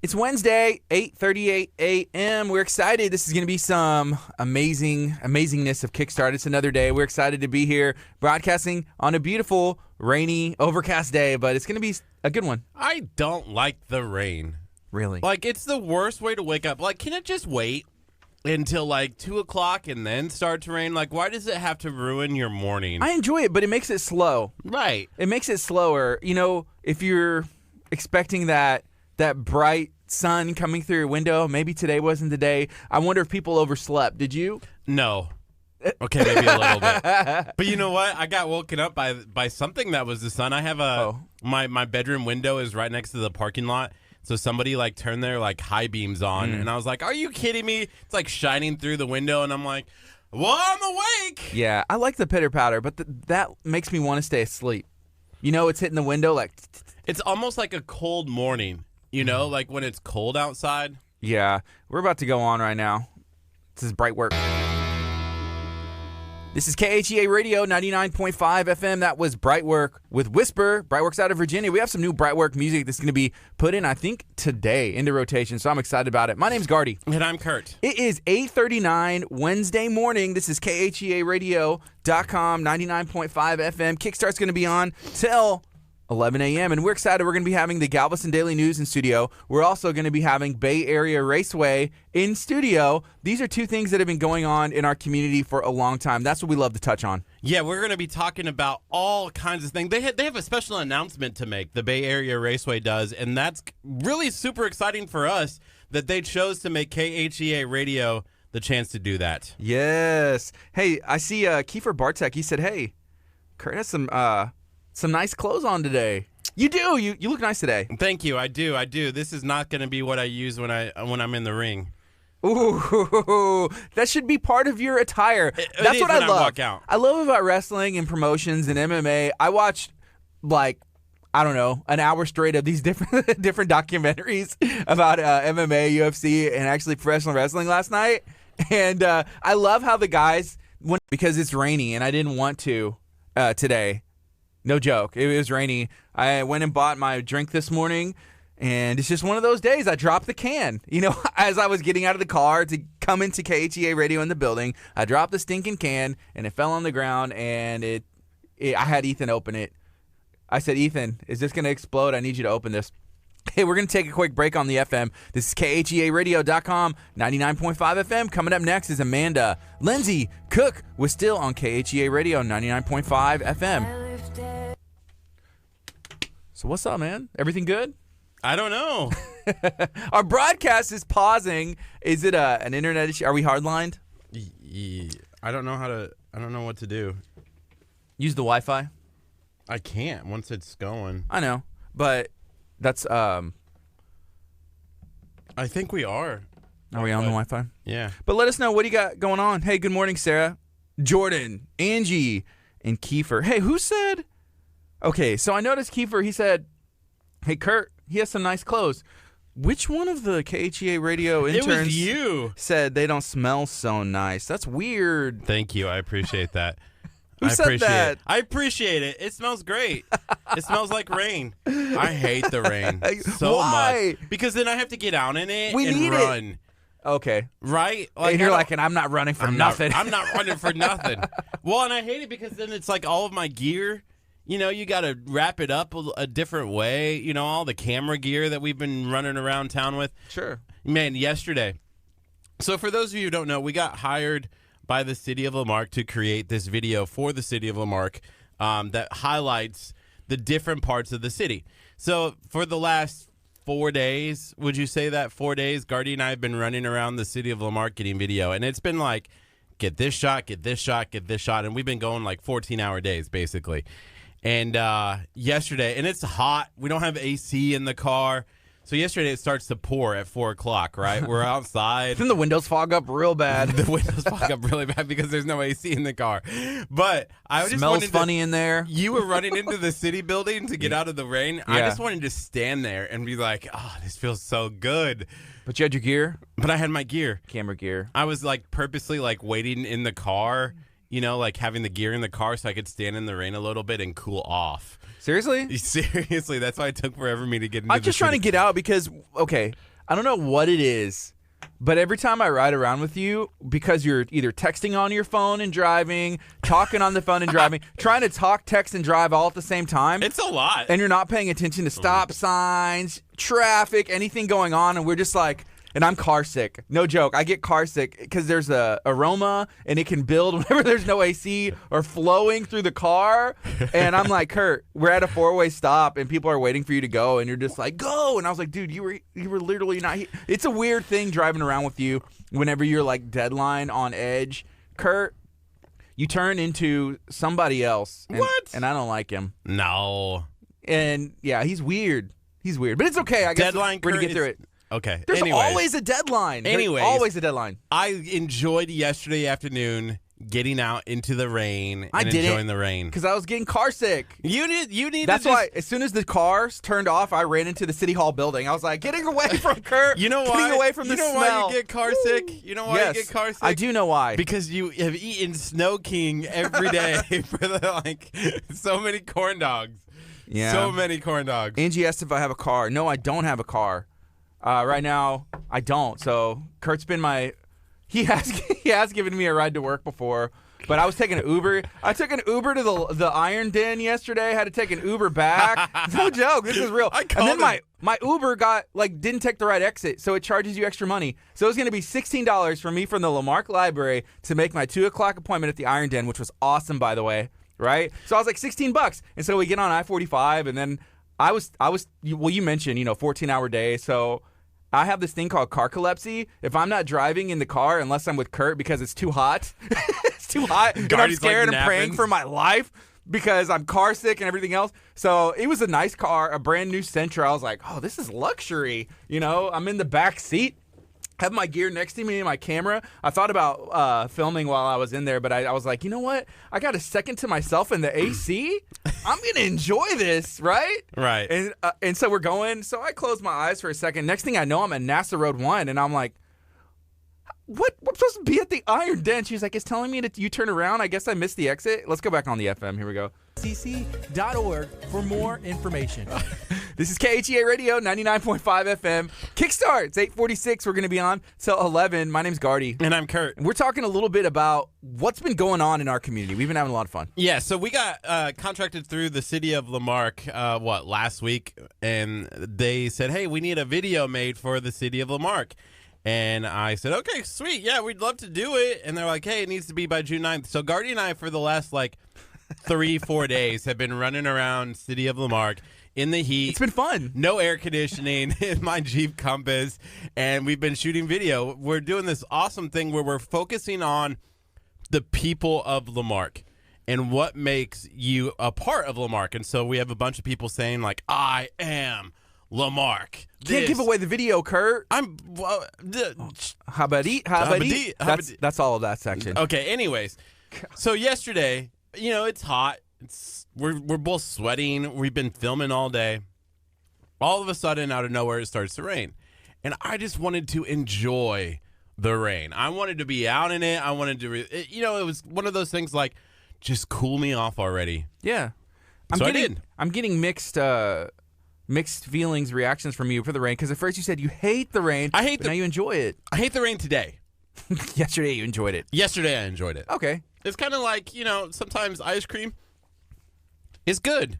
It's Wednesday, 8:38 a.m. We're excited. This is going to be some amazingness of Kickstart. It's another day. We're excited to be here broadcasting on a beautiful, rainy, overcast day, but it's going to be a good one. I don't like the rain. Really? Like, it's the worst way to wake up. Like, can it just wait until, 2 o'clock and then start to rain? Like, why does it have to ruin your morning? I enjoy it, but it makes it slow. Right. It makes it slower. You know, if you're expecting that bright sun coming through your window, maybe today wasn't the day. I wonder if people overslept. Did you? No. Okay, maybe a little bit. But you know what? I got woken up by something that was the sun. I have my bedroom window is right next to the parking lot. So somebody turned their high beams on, and I was like, "Are you kidding me?" It's shining through the window, and I'm like, "Well, I'm awake." Yeah, I like the pitter patter, but that makes me want to stay asleep. You know, it's hitting the window It's almost like a cold morning. You know, when it's cold outside. Yeah, we're about to go on right now. This is Bright Work. This is KHEA Radio 99.5 FM. That was Bright Work with Whisper. Bright Work's out of Virginia. We have some new Bright Work music that's going to be put in, I think, today into rotation, so I'm excited about it. My name's Gardy. And I'm Curt. It is 8:39 Wednesday morning. This is KHEARadio.com, 99.5 FM. Kickstart's going to be on till 11 a.m. And we're excited. We're going to be having the Galveston Daily News in studio. We're also going to be having Bay Area Raceway in studio. These are two things that have been going on in our community for a long time. That's what we love to touch on. Yeah, we're going to be talking about all kinds of things. They have a special announcement to make, the Bay Area Raceway does, and that's really super exciting for us that they chose to make KHEA Radio the chance to do that. Yes. Hey, I see Kiefer Bartek. He said, hey, Curt has some nice clothes on today. You do. You look nice today. Thank you. I do. This is not going to be what I use when I'm in the ring. Ooh, that should be part of your attire. That's what I love. Walk out. I love about wrestling and promotions and MMA. I watched an hour straight of these different documentaries about MMA, UFC, and actually professional wrestling last night. And I love how the guys went because it's rainy and I didn't want to today. No joke. It was rainy. I went and bought my drink this morning, and it's just one of those days. I dropped the can. You know, as I was getting out of the car to come into KHEA Radio in the building, I dropped the stinking can, and it fell on the ground, and I had Ethan open it. I said, Ethan, is this going to explode? I need you to open this. Hey, we're going to take a quick break on the FM. This is KHEARadio.com, 99.5 FM. Coming up next is Amanda. Lindsay Cook was still on KHEA Radio, 99.5 FM. So what's up, man? Everything good? I don't know. Our broadcast is pausing. Is it an internet issue? Are we hardlined? I don't know what to do. Use the Wi-Fi? I can't once it's going. I know, but that's I think we are. Are we on the Wi-Fi? Yeah. But let us know, what do you got going on? Hey, good morning, Sarah, Jordan, Angie, and Kiefer. Hey, who said? Okay, so I noticed Kiefer, he said, hey, Curt, he has some nice clothes. Which one of the KHEA Radio interns it was you. Said they don't smell so nice? That's weird. Thank you. I appreciate that. Who said that? I appreciate it. It smells great. It smells like rain. I hate the rain so Why? much. Because then I have to get out in it We and need run. it. Okay. Right? And you're and I'm not running for nothing. I'm not running for nothing. Well, and I hate it because then it's all of my gear. You know, you got to wrap it up a different way. You know, all the camera gear that we've been running around town with. Sure. Man, yesterday. So for those of you who don't know, we got hired by the city of Lamarck to create this video for the city of Lamarck that highlights the different parts of the city. So for the last 4 days, would you say that 4 days, Gardy and I have been running around the city of Lamarck getting video. And it's been get this shot, get this shot, get this shot. And we've been going 14-hour days, basically. And yesterday, and it's hot. We don't have AC in the car. So yesterday it starts to pour at 4 o'clock, right? We're outside. Then the windows fog up real bad. The windows fog up really bad because there's no AC in the car. But I just smells funny in there. You were running into the city building to get out of the rain. Yeah. I just wanted to stand there and be like, oh, this feels so good. But you had your gear? But I had my gear. Camera gear. I was purposely waiting in the car, having the gear in the car so I could stand in the rain a little bit and cool off. Seriously? Seriously, that's why it took forever for me to get into I'm just trying to get out because, okay, I don't know what it is, but every time I ride around with you, because you're either texting on your phone and driving, talking on the phone and driving, trying to talk, text, and drive all at the same time. It's a lot. And you're not paying attention to stop signs, traffic, anything going on, and we're just like... And I'm car sick. No joke. I get car sick because there's a aroma and it can build whenever there's no AC or flowing through the car. And I'm like, Kurt, we're at a 4-way stop and people are waiting for you to go and you're just like, go. And I was like, dude, you were literally not here. It's a weird thing driving around with you whenever you're like deadline on edge. Kurt, you turn into somebody else. And, what? And I don't like him. No. And yeah, he's weird. He's weird. But it's okay. I guess Deadline we're going to get through it. Okay. There's always a deadline. Anyways, There's always a deadline. I enjoyed yesterday afternoon getting out into the rain and enjoying the rain. Because I was getting car sick. You need That's to just, why as soon as the cars turned off, I ran into the City Hall building. I was like, getting away from Kurt. You know why? Getting away from the smell. Why you get car sick? You know why you get car sick? I do know why. Because you have eaten Snow King every day for so many corn dogs. Yeah. So many corn dogs. Angie asked if I have a car. No, I don't have a car. Right now, I don't. So Kurt's been he has given me a ride to work before, but I was taking an Uber. I took an Uber to the Iron Den yesterday. Had to take an Uber back. No joke. This is real. And then my Uber didn't take the right exit, so it charges you extra money. So it was going to be $16 for me from the Lamarck Library to make my 2:00 appointment at the Iron Den, which was awesome, by the way. Right? So I was like $16, and so we get on I-45, and then I was. Well, you mentioned 14-hour day, so. I have this thing called carcolepsy. If I'm not driving in the car, unless I'm with Kurt because it's too hot, it's too hot, and I'm scared and praying for my life because I'm car sick and everything else. So it was a nice car, a brand new Sentra. I was like, oh, this is luxury. I'm in the back seat. Have my gear next to me and my camera. I thought about filming while I was in there, but I was like, you know what? I got a second to myself in the AC. I'm going to enjoy this, right? Right. And so we're going. So I closed my eyes for a second. Next thing I know, I'm at NASA Road 1, and I'm like, what? I'm supposed to be at the Iron Den. She's like, it's telling me to turn around. I guess I missed the exit. Let's go back on the FM. Here we go. cc.org for more information. This is KHEA Radio, 99.5 FM. Kickstart, it's 8:46. We're going to be on till 11. My name's Gardy. And I'm Kurt. And we're talking a little bit about what's been going on in our community. We've been having a lot of fun. Yeah, so we got contracted through the city of Lamarck, last week? And they said, hey, we need a video made for the city of Lamarck. And I said, okay, sweet. Yeah, we'd love to do it. And they're like, hey, it needs to be by June 9th. So Gardy and I, for the last 3-4 days, have been running around city of Lamarck in the heat. It's been fun. No air conditioning in my Jeep Compass, and we've been shooting video. We're doing this awesome thing where we're focusing on the people of Lamarck and what makes you a part of Lamarck. And so we have a bunch of people saying, I am Lamarck. Can't give away the video, Kurt. Habadi. That's all of that section. Okay, anyways. So yesterday, it's hot. We're both sweating. We've been filming all day. All of a sudden, out of nowhere, it starts to rain. And I just wanted to enjoy the rain. I wanted to be out in it. I wanted to, it was one of those things just cool me off already. Yeah. I did. I'm getting mixed feelings, reactions from you for the rain. Because at first you said you hate the rain. Now you enjoy it. I hate the rain today. Yesterday you enjoyed it. Yesterday I enjoyed it. Okay. It's kind of like, sometimes ice cream is good,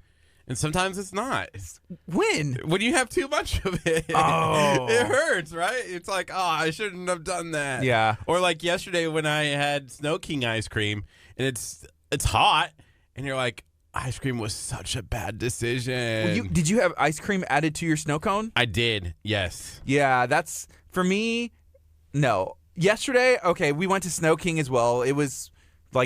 and sometimes it's not. When you have too much of it, it hurts, right? It's like, I shouldn't have done that. Yeah. Or like yesterday when I had Snow King ice cream, and it's hot, and you're like, ice cream was such a bad decision. Did you have ice cream added to your snow cone? I did, yes. Yeah, that's, for me, no. Yesterday, okay, we went to Snow King as well. It was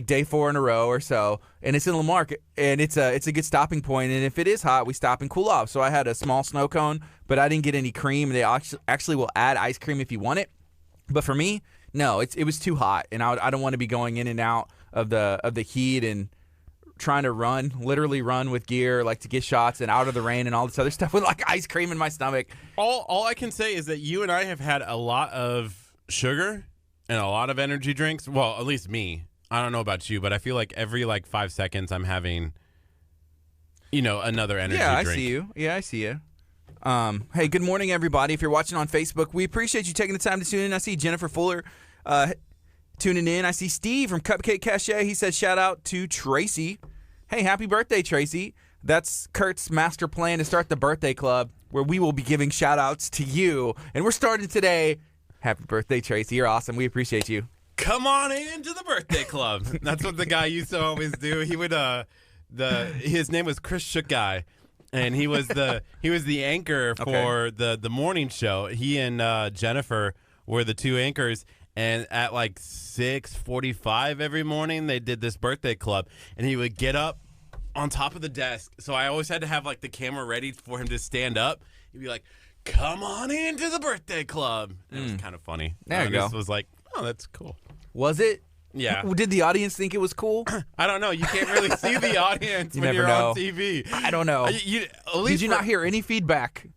day 4 in a row or so, and it's in Lamarck, and it's a good stopping point. And if it is hot, we stop and cool off. So I had a small snow cone, but I didn't get any cream. They actually will add ice cream if you want it, but for me, no, it was too hot, and I don't want to be going in and out of the heat and trying to literally run with gear to get shots and out of the rain and all this other stuff with ice cream in my stomach. All I can say is that you and I have had a lot of sugar and a lot of energy drinks. Well, at least me. I don't know about you, but I feel like every 5 seconds I'm having another energy Yeah, drink. I see you. Yeah, I see you. Hey, good morning, everybody. If you're watching on Facebook, we appreciate you taking the time to tune in. I see Jennifer Fuller tuning in. I see Steve from Cupcake KHEA. He says, shout out to Tracy. Hey, happy birthday, Tracy. That's Kurt's master plan to start the birthday club where we will be giving shout outs to you. And we're starting today. Happy birthday, Tracy. You're awesome. We appreciate you. Come on into the birthday club. That's what the guy used to always do. He would his name was Chris Shook Guy, and he was the anchor for the morning show. He and Jennifer were the two anchors, and at like 6:45 every morning they did this birthday club, and he would get up on top of the desk. So I always had to have like the camera ready for him to stand up. He'd be like, "Come on into the birthday club." And it was kind of funny. There you go. This was like, oh, that's cool. Was it? Yeah. Did the audience think it was cool? I don't know. You can't really see the audience You when never you're know. on TV. I don't know. At least Did you not hear any feedback?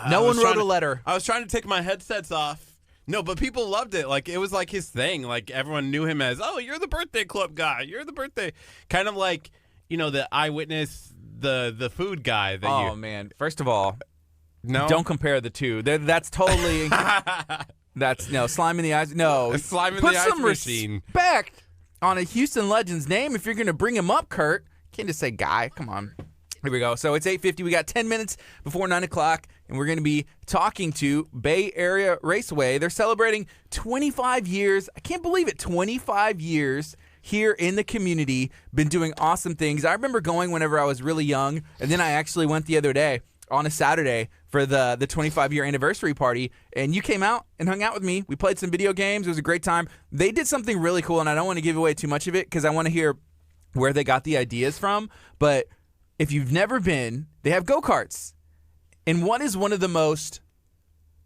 No one wrote a letter. I was trying to take my headsets off. No, but people loved it. Like, it was like his thing. Like, everyone knew him as, oh, you're the birthday club guy. You're the birthday. Kind of like, the eyewitness, the food guy. That Man. First of all, no? don't compare the two. That's totally... That's slime in the eyes. No, Slime in put the ice some machine. respect on a Houston legend's name if you're going to bring him up, Kurt. Can't just say guy. Come on. Here we go. So it's 8:50. We got 10 minutes before 9 o'clock, and we're going to be talking to Bay Area Raceway. They're celebrating 25 years. I can't believe it. 25 years here in the community. Been doing awesome things. I remember going whenever I was really young, and then I actually went the other day on a Saturday for the 25-year anniversary party, and you came out and hung out with me. We played some video games. It was a great time. They did something really cool, and I don't want to give away too much of it because I want to hear where they got the ideas from. But if you've never been, they have go-karts, and one is one of the most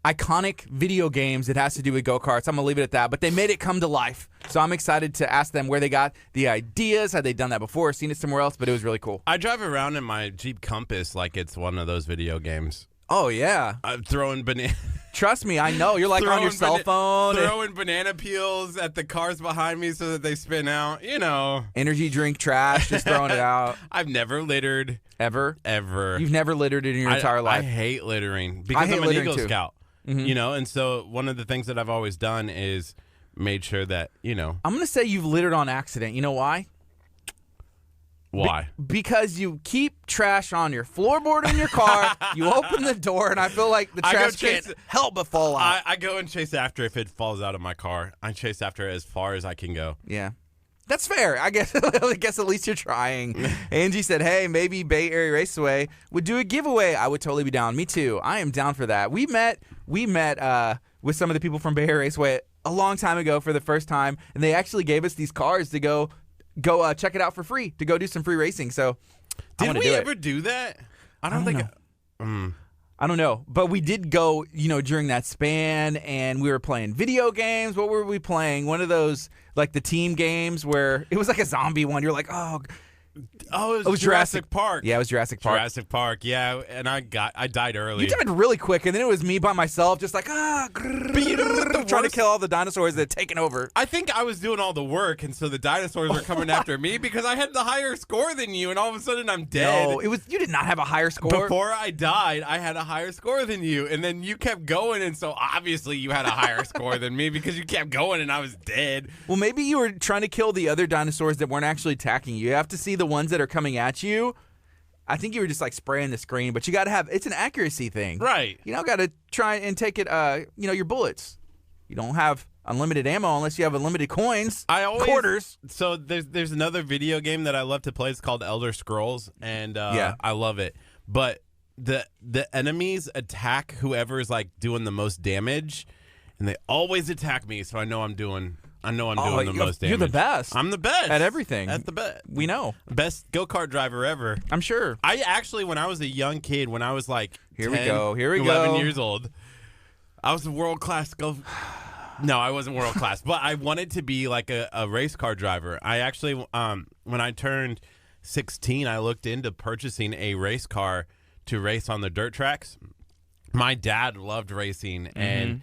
iconic video games that has to do with go-karts. I'm going to leave it at that, but they made it come to life. So I'm excited to ask them where they got the ideas. Had they done that before, seen it somewhere else, but it was really cool. I drive around in my Jeep Compass like it's one of those video games. Oh, yeah. I'm throwing banana. Trust me, I know. You're like on your cell phone. Throwing banana peels at the cars behind me so that they spin out. Energy drink trash, just throwing it out. I've never littered. Ever? Ever. You've never littered in your entire life. I hate littering because hate I'm an littering Eagle too. Scout. And so one of the things that I've always done is made sure that, I'm going to say you've littered on accident. You know why? Why? Because you keep trash on your floorboard in your car. You open the door, and I feel like the trash can't help but fall out. I go and chase after if it falls out of my car. I chase after it as far as I can go. Yeah. That's fair. I guess at least you're trying. Angie said, hey, maybe Bay Area Raceway would do a giveaway. I would totally be down. Me too. I am down for that. We met with some of the people from Bay Area Raceway a long time ago for the first time, and they actually gave us these cars to go check it out for free, to go do some free racing. So did we ever do that? I don't think. I don't know, but we did go, during that span, and we were playing video games. What were we playing? One of those, like the team games where it was like a zombie one. You're like, oh, it was Jurassic Park. Yeah, it was Jurassic Park. Jurassic Park, yeah, and I died early. You died really quick, and then it was me by myself, just like, trying to kill all the dinosaurs that had taken over. I think I was doing all the work, and so the dinosaurs were coming after me because I had the higher score than you, and all of a sudden I'm dead. No, you did not have a higher score. Before I died, I had a higher score than you, and then you kept going, and so obviously you had a higher score than me because you kept going, and I was dead. Well, maybe you were trying to kill the other dinosaurs that weren't actually attacking you. You have to see the ones that are coming at you. I think you were just like spraying the screen, but you got to it's an accuracy thing. Right. Got to try and take it, your bullets. You don't have unlimited ammo unless you have unlimited coins. Quarters. So there's another video game that I love to play. It's called Elder Scrolls, and I love it. But the enemies attack whoever is like doing the most damage, and they always attack me, so I know I'm doing the most damage. You're the best. I'm the best at everything. At the best. We know. Best go-kart driver ever. I'm sure. I actually, when I was a young kid, when I was like 11 years old, I was a world-class No, I wasn't world-class, but I wanted to be like a race car driver. I actually, when I turned 16, I looked into purchasing a race car to race on the dirt tracks. My dad loved racing, and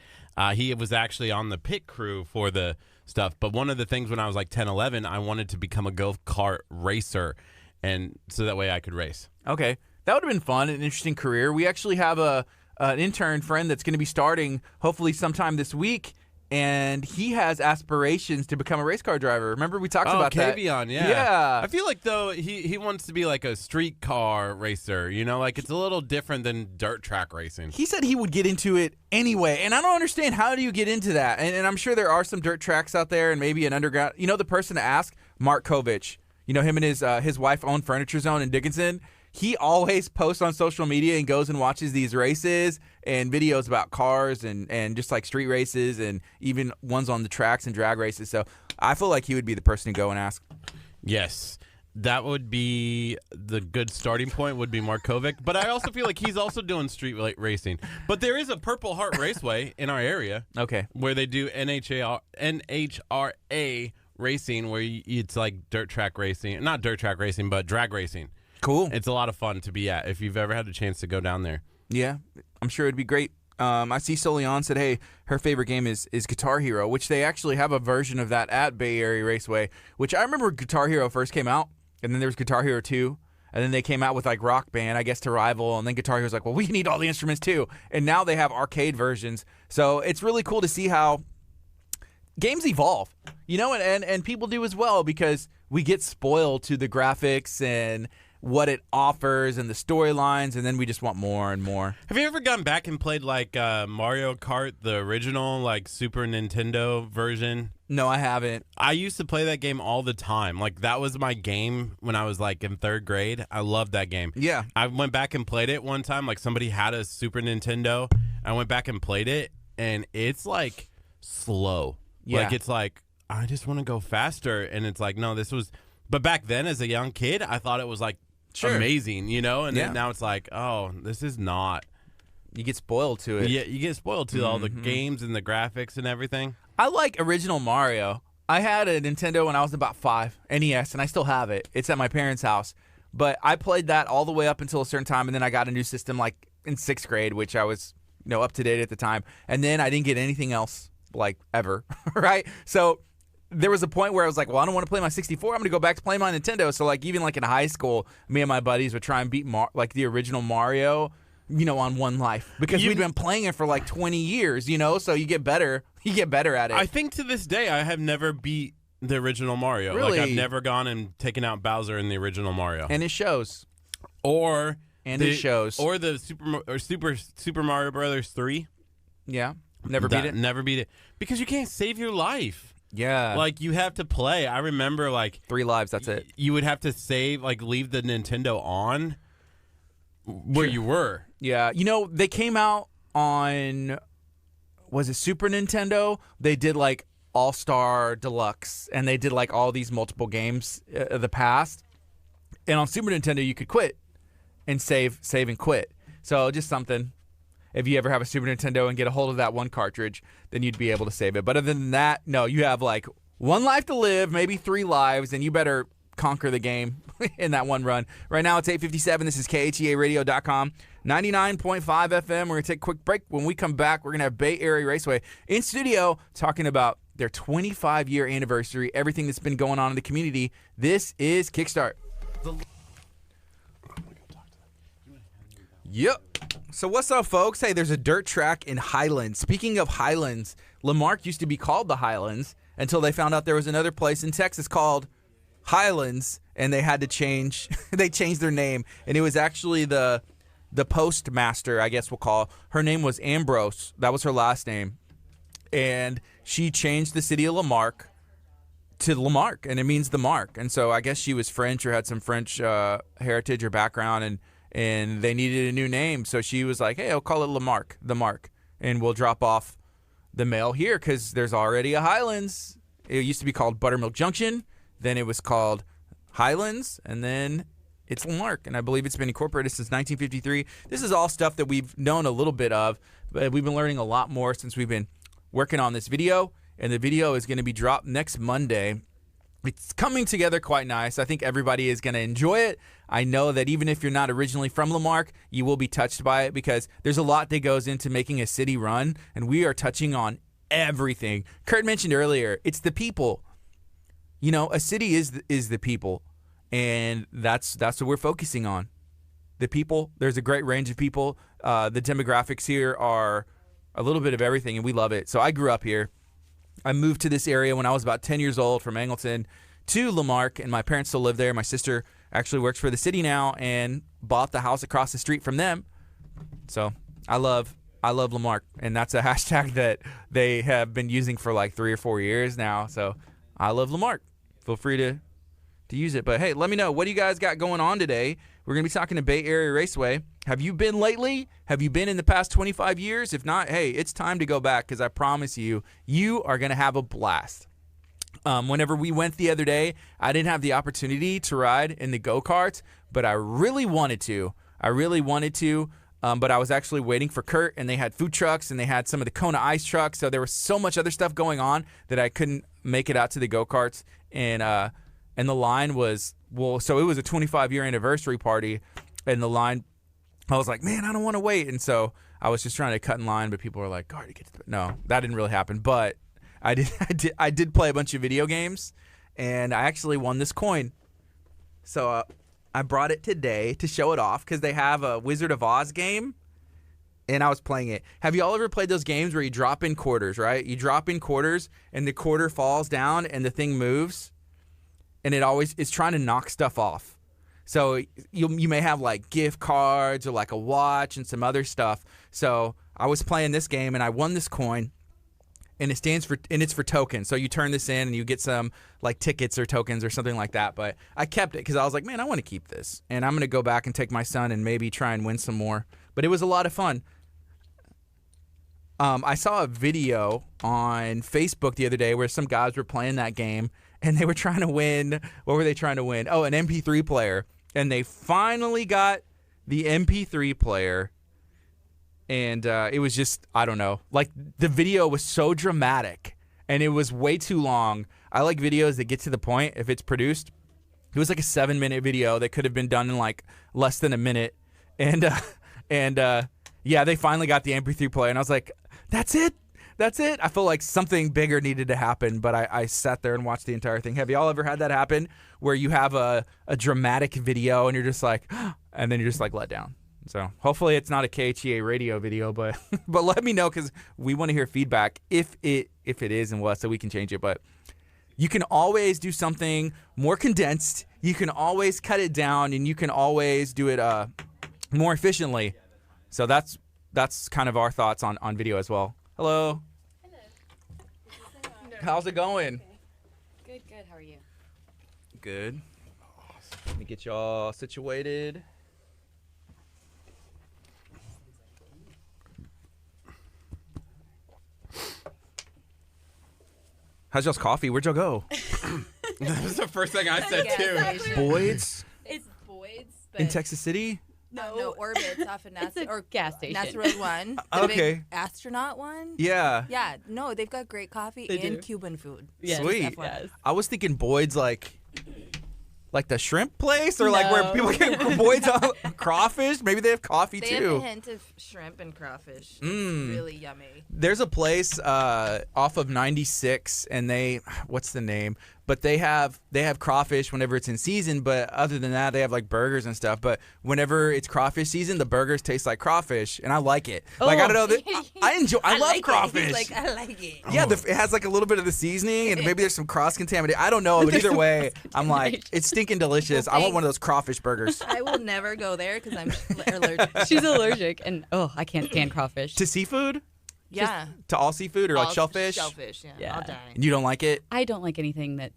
he was actually on the pit crew for the stuff. But one of the things when I was like 10, 11, I wanted to become a go-kart racer. and so that way I could race. Okay. That would have been fun, an interesting career. We actually have an intern friend that's going to be starting hopefully sometime this week, and he has aspirations to become a race car driver. Remember we talked about that? KHEA, yeah. Yeah. I feel like, though, he wants to be like a street car racer, like it's a little different than dirt track racing. He said he would get into it anyway, and I don't understand, how do you get into that? And I'm sure there are some dirt tracks out there and maybe an underground. The person to ask? Mark Kovich. Him and his wife own Furniture Zone in Dickinson. He always posts on social media and goes and watches these races and videos about cars and just like street races and even ones on the tracks and drag races. So I feel like he would be the person to go and ask. Yes. That would be the good starting point, would be Mark Kovic. But I also feel like he's also doing street racing. But there is a Purple Heart Raceway in our area. Okay. Where they do NHRA racing, where it's like dirt track racing. Not dirt track racing, but drag racing. Cool. It's a lot of fun to be at if you've ever had a chance to go down there. Yeah, I'm sure it'd be great. I see Solian said, hey, her favorite game is Guitar Hero, which they actually have a version of that at Bay Area Raceway, which I remember Guitar Hero first came out, and then there was Guitar Hero 2, and then they came out with like Rock Band, I guess, to rival, and then Guitar Hero's like, well, we need all the instruments too, and now they have arcade versions. So it's really cool to see how games evolve, and people do as well, because we get spoiled to the graphics and what it offers and the storylines, and then we just want more and more. Have you ever gone back and played like Mario Kart, the original like Super Nintendo version? No, I haven't. I used to play that game all the time. Like that was my game when I was like in 3rd grade. I loved that game. Yeah. I went back and played it one time. Like somebody had a Super Nintendo. I went back and played it, and it's like slow. Yeah. Like it's like, I just want to go faster. And it's like, no, this was, but back then as a young kid, I thought it was like, sure, amazing, and then now it's like, oh, this is not. You get spoiled to it. Yeah, you get spoiled to all the games and the graphics and everything. I like original Mario. I had a Nintendo when I was about 5, NES, and I still have it. It's at my parents' house. But I played that all the way up until a certain time, and then I got a new system like in 6th grade, which I was up to date at the time. And then I didn't get anything else like ever, right? So there was a point where I was like, well, I don't want to play my 64. I'm going to go back to playing my Nintendo. So, like, even like in high school, me and my buddies would try and beat like the original Mario, on one life, because we'd been playing it for like 20 years, so you get better. You get better at it. I think to this day, I have never beat the original Mario. Really? Like, I've never gone and taken out Bowser in the original Mario. And it shows. Or the Super Mario Brothers 3. Yeah. Never beat it? Never beat it. Because you can't save your life. Yeah. Like, you have to play. I remember, like, 3 lives, that's it. You would have to save, like, leave the Nintendo on where you were. Yeah. They came out on, was it Super Nintendo? They did, like, All-Star Deluxe, and they did, like, all these multiple games of the past. And on Super Nintendo, you could quit and save and quit. So, just something. If you ever have a Super Nintendo and get a hold of that one cartridge, then you'd be able to save it. But other than that, no, you have like 1 life to live, maybe 3 lives, and you better conquer the game in that one run. Right now it's 8:57. This is KHEARadio.com, 99.5 FM. We're going to take a quick break. When we come back, we're going to have Bay Area Raceway in studio talking about their 25-year anniversary, everything that's been going on in the community. This is Kickstart. Yep. So what's up, folks? Hey, there's a dirt track in Highlands. Speaking of Highlands, Lamarck used to be called the Highlands until they found out there was another place in Texas called Highlands, and they had to change. They changed their name, and it was actually the postmaster, I guess we'll call. Her name was Ambrose. That was her last name, and she changed the city of Lamarck to Lamarck, and it means the mark. And so I guess she was French or had some French heritage or background, and they needed a new name. So she was like, hey, I'll call it Lamarck, the mark, and we'll drop off the mail here because there's already a Highlands. It used to be called Buttermilk Junction. Then it was called Highlands, and then it's Lamarck. And I believe it's been incorporated since 1953. This is all stuff that we've known a little bit of, but we've been learning a lot more since we've been working on this video. And the video is going to be dropped next Monday. It's coming together quite nice. I think everybody is going to enjoy it. I know that even if you're not originally from Lamarck, you will be touched by it because there's a lot that goes into making a city run, and we are touching on everything. Curt mentioned earlier, it's the people. A city is the people, and that's what we're focusing on. The people. There's a great range of people. The demographics here are a little bit of everything, and we love it. So I grew up here. I moved to this area when I was about 10 years old from Angleton to Lamarck, and my parents still live there. My sister actually works for the city now and bought the house across the street from them. So I love Lamarck, and that's a hashtag that they have been using for like 3 or 4 years now. So I love Lamarck. Feel free to use it. But hey, let me know, what do you guys got going on today? We're going to be talking to Bay Area Raceway. Have you been lately? Have you been in the past 25 years? If not, hey, it's time to go back, because I promise you, you are going to have a blast. Whenever we went the other day, I didn't have the opportunity to ride in the go-karts, but I really wanted to. But I was actually waiting for Curt, and they had food trucks, and they had some of the Kona ice trucks, so there was so much other stuff going on that I couldn't make it out to the go-karts. And the line was, so it was a 25-year anniversary party, and the line, I was like, man, I don't want to wait. And so I was just trying to cut in line, but people were like, Gardy, get to the... No, that didn't really happen. But I did play a bunch of video games, and I actually won this coin. So I brought it today to show it off, because they have a Wizard of Oz game, and I was playing it. Have you all ever played those games where you drop in quarters, right? You drop in quarters, and the quarter falls down, and the thing moves? And it always is trying to knock stuff off. So you may have like gift cards or like a watch and some other stuff. So I was playing this game, and I won this coin, and it's for tokens. So you turn this in and you get some like tickets or tokens or something like that. But I kept it because I was like, man, I want to keep this, and I'm going to go back and take my son and maybe try and win some more. But it was a lot of fun. I saw a video on Facebook the other day where some guys were playing that game, and they were trying to win. What were they trying to win? Oh, an MP3 player. And they finally got the MP3 player. And it was just, I don't know. Like, the video was so dramatic, and it was way too long. I like videos that get to the point if it's produced. It was like a 7-minute video that could have been done in like less than a minute. And yeah, they finally got the MP3 player. And I was like, that's it? That's it? I felt like something bigger needed to happen, but I sat there and watched the entire thing. Have y'all ever had that happen where you have a dramatic video and you're just like, and then you're just like let down? So hopefully it's not a KHEA radio video, but let me know, because we want to hear feedback if it is and what, so we can change it. But you can always do something more condensed. You can always cut it down, and you can always do it more efficiently. So that's kind of our thoughts on video as well. Hello. Hello. How's it going? Good. How are you? Good. Let me get y'all situated. How's y'all's coffee? Where'd y'all go? That was the first thing I said, too. Boyd's? It's Boyd's. In Texas City? No, Orbit's off of It's NASA a or gas station. NASA Road 1. The Okay. big astronaut one. Yeah. Yeah, no, they've got great coffee They and do. Cuban food. Yes, Sweet. yes. I was thinking Boyd's like the shrimp place, or like where No. people get Boyd's on crawfish. Maybe they have coffee They too. have a hint of shrimp and crawfish. It's really yummy. There's a place off of 96, and what's the name? But they have crawfish whenever it's in season. But other than that, they have like burgers and stuff. But whenever it's crawfish season, the burgers taste like crawfish, and I like it. Like, I don't know, I enjoy. I love like crawfish. It. He's like, I like it. Yeah, it has like a little bit of the seasoning, and maybe there's some cross contamination. I don't know, but either way, I'm like, it's stinking delicious. I want one of those crawfish burgers. I will never go there because I'm allergic. She's allergic, and I can't stand crawfish. To seafood? Yeah. To all seafood, or like All shellfish? Shellfish, yeah. Yeah. I'll die. And you don't like it? I don't like anything that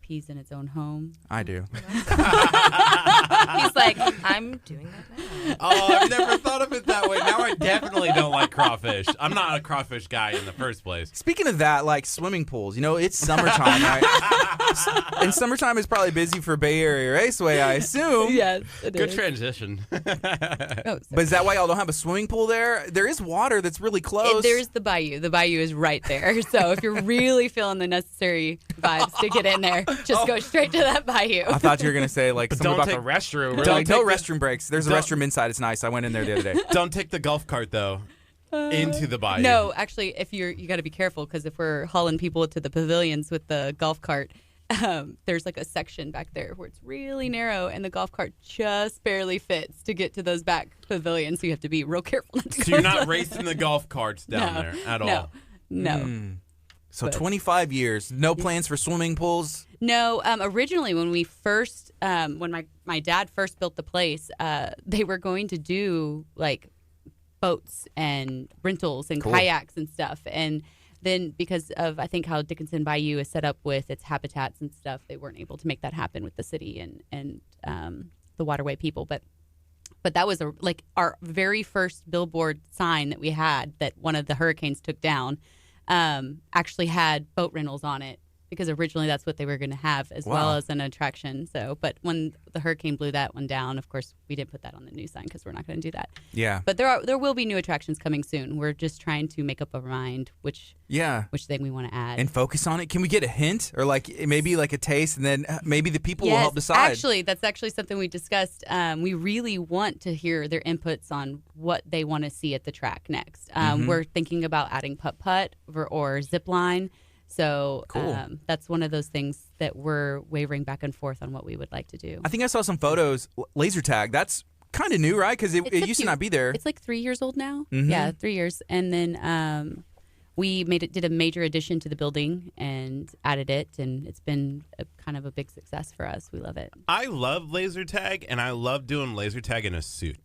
pees in its own home. I do. He's like, I'm doing that now. Oh, I've never thought of it that way. Now I definitely don't like crawfish. I'm not a crawfish guy in the first place. Speaking of that, like swimming pools, it's summertime, right? And summertime is probably busy for Bay Area Raceway, I assume. Yes, it Good is. transition. But is that why y'all don't have a swimming pool there? There is water that's really close. There's the bayou. The bayou is right there. So if you're really feeling the necessary vibes to get in there, just go straight to that bayou. I thought you were going to say like something don't about take- the restroom. We're don't like, no take the- restroom breaks. There's a don't- restroom inside. It's nice. I went in there the other day. Don't take the golf cart, though, into the bayou. No, actually, if you got to be careful, because if we're hauling people to the pavilions with the golf cart, there's like a section back there where it's really narrow, and the golf cart just barely fits to get to those back pavilions. So you have to be real careful not to So you're not racing the golf carts down there at all. No. So 25 years, no plans for swimming pools? No, originally when we first, when my dad first built the place, they were going to do like boats and rentals and kayaks and stuff. And then because of, I think, how Dickinson Bayou is set up with its habitats and stuff, they weren't able to make that happen with the city and the waterway people. But that was our very first billboard sign that we had that one of the hurricanes took down. Actually had boat rentals on it because originally that's what they were going to have as well as an attraction. So, but when the hurricane blew that one down, of course, we didn't put that on the new sign because we're not going to do that. Yeah. But there will be new attractions coming soon. We're just trying to make up our mind which thing we want to add. And focus on it. Can we get a hint or like maybe like a taste, and then maybe the people will help decide? Actually, that's actually something we discussed. We really want to hear their inputs on what they want to see at the track next. We're thinking about adding putt-putt or zip line. So that's one of those things that we're wavering back and forth on what we would like to do. I think I saw some photos. Laser tag. That's kind of new, right? Because it used to not be there. It's like 3 years old now. Yeah, 3 years. And then we did a major addition to the building and added it, and it's been kind of a big success for us. We love it. I love laser tag, and I love doing laser tag in a suit.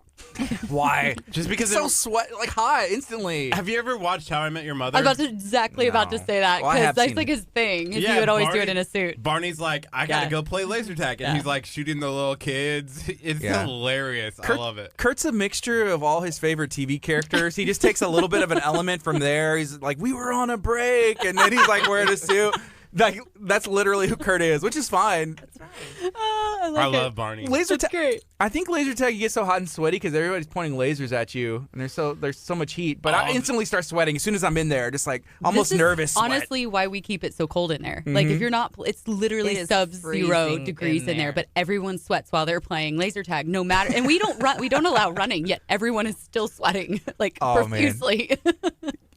Why? Just because it's so hot instantly. Have you ever watched How I Met Your Mother? I was about to say that because that's like his thing. He would always do it in a suit. Barney's like, I gotta go play laser tag, and he's like shooting the little kids. It's hilarious. I love it. Kurt's a mixture of all his favorite TV characters. He just takes a little bit of an element from there. He's like, we were on a break, and then he's like wearing a suit. Like, that's literally who Kurt is, which is fine. That's right. I love Barney. Laser tag. Great. I think laser tag, you get so hot and sweaty because everybody's pointing lasers at you, and there's so much heat. But I instantly start sweating as soon as I'm in there, just like almost nervous. Sweat. Honestly, why we keep it so cold in there. Like if you're not, it's literally sub-zero degrees in there. But everyone sweats while they're playing laser tag, no matter. And we don't run. We don't allow running yet. Everyone is still sweating like profusely.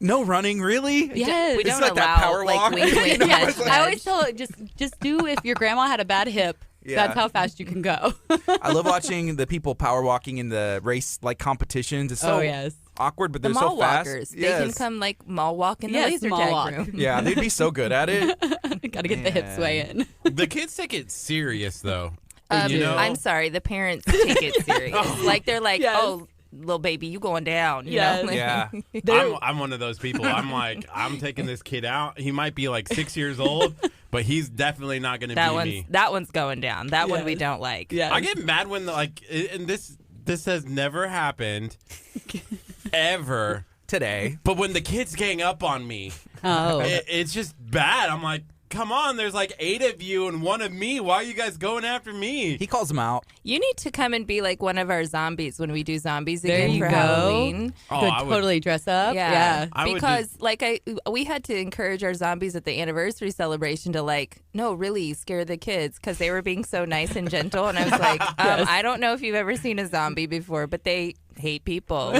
No running, really? Yes. We It's don't like allow that power walk. wink, wink, Yeah, nudge, I always nudge. tell just do if your grandma had a bad hip. Yeah. That's how fast you can go. I love watching the people power walking in the race like competitions. It's so awkward, but The they're mall so fast. walkers. Yes. They can come like mall walk in the Yes, laser mall tag walk. room. Yeah, they'd be so good at it. Got to get the hip sway in. The kids take it serious, though. I'm sorry, the parents take it serious. Like they're like, Yes. oh, little baby, you going down. You Yes. know? Yeah. I'm one of those people. I'm like, I'm taking this kid out. He might be like 6 years old, but he's definitely not going to beat me. That one's going down. That one we don't like. Yeah. I get mad when and this has never happened ever Today. But when the kids gang up on me, Oh. it's just bad. I'm like, come on, there's like 8 of you and 1 of me. Why are you guys going after me? He calls them out. You need to come and be like one of our zombies when we do zombies There again you for go. Halloween. Oh, Could I would- totally dress up. Yeah, I would because we had to encourage our zombies at the anniversary celebration to no, really scare the kids because they were being so nice and gentle. And I was like, I don't know if you've ever seen a zombie before, but they hate people.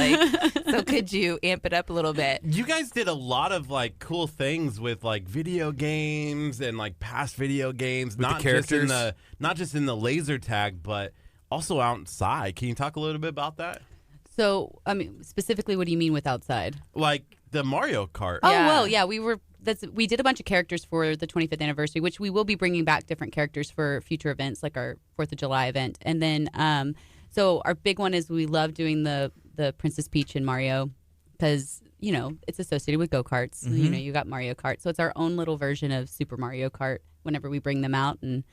So could you amp it up a little bit? You guys did a lot of cool things with video games and past video games, With the not just in characters? not just in the laser tag, but also outside. Can you talk a little bit about that? So, I mean, specifically, what do you mean with outside? Like the Mario Kart. Oh, Yeah. well, yeah, we did a bunch of characters for the 25th anniversary, which we will be bringing back different characters for future events, like our 4th of July event. And then, so our big one is we love doing the Princess Peach and Mario because, it's associated with go-karts. Mm-hmm. You got Mario Kart. So it's our own little version of Super Mario Kart whenever we bring them out. And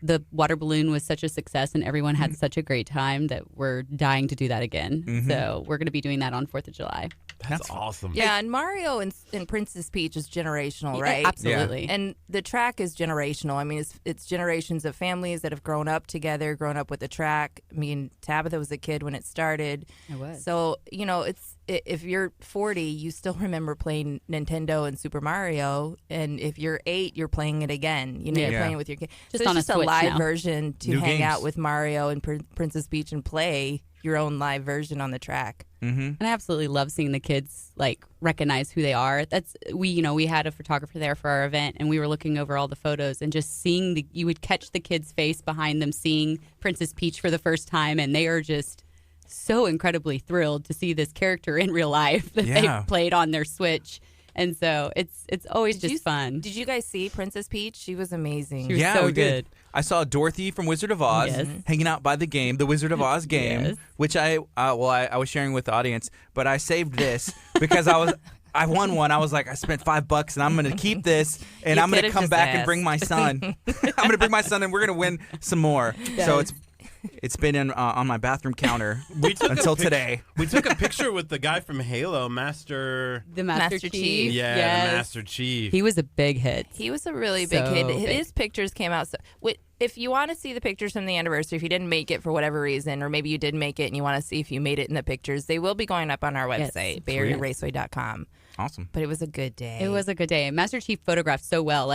the water balloon was such a success and everyone had such a great time that we're dying to do that again. Mm-hmm. So we're going to be doing that on 4th of July. That's awesome. Yeah, and Mario and Princess Peach is generational, right? Absolutely. And the track is generational. I mean, it's generations of families that have grown up together, grown up with the track. I mean, Tabitha was a kid when it started. I was. So, if you're 40, you still remember playing Nintendo and Super Mario, and if you're 8, you're playing it again. You know, you're playing it with your kid. Just so on it's a just a Switch live now. version to New hang games. out with Mario and Princess Peach and play your own live version on the track. And I absolutely love seeing the kids like recognize who they are. We had a photographer there for our event, and we were looking over all the photos and just seeing you would catch the kid's face behind them seeing Princess Peach for the first time, and they are just so incredibly thrilled to see this character in real life that they played on their Switch. And so it's always just fun. Did you guys see Princess Peach? She was amazing. She was so we good. did. I saw Dorothy from Wizard of Oz hanging out by the game, the Wizard of Oz game, which I was sharing with the audience, but I saved this because I won one. I was like, I spent $5 and I'm going to keep this and I'm going to come back and bring my son. I'm going to bring my son and we're going to win some more. Yes. So it's been on my bathroom counter until today. We took a picture with the guy from Halo, The Master Master Chief. Chief. Yeah, Yes. the Master Chief. He was a big hit. He was a really big So kid. big. His pictures came out. If you want to see the pictures from the anniversary, if you didn't make it for whatever reason, or maybe you did make it and you want to see if you made it in the pictures, they will be going up on our website, BayAreaRaceway.com. Awesome. But it was a good day. It was a good day. Master Chief photographed so well,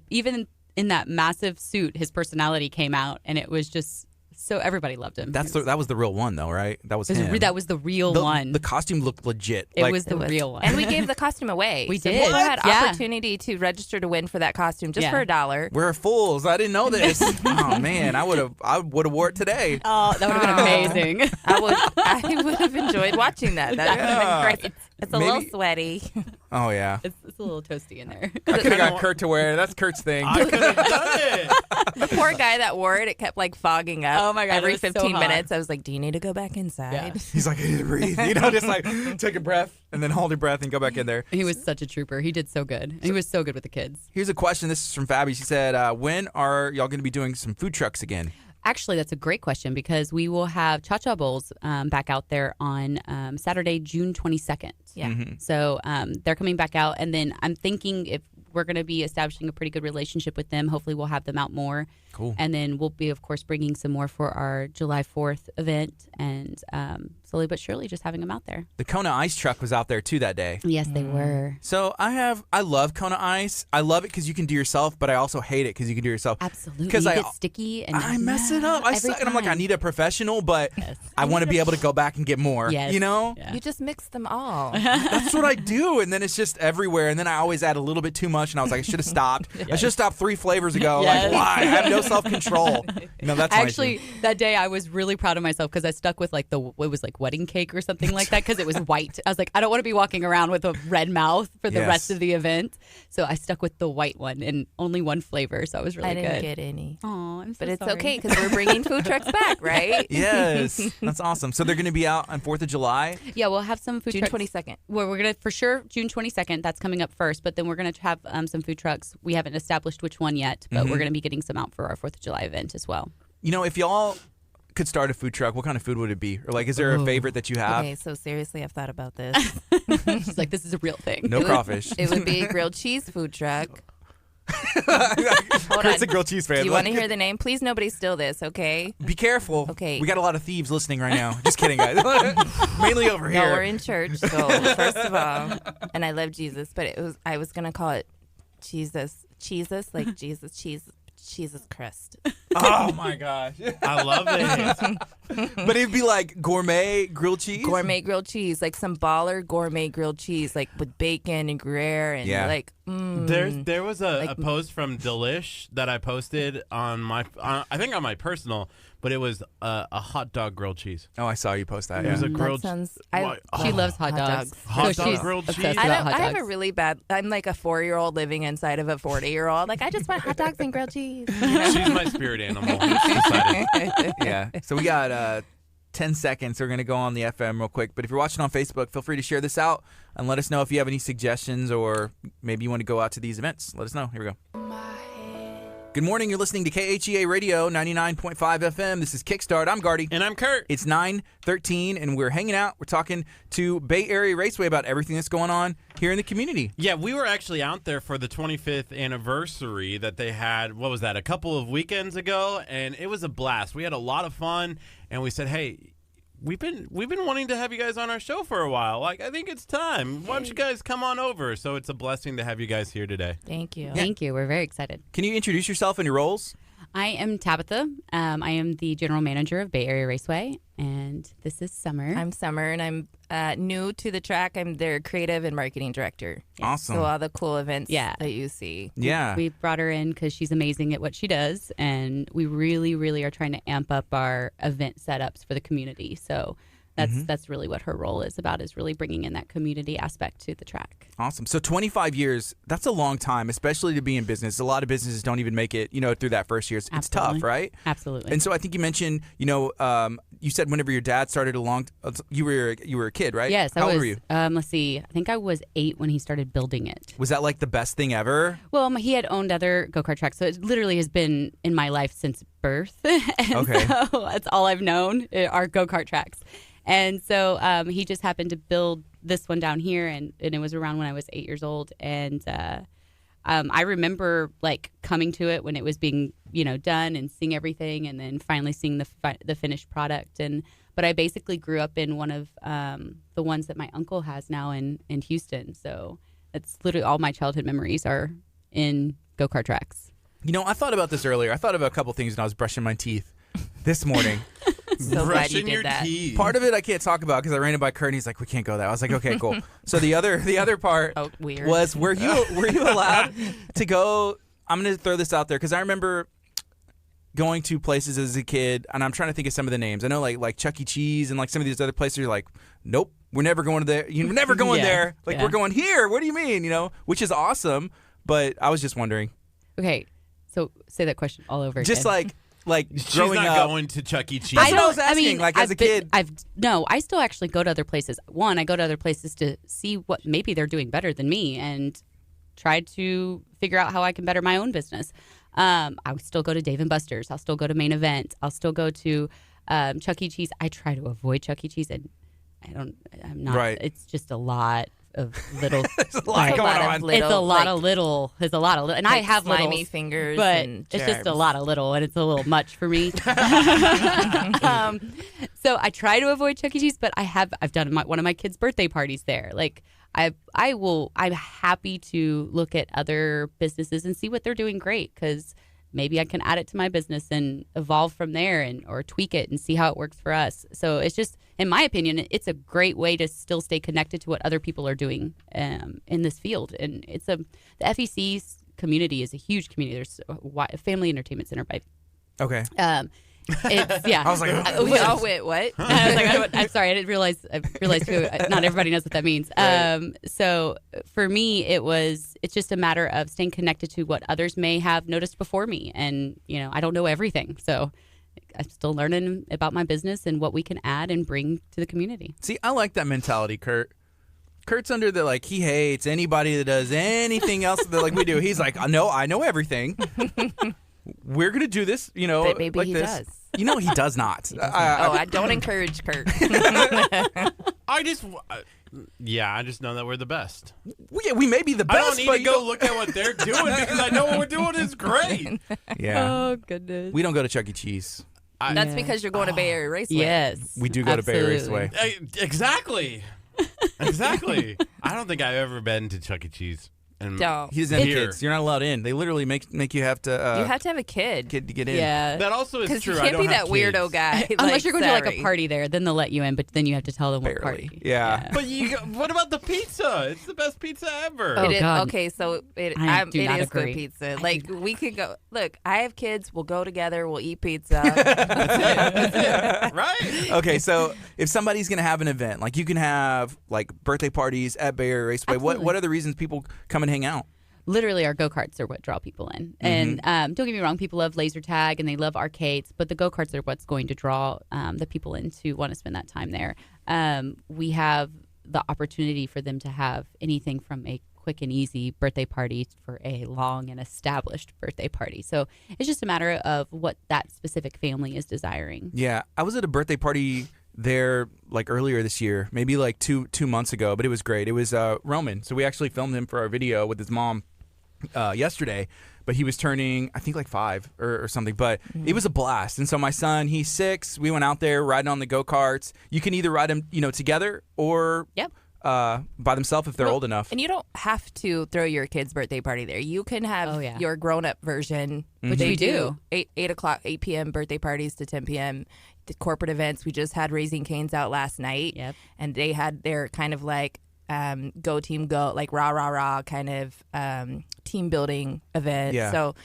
even in that massive suit, his personality came out, and it was just so everybody loved him. That was the real one though, right? That was him. That was the real one. The costume looked legit. It was the real one. And we gave the costume away. We So did. people had Yeah. opportunity to register to win for that costume just Yeah. for $1. We're fools. I didn't know this. Oh man, I would have wore it today. Oh, that would have been amazing. I would have enjoyed watching that. That would have been great. It's a little Maybe- sweaty. Oh yeah. It's a little toasty in there. I could have got Kurt to wear it. That's Kurt's thing. I could have done it. The poor guy that wore it, it kept like fogging up. Oh, my God, it Every was so 15 hot. minutes, I was like, "Do you need to go back inside?" Yeah. He's like, I need to breathe. Just like take a breath and then hold your breath and go back in there. He was such a trooper. He did so good. And he was so good with the kids. Here's a question. This is from Fabi. She said, when are y'all going to be doing some food trucks again? Actually, that's a great question because we will have Cha-Cha Bowls back out there on Saturday, June 22nd. Yeah. So they're coming back out. And then I'm thinking if we're going to be establishing a pretty good relationship with them, hopefully we'll have them out more. Cool. And then we'll be, of course, bringing some more for our July 4th event and slowly but surely just having them out there. The Kona Ice truck was out there too that day. Yes, they were. So I love Kona Ice. I love it because you can do yourself, but I also hate it because you can do yourself. Absolutely. Because You I get sticky and I mess it up. I every suck, and I'm like, I time. need a professional, but Yes. I want to be able to go back and get more. Yes. You know? Yeah. You just mix them all. That's what I do, and then it's just everywhere. And then I always add a little bit too much, and I was like, I should have stopped. I should have stopped 3 flavors ago. Yes. Like, why? I have no self-control. No, that's my Actually, issue. that day I was really proud of myself because I stuck with like it was like wedding cake or something like that because it was white. I was like, I don't want to be walking around with a red mouth for the Yes. rest of the event. So I stuck with the white one and only one flavor. So I was really I didn't good. get any. Oh, I'm so But it's sorry. okay because we're bringing food trucks back, right? Yes, that's awesome. So they're going to be out on 4th of July. Yeah, we'll have some food June trucks. 22nd. Well, we're gonna for sure June 22nd. That's coming up first, but then we're gonna have some food trucks. We haven't established which one yet, but we're gonna be getting some out for our 4th of July event as well. You know, if y'all could start a food truck, what kind of food would it be? Or like, is there a favorite that you have? Okay, so seriously, I've thought about this. She's like, this is a real thing. No crawfish. It would be a grilled cheese food truck. Kurt's a grilled cheese fan. Do you want to hear the name? Please, nobody steal this, okay? Be careful. Okay. We got a lot of thieves listening right now. Just kidding, guys. Mainly over No, we're here. in church, so first of all, and I love Jesus, but I was gonna call it Jesus, like Jesus Christ. Oh my gosh. I love it. But it'd be like gourmet grilled cheese. Gourmet grilled cheese, like some baller gourmet grilled cheese, like with bacon and Gruyere and like. There was a post from Delish that I posted on my I think on my personal, but it was a hot dog grilled cheese. Oh, I saw you post that. It was Yeah. a grilled. sounds. She loves hot dogs. Hot So dog she's grilled obsessed cheese? about hot I have dogs. a really bad. I'm like a 4-year-old living inside of a 40-year-old. Like I just want hot dogs and grilled cheese. She's my spirit animal. Decided. Yeah. So we got 10 seconds. We're going to go on the FM real quick. But if you're watching on Facebook, feel free to share this out and let us know if you have any suggestions or maybe you want to go out to these events. Let us know. Here we go. Good morning. You're listening to KHEA Radio 99.5 FM. This is Kickstart. I'm Gardy. And I'm Kurt. It's 9:13, and we're hanging out. We're talking to Bay Area Raceway about everything that's going on here in the community. Yeah, we were actually out there for the 25th anniversary that they had, what was that, a couple of weekends ago, and it was a blast. We had a lot of fun, and we said, hey, we've been wanting to have you guys on our show for a while. Like, I think it's time. Why don't you guys come on over? So it's a blessing to have you guys here today. Thank you. Thank you. We're very excited. Can you introduce yourself and your roles? I am Tabitha. I am the general manager of Bay Area Raceway, and this is Summer. I'm Summer, and I'm new to the track. I'm their creative and marketing director. Awesome. So all the cool events Yeah. that you see. Yeah. We brought her in because she's amazing at what she does, and we really, really are trying to amp up our event setups for the community. So that's really what her role is about, is really bringing in that community aspect to the track. Awesome. So 25 years, that's a long time, especially to be in business. A lot of businesses don't even make it, through that first year. It's tough, Absolutely. right? Absolutely. And so I think you mentioned, you said whenever your dad started you were a kid, right? Yes, How I was. old were you? Let's see. I think I was 8 when he started building it. Was that like the best thing ever? Well, he had owned other go-kart tracks, so it literally has been in my life since birth. And Okay. so that's all I've known are go-kart tracks. And so he just happened to build this one down here, and it was around when I was 8 years old. And I remember like coming to it when it was being, done, and seeing everything, and then finally seeing the finished product. But I basically grew up in one of the ones that my uncle has now in Houston. So it's literally all my childhood memories are in go-kart tracks. I thought about this earlier. I thought about a couple things when I was brushing my teeth this morning. So glad you Brushing did your that. teeth. Part of it I can't talk about because I ran it by Kurt and he's like, we can't go there. I was like, okay, cool. So the other part Oh, weird. was were you allowed to go? I'm going to throw this out there because I remember going to places as a kid, and I'm trying to think of some of the names. I know like Chuck E. Cheese and like some of these other places. You're like, nope, we're never going to there. You're never going Yeah, there. Like yeah. we're going here. What do you mean? Which is awesome. But I was just wondering, Okay, so say that question all over just again. like She's growing not up. going to Chuck E. Cheese. That's what I was asking, like, as a kid. I still actually go to other places. One, I go to other places to see what maybe they're doing better than me and try to figure out how I can better my own business. I would still go to Dave & Buster's. I'll still go to Main Event. I'll still go to Chuck E. Cheese. I try to avoid Chuck E. Cheese, and I'm not. Right. It's just a lot of little. There's a lot going on. It's a lot of little. It's a lot of little. And I have slimy littles, fingers, but and it's just a germs. lot of little, and it's a little much for me. So I try to avoid Chuck E. Cheese, but I've done one of my kids' birthday parties there. Like I'm happy to look at other businesses and see what they're doing great, because maybe I can add it to my business and evolve from there, or tweak it and see how it works for us. So it's just, in my opinion, it's a great way to still stay connected to what other people are doing in this field. And the FEC community is a huge community. There's a family entertainment center by. Okay. It's yeah. I was like, We all went, what? I was like, I'm sorry, I didn't realize. I realized too, not everybody knows what that means. Right. So for me, it's just a matter of staying connected to what others may have noticed before me, and I don't know everything, so I'm still learning about my business and what we can add and bring to the community. See, I like that mentality, Kurt. Kurt's under the he hates anybody that does anything else that we do. He's like, I know everything. We're gonna do this, But maybe like he this. does. He does not. I don't encourage Kurt. I just know that we're the best. We may be the best. I don't need but to go look at what they're doing because I know what we're doing is great. Yeah. Oh goodness. We don't go to Chuck E. Cheese. That's because you're going to Bay Area Raceway. Yes, We do go to Bay Area absolutely. Raceway. Exactly. Exactly. I don't think I've ever been to Chuck E. Cheese. And Don't. He doesn't have Here. kids. You're not allowed in. They literally make you have to. You have to have a kid. to get in. Yeah. That also is Because true. you I can't don't be have that weirdo kids. guy. Unless you're going to sorry. a party there, then they'll let you in, but then you have to tell them what Barely. party. Yeah. But what about the pizza? It's the best pizza ever. Oh, It is- God. okay, so it I do not is good agree. pizza. Like we could go. Look, I have kids. We'll go together. We'll eat pizza. Right? Okay, so if somebody's gonna have an event, you can have birthday parties at Bay Area Raceway. Absolutely. What are the reasons people come and hang out? Literally, our go-karts are what draw people in. And don't get me wrong, people love laser tag and they love arcades, but the go-karts are what's going to draw the people in to want to spend that time there. We have the opportunity for them to have anything from a quick and easy birthday party for a long and established birthday party. So it's just a matter of what that specific family is desiring. Yeah, I was at a birthday party there earlier this year, maybe 2 months ago, but it was great. It was Roman, so we actually filmed him for our video with his mom. yesterday, but he was turning, I think, like 5 or something. But it was a blast. And so my son, he's 6. We went out there riding on the go-karts. You can either ride them, together or by themselves if they're old enough. And you don't have to throw your kid's birthday party there. You can have your grown-up version, which we we do. 8 p.m. birthday parties to 10 p.m. The corporate events. We just had Raising Cane's out last night, and they had their kind of like go team go, like rah rah rah kind of team building event. Yeah. So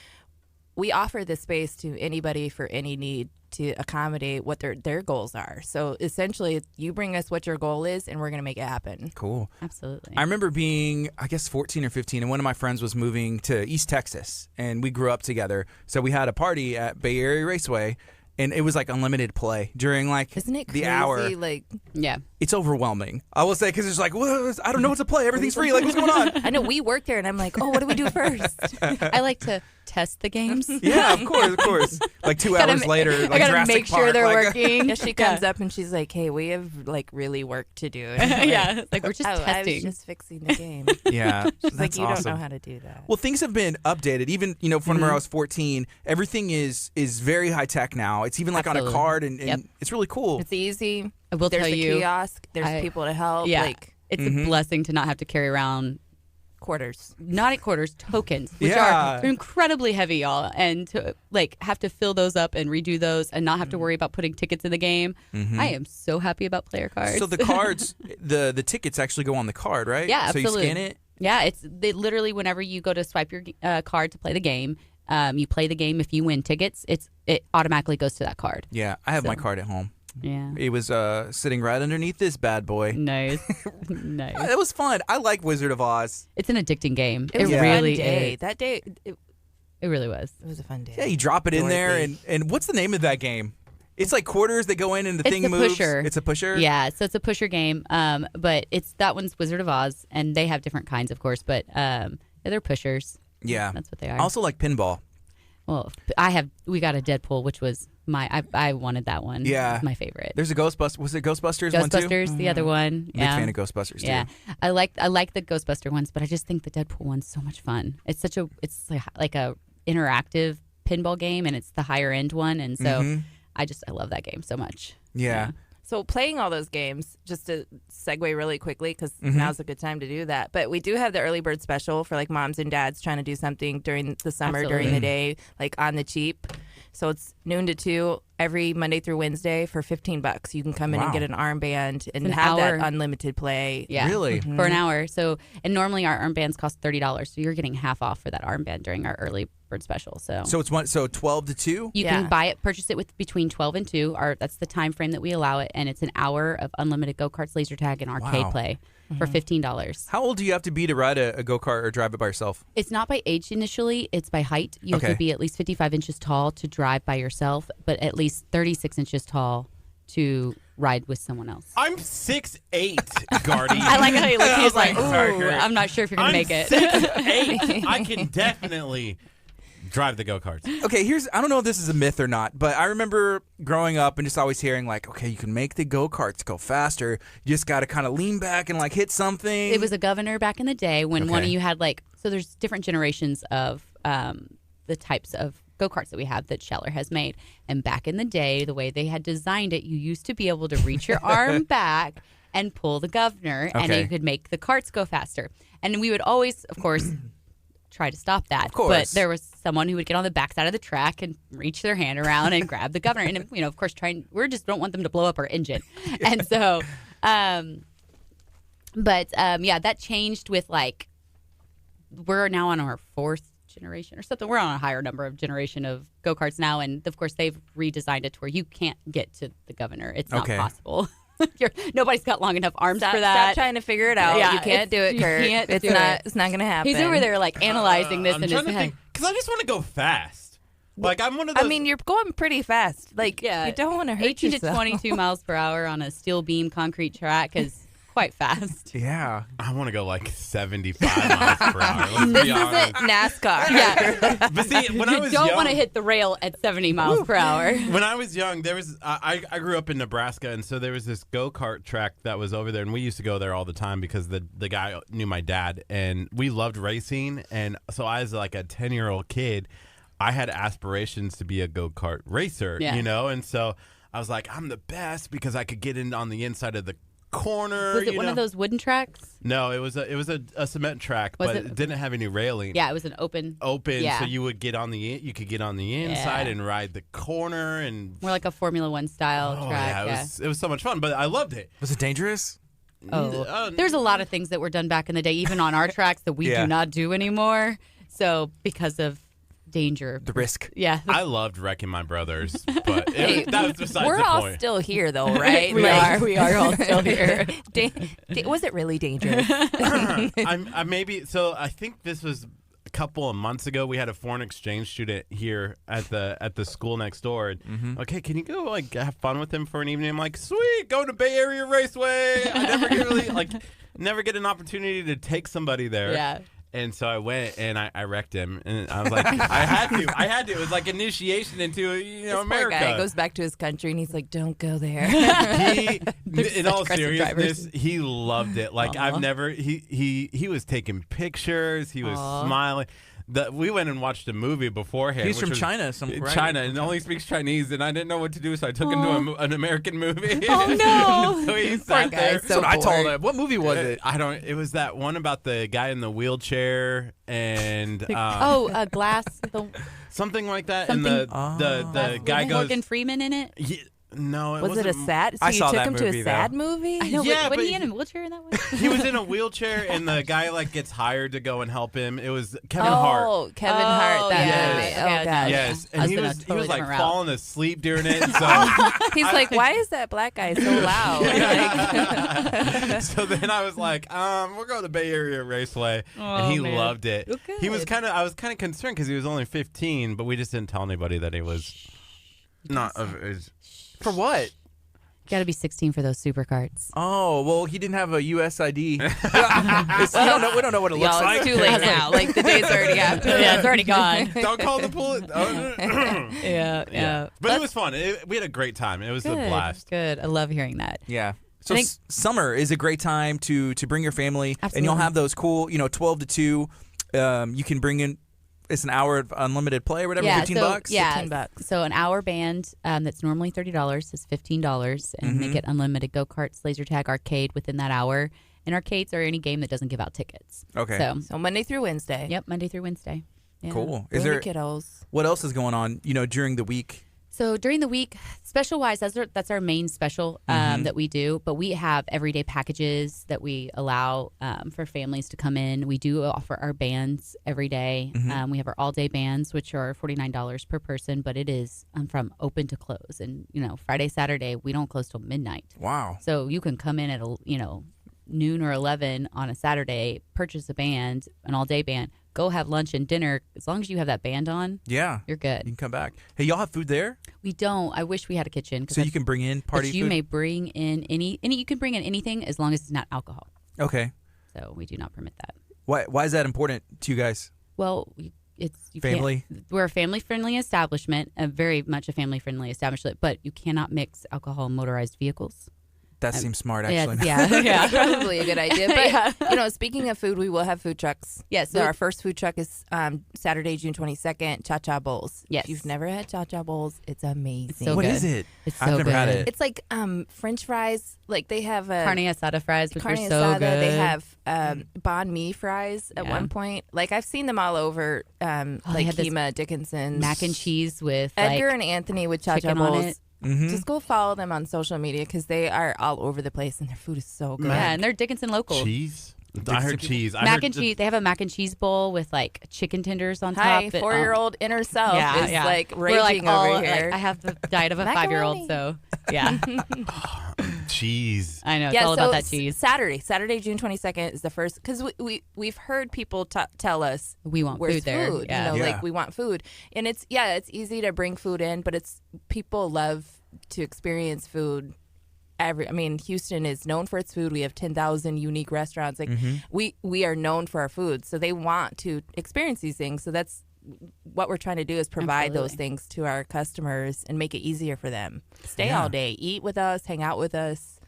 we offer this space to anybody for any need to accommodate what their goals are. So essentially, you bring us what your goal is, and we're going to make it happen. Cool. Absolutely. I remember being, I guess, 14 or 15, and one of my friends was moving to East Texas, and we grew up together. So we had a party at Bay Area Raceway, and it was like unlimited play during like Isn't it the crazy? hour. Like, Yeah. It's overwhelming, I will say, because it's like, I don't know what to play. Everything's free. Like, what's going on? I know we work there, and I'm like, oh, what do we do first? I like to test the games. Yeah, of course. Like 2 hours later, like I gotta Jurassic make sure Park, they're like, working. Yeah, she comes up and she's like, hey, we have like really work to do. Yeah, like we're just I was testing. just fixing the game. Yeah, She's that's like, you awesome. don't know how to do that. Well, things have been updated. Even from when I was 14, everything is very high tech now. It's even like on a Absolutely. card, and it's really cool. It's easy. I will There's tell a you, kiosk. There's people to help. Yeah, Like it's a blessing to not have to carry around quarters. not at quarters, tokens, which Yeah. are incredibly heavy, y'all, and to like have to fill those up and redo those and not have to worry about putting tickets in the game. I am so happy about player cards. So the cards, the tickets actually go on the card, right? Yeah, So absolutely. you scan it. Yeah, they literally whenever you go to swipe your card to play the game, you play the game. If you win tickets, it automatically goes to that card. Yeah, I have my So- card at home. Yeah. It was sitting right underneath this bad boy. Nice. Nice. It was fun. I like Wizard of Oz. It's an addicting game. It was Yeah. a really fun day. is. That day, it It really was. was a fun day. Yeah, you drop it in there, Dorothy. and what's the name of that game? It's like quarters that go in, and the It's thing a moves. pusher. It's a pusher. Yeah, so it's a pusher game. But that one's Wizard of Oz, and they have different kinds, of course. But they're pushers. Yeah. That's what they are. I also like pinball. Well, we got a Deadpool, which was I wanted that one. Yeah. It was my favorite. There's a Ghostbusters. Was it Ghostbusters one too? Ghostbusters, the other one. Big fan of Ghostbusters too. Yeah, I like the Ghostbuster ones, but I just think the Deadpool one's so much fun. It's like a interactive pinball game, and it's the higher end one, and so I love that game so much. Yeah. So playing all those games, just to segue really quickly, because now's a good time to do that. But we do have the early bird special for like moms and dads trying to do something during the summer, Absolutely. during the day, like on the cheap. So it's noon to 2 every Monday through Wednesday for $15. You can come in and Wow. get an armband and an have hour. that unlimited play. Yeah, Really? for an hour. So, and normally our armbands cost $30, so you're getting half off for that armband during our early bird special. So So it's 12 to 2. you Yeah. can purchase it with between 12 and 2. That's the time frame that we allow it, and it's an hour of unlimited go-karts, laser tag, and arcade Wow. play for $15. How old do you have to be to ride a go kart or drive it by yourself? It's not by age initially; it's by height. You have Okay. to be at least 55 inches tall to drive by yourself, but at least 36 inches tall to ride with someone else. I'm 6'8", Gardy. I like how he looks. He's like, Sorry, "Ooh, Kurt. I'm not sure if you're gonna I'm make it." 6'8". I can definitely drive the go-karts. Okay, I don't know if this is a myth or not, but I remember growing up and just always hearing like, okay, you can make the go-karts go faster. You just got to kind of lean back and like hit something. It was a governor back in the day when one of Okay. you had so there's different generations of the types of go-karts that we have that Scheller has made. And back in the day, the way they had designed it, you used to be able to reach your arm back and pull the governor, and Okay. you could make the carts go faster. And we would always, of course, try to stop that. Of course. But there was someone who would get on the backside of the track and reach their hand around and grab the governor. And, of course, we just don't want them to blow up our engine. And so, that changed with we're now on our 4th generation or something. We're on a higher number of generation of go-karts now. And of course, they've redesigned it to where you can't get to the governor. It's not Okay. possible. Nobody's got long enough arms Stop, for that. stop trying to figure it out. Yeah, you can't do it, you Kurt. can't it's do not. it. It's not going to happen. He's over there analyzing this I'm in his trying to head. think, because I just want to go fast. Like, I'm one of those. I mean, you're going pretty fast. Like, Yeah, you don't want to hurt 18 yourself. to 22 miles per hour on a steel beam concrete track is quite fast. Yeah. I want to go like 75 miles per hour. Let's This be isn't honest. NASCAR. Yeah. But see, when I was You don't young, want to hit the rail at 70 miles per hour. when I was young, there was I grew up in Nebraska, and so there was this go-kart track that was over there, and we used to go there all the time because the guy knew my dad, and we loved racing. And so I was like a 10-year-old kid, I had aspirations to be a go-kart racer, Yeah. you know, and so I was like, I'm the best because I could get in on the inside of the corner. Was it you one know? of those wooden tracks? No, it was a cement track, Was but it- it didn't have any railing. Yeah, it was an open. Open, Yeah. so you could get on the inside and ride the corner and. More like a Formula One style Oh, track. yeah, it was so much fun, but I loved it. Was it dangerous? There's a lot of things that were done back in the day, even on our tracks, that we Yeah. do not do anymore. So because of danger. The risk. Yeah. I loved wrecking my brothers, but Hey, that was besides We're the all point. still here, though, right? We are all still here. Was it really dangerous? I maybe so. I think this was a couple of months ago. We had a foreign exchange student here at the school next door. And, okay, can you go like have fun with him for an evening? I'm like, sweet, go to Bay Area Raceway. I never get an opportunity to take somebody there. Yeah. And so I went and I wrecked him, and I was like, I had to. It was like initiation into This America. poor guy goes back to his country and he's like, "Don't go there." He, in all aggressive seriousness, drivers. he loved it. Like I've Aw. never. He was taking pictures. He was Aw. smiling. We went and watched a movie beforehand. He's which from was- China, right? China, and only speaks Chinese, and I didn't know what to do, so I took him to an American movie. Oh, no. So he Poor sat guy, there. so That's what I told bored. him. What movie was it? I don't. It was that one about the guy in the wheelchair and Glass. something like that. Something- And the guy goes. Morgan Freeman in it. Yeah, no, Was it a wasn't- sad? So I you saw took that him to movie, a sad though. movie? I know. Yeah, wasn't but he in a wheelchair in that one? He was in a wheelchair, and the guy like gets hired to go and help him. It was Kevin Hart. Oh, Kevin Oh, Hart. That yes. movie. Okay, Oh okay. god. Yes, I and was he in a was totally like different route. falling asleep during it. So He's like, why is that black guy so loud? Like, so then I was like, we're going to Bay Area Raceway, and he man. loved it. Oh, He was good. I was kind of concerned because he was only 15, but we just didn't tell anybody that he was not of age. For what? Got to be 16 for those supercarts. Oh, well, he didn't have a U.S. ID. we don't know what it looks y'all, like. it's too late now. Like the day's already out. Yeah, it's already gone. Don't call the police. Yeah. But it was fun. We had a great time. It was a blast. Good. I love hearing that. Yeah. So I think- summer is a great time to bring your family, and you'll Absolutely. have those cool, 12 to 2. You can bring in. It's an hour of unlimited play or whatever. Yeah, $15. Yeah, $15. So an hour band that's normally $30 is $15, and they get unlimited go karts, laser tag, arcade within that hour. And arcades are any game that doesn't give out tickets. Okay. So Monday through Wednesday. Yep, Monday through Wednesday. Yeah. Cool. Bring Is there the kiddos. what else is going on? During the week. So during the week, special wise, that's our main special that we do. But we have everyday packages that we allow for families to come in. We do offer our bands every day. We have our all day bands, which are $49 per person, but it is from open to close. And Friday, Saturday, we don't close till midnight. Wow. So you can come in at noon or 11 on a Saturday, purchase a band, an all day band, go have lunch and dinner. As long as you have that band on, Yeah. you're You good. can come back. Hey, y'all have food there, We don't. I wish we had a kitchen. 'Cause so you can bring in party but you food. may bring in any. You can bring in anything as long as it's not alcohol. Okay. So we do not permit that. Why is that important to you guys? Well, it's you can't- Family? We're a family-friendly establishment, very much a family-friendly establishment. But you cannot mix alcohol in motorized vehicles. That seems smart, actually. Yeah. Probably a good idea. But, speaking of food, we will have food trucks. Yes. So our first food truck is Saturday, June 22nd, Cha-Cha Bowls. Yes. If you've never had Cha-Cha Bowls, it's amazing. so What good. is it? It's so I've never had good. it. It's like French fries. Like they have a Carne asada fries, which carne are so asada. good. They have banh mi fries at Yeah. one point. Like I've seen them all over. they Like had this KHEA, Dickinson's, mac and cheese with Edgar like and Anthony with Cha-Cha chicken on Bowls. it. Just go follow them on social media because they are all over the place and their food is so good. Yeah, and they're Dickinson local. Cheese? I heard cheese. I Mac heard and cheese. They have a mac and cheese bowl with like chicken tenders on Hi, top. 4-year-old inner self is like We're like raging all, over here. Like, I have the diet of a Macaroni. 5-year-old, so yeah, cheese. I know it's all about that cheese. Saturday, June 22nd is the first because we've heard people tell us We want where's food there. food. Yeah. Yeah. Like we want food, and it's easy to bring food in, but it's people love to experience food Houston is known for its food. We have 10,000 unique restaurants. Like we are known for our food. So they want to experience these things. So that's what we're trying to do, is provide those things to our customers and make it easier for them. Stay all day, eat with us, hang out with us.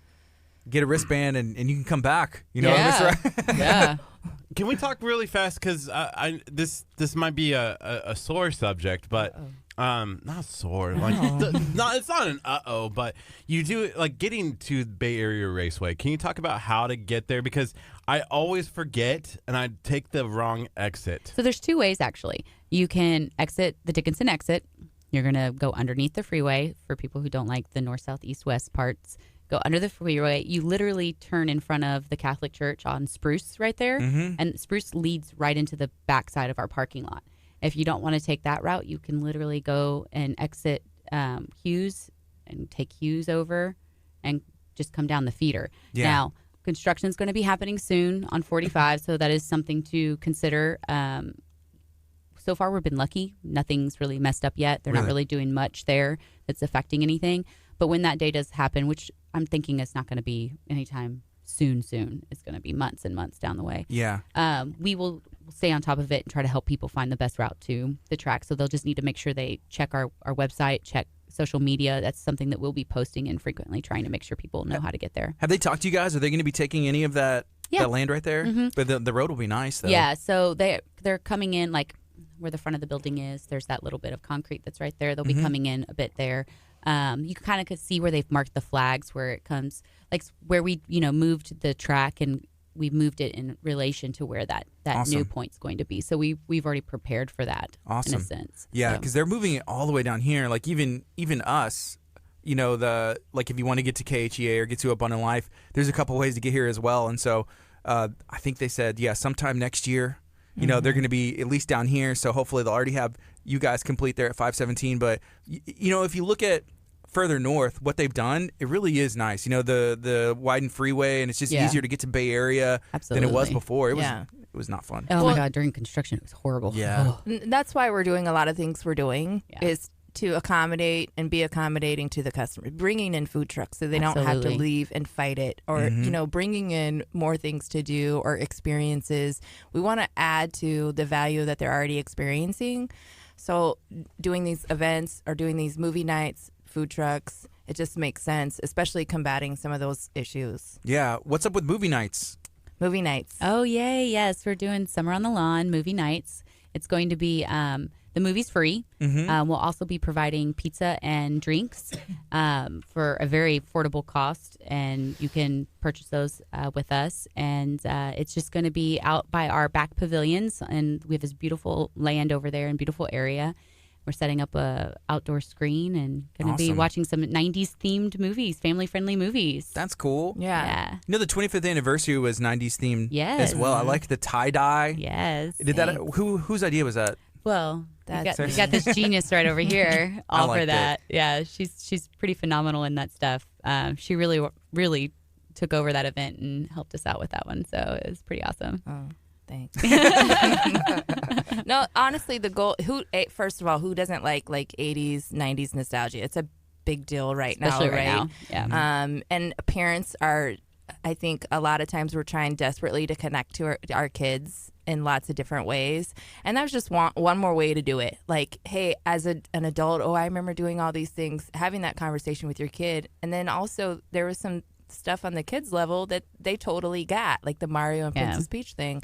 Get a wristband and you can come back. You know, Yeah. Yeah. Can we talk really fast? Because this might be a sore subject, but not sore. Like it's not an but you do like getting to Bay Area Raceway. Can you talk about how to get there? Because I always forget and I take the wrong exit. So there's two ways actually. You can exit the Dickinson exit. You're gonna go underneath the freeway. For people who don't like the north, south, east, west parts, go under the freeway. You literally turn in front of the Catholic Church on Spruce right there, and Spruce leads right into the backside of our parking lot. If you don't want to take that route, you can literally go and exit Hughes and take Hughes over and just come down the feeder. Yeah. Now, construction is going to be happening soon on 45, so that is something to consider. So far, we've been lucky. Nothing's really messed up yet. They're not really doing much there that's affecting anything. But when that day does happen, which I'm thinking it's not going to be anytime soon, it's going to be months and months down the way. Yeah. We will stay on top of it and try to help people find the best route to the track. So they'll just need to make sure they check our website, check social media. That's something that we'll be posting infrequently, trying to make sure people know how to get there. Have they talked to you guys? Are they going to be taking any of that land right there? But the road will be nice, though. Yeah, so they're coming in like where the front of the building is. There's that little bit of concrete that's right there. They'll be coming in a bit there. You kind of could see where they've marked the flags where it comes, like where we, moved the track and we moved it in relation to where that Awesome. new point's going to be. So we've already prepared for that Awesome. in a sense. Yeah, So- because they're moving it all the way down here. Like even us, if you want to get to KHEA or get to Abundant Life, there's a couple ways to get here as well. And so I think they said, sometime next year, they're going to be at least down here. So hopefully they'll already have you guys complete there at 517. But, if you look at further north, what they've done, it really is nice. The widened freeway, and it's just easier to get to Bay Area than it was Absolutely. before. It was not fun. Oh my God, during construction, it was horrible. Yeah. Oh. That's why we're doing a lot of things we're doing is to accommodate and be accommodating to the customer, bringing in food trucks so they don't have to Absolutely. leave and fight it, or bringing in more things to do or experiences. We want to add to the value that they're already experiencing. So doing these events or doing these movie nights, food trucks, it just makes sense, especially combating some of those issues. Yeah. What's up with movie nights? Movie nights. Oh, yay. Yes, we're doing Summer on the Lawn movie nights. It's going to be the movie's free. We'll also be providing pizza and drinks for a very affordable cost, and you can purchase those with us. And it's just going to be out by our back pavilions, and we have this beautiful land over there and beautiful area. We're setting up a outdoor screen and going to be Awesome. watching some 90s themed movies, family friendly movies. That's cool. Yeah. Yeah. The 25th anniversary was 90s themed Yes. as well. I like the tie-dye. Yes. Did that? Whose idea was that? Well, we That's got this genius right over here, all liked for it. that. Yeah, she's pretty phenomenal in that stuff. She really took over that event and helped us out with that one, so it was pretty awesome. Oh, thanks. No, honestly, the goal. First of all, who doesn't like 80s, 90s nostalgia? It's a big deal Especially right now. Yeah. And parents are. I think a lot of times we're trying desperately to connect to our kids in lots of different ways. And that was just one more way to do it. Like, hey, as an adult, I remember doing all these things, having that conversation with your kid. And then also there was some stuff on the kids level that they totally got, like the Mario and Princess Peach thing.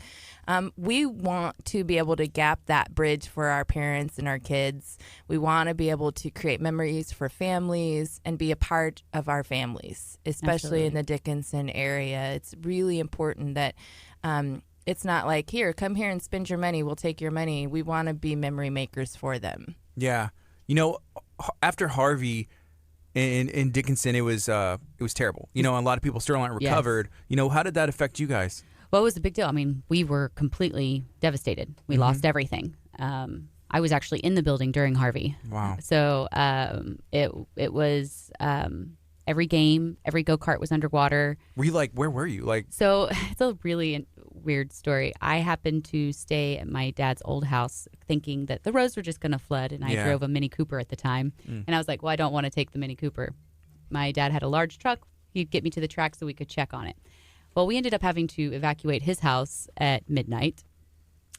We want to be able to gap that bridge for our parents and our kids. We want to be able to create memories for families and be a part of our families, especially in the Dickinson area. It's really important that it's not like, here, come here and spend your money. We'll take your money. We want to be memory makers for them. Yeah. After Harvey in Dickinson, it was terrible. A lot of people still aren't recovered. How did that affect you guys? Well, it was a big deal. I mean, we were completely devastated. We lost everything. I was actually in the building during Harvey. Wow. So it was every game, every go-kart was underwater. Were you where were you? So it's a really weird story. I happened to stay at my dad's old house thinking that the roads were just going to flood, and I drove a Mini Cooper at the time. And I was like, well, I don't want to take the Mini Cooper. My dad had a large truck He'd get me to the track so we could check on it. Well, we ended up having to evacuate his house at midnight.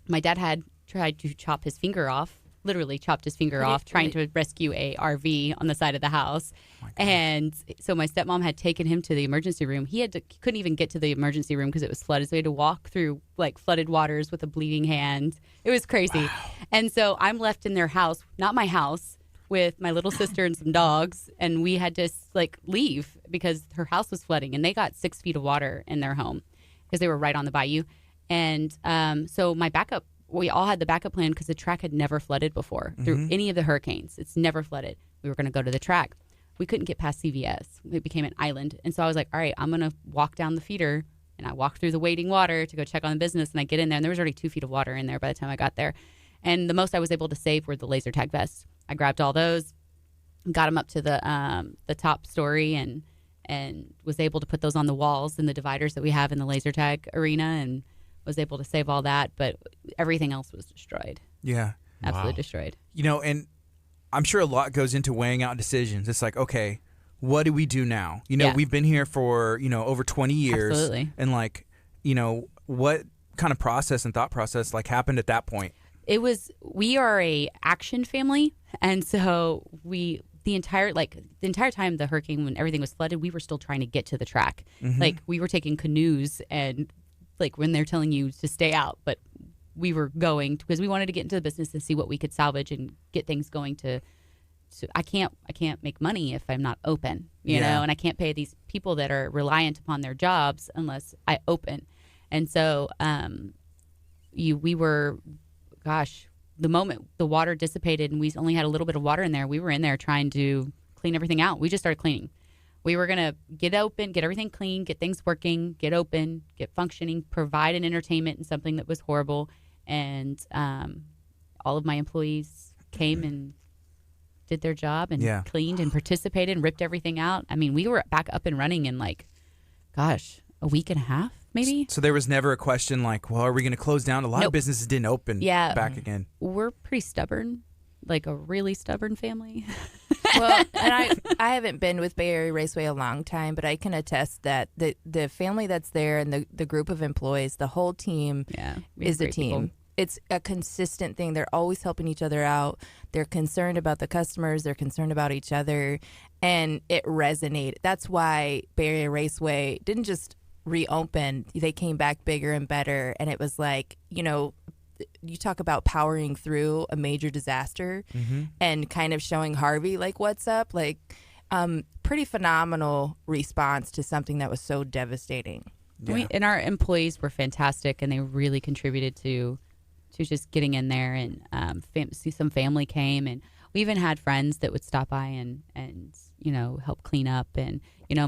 My dad had tried to chop his finger off, literally chopped his finger off, trying to rescue a RV on the side of the house. And so my stepmom had taken him to the emergency room. He couldn't even get to the emergency room because it was flooded. So he had to walk through like flooded waters with a bleeding hand. It was crazy. Wow. And so I'm left in their house, not my house, with my little sister and some dogs. And we had to like leave because her house was flooding, and they got 6 feet of water in their home because they were right on the bayou. And so we all had the backup plan because the track had never flooded before through any of the hurricanes. It's never flooded. We were going to go to the track. We couldn't get past CVS. It became an island. And so I was like, all right, I'm going to walk down the feeder. And I walked through the waiting water to go check on the business. And I get in there, and there was already 2 feet of water in there by the time I got there. And the most I was able to save were the laser tag vests. I grabbed all those, got them up to the top story, and was able to put those on the walls and the dividers that we have in the laser tag arena, and was able to save all that. But everything else was destroyed. Yeah. Absolutely destroyed. You know, and I'm sure a lot goes into weighing out decisions. It's like, okay, what do we do now? You know, we've been here for, over 20 years. Absolutely. And like, what kind of process and thought process like happened at that point? We are a action family. And so the entire time the hurricane, when everything was flooded, we were still trying to get to the track. Like we were taking canoes, and like when they're telling you to stay out, but we were going because we wanted to get into the business and see what we could salvage and get things going I can't make money if I'm not open, you know, and I can't pay these people that are reliant upon their jobs unless I open. And so we were, the moment the water dissipated and we only had a little bit of water in there, we were in there trying to clean everything out. We just started cleaning. We were going to get open, get everything clean, get things working, get open, get functioning, provide an entertainment in something that was horrible. And all of my employees came and did their job and cleaned and participated and ripped everything out. I mean, we were back up and running in a week and a half, maybe. So there was never a question like, well, are we going to close down? A lot of businesses didn't open back again. We're pretty stubborn, like a really stubborn family. Well, and I haven't been with Bay Area Raceway a long time, but I can attest that the family that's there and the group of employees, the whole team is a team. People. It's a consistent thing. They're always helping each other out. They're concerned about the customers. They're concerned about each other. And it resonated. That's why Bay Area Raceway didn't just reopen. They came back bigger and better. And it was like, you talk about powering through a major disaster and kind of showing Harvey like what's up, like pretty phenomenal response to something that was so devastating. And our employees were fantastic, and they really contributed to just getting in there, and see some family came, and we even had friends that would stop by and help clean up. And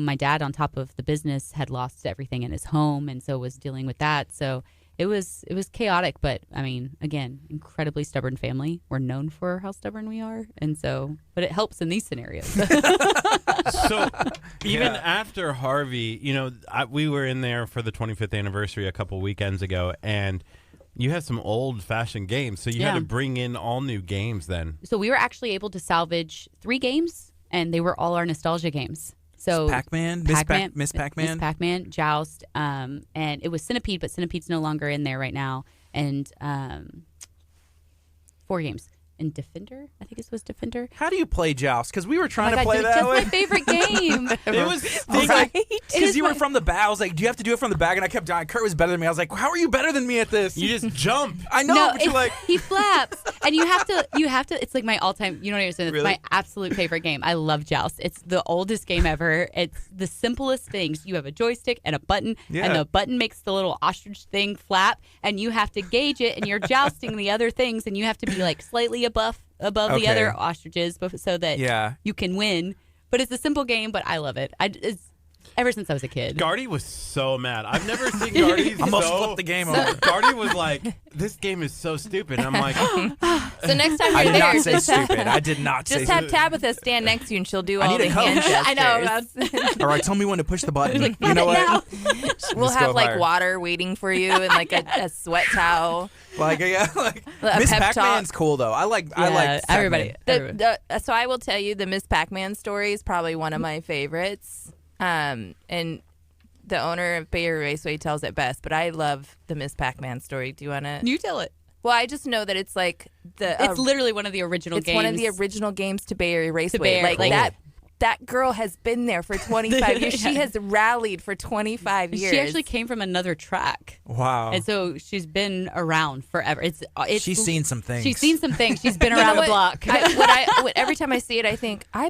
my dad, on top of the business, had lost everything in his home, and so was dealing with that. So it was chaotic, but I mean, again, incredibly stubborn family. We're known for how stubborn we are, and so, but it helps in these scenarios. So even after Harvey, we were in there for the 25th anniversary a couple weekends ago, and you had some old-fashioned games, so you had to bring in all new games then. So we were actually able to salvage 3 games, and they were all our nostalgia games. So Pac-Man, Miss Pac-Man, Joust, and it was Centipede, but Centipede's no longer in there right now. And 4 games. And Defender, I think it was Defender. How do you play Joust? Because we were trying to play that way. It's my favorite game. It was because you were from the back. I was like, do you have to do it from the back? And I kept dying. Kurt was better than me. I was like, how are you better than me at this? You just jump. I know, but you're like he flaps, and you have to. It's like my all-time. You don't understand. It's my absolute favorite game. I love Joust. It's the oldest game ever. It's the simplest things. You have a joystick and a button, and the button makes the little ostrich thing flap, and you have to gauge it, and you're jousting the other things, and you have to be like slightly above the other ostriches so that you can win. But it's a simple game, but I love it. It's ever since I was a kid. Gardy was so mad. I've never seen Gardy almost flipped the game over. Gardy was like, this game is so stupid. And I'm like, so next time I you're did there, not say stupid. I did not say just have Tabitha stand next to you, and she'll do all the hand gestures. I know. All right, tell me when to push the button. Like, you know what? We'll have like water waiting for you and like a sweat towel. Miss Pac-Man's cool though. I like everybody. So I will tell you, the Miss Pac-Man story is probably one of my favorites. And the owner of Bay Area Raceway tells it best, but I love the Miss Pac-Man story. Do you want to? You tell it. Well, I just know that it's like It's literally one of the original games. It's one of the original games to Bay Area Raceway. Bay Area, like that girl has been there for 25 years. She has rallied for 25 years. She actually came from another track. Wow. And so she's been around forever. It's She's seen some things. She's seen some things. She's been around the block. Every time I see it, I think, I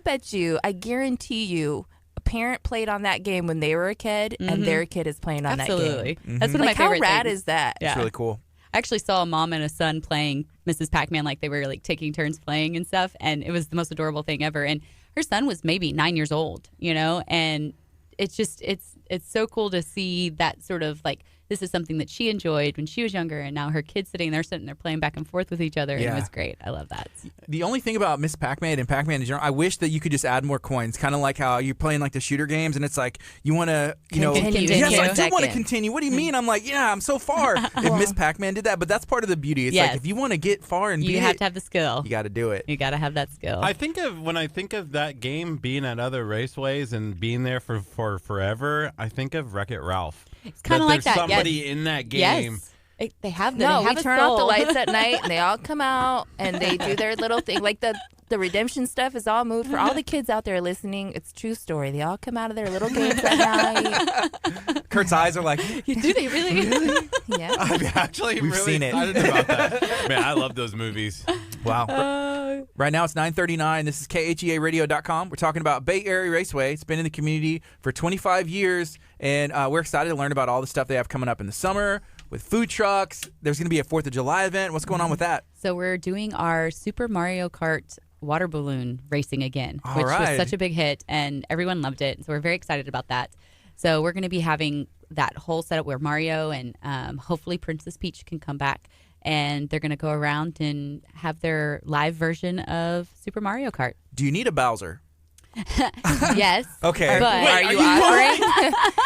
guarantee you, a parent played on that game when they were a kid, and their kid is playing on Absolutely. that game. That's one of my favorite How rad things. is that? Yeah. It's really cool. I actually saw a mom and a son playing Mrs. Pac-Man, like they were like taking turns playing and stuff, and it was the most adorable thing ever. And her son was maybe 9 years old, and it's just it's so cool to see that sort of like this is something that she enjoyed when she was younger, and now her kids sitting there playing back and forth with each other, and it was great. I love that. The only thing about Miss Pac-Man and Pac-Man in general, I wish that you could just add more coins, kind of like how you're playing like the shooter games, and it's like you want to, Continue. yes, I do Second. want to continue. What do you mean? I'm like, yeah, I'm so far. If Miss Pac-Man did that, but that's part of the beauty. It's like if you want to get far and you beat have it, to have the skill. you got to do it. You got to have that skill. When I think of that game being at other raceways and being there for forever, I think of Wreck-It Ralph. It's kind of like there's that. somebody in that game. Yes. They have the No, they have we a turn off the soul. lights at night, and they all come out, and they do their little thing. Like the redemption stuff is all moved. For all the kids out there listening, it's a true story. They all come out of their little games at night. Kurt's eyes are like, Do they really? Yeah. I'm actually We've really seen it. excited about that. Man, I love those movies. wow. Right now it's 9:39. This is KHEARadio.com. We're talking about Bay Area Raceway. It's been in the community for 25 years, and we're excited to learn about all the stuff they have coming up in the summer with food trucks. There's going to be a 4th of July event. What's going on with that? So we're doing our Super Mario Kart water balloon racing again, All which right. was such a big hit, and everyone loved it. So we're very excited about that. So we're going to be having that whole setup where Mario and hopefully Princess Peach can come back, and they're going to go around and have their live version of Super Mario Kart. Do you need a Bowser? Yes. Okay. But Are you offering?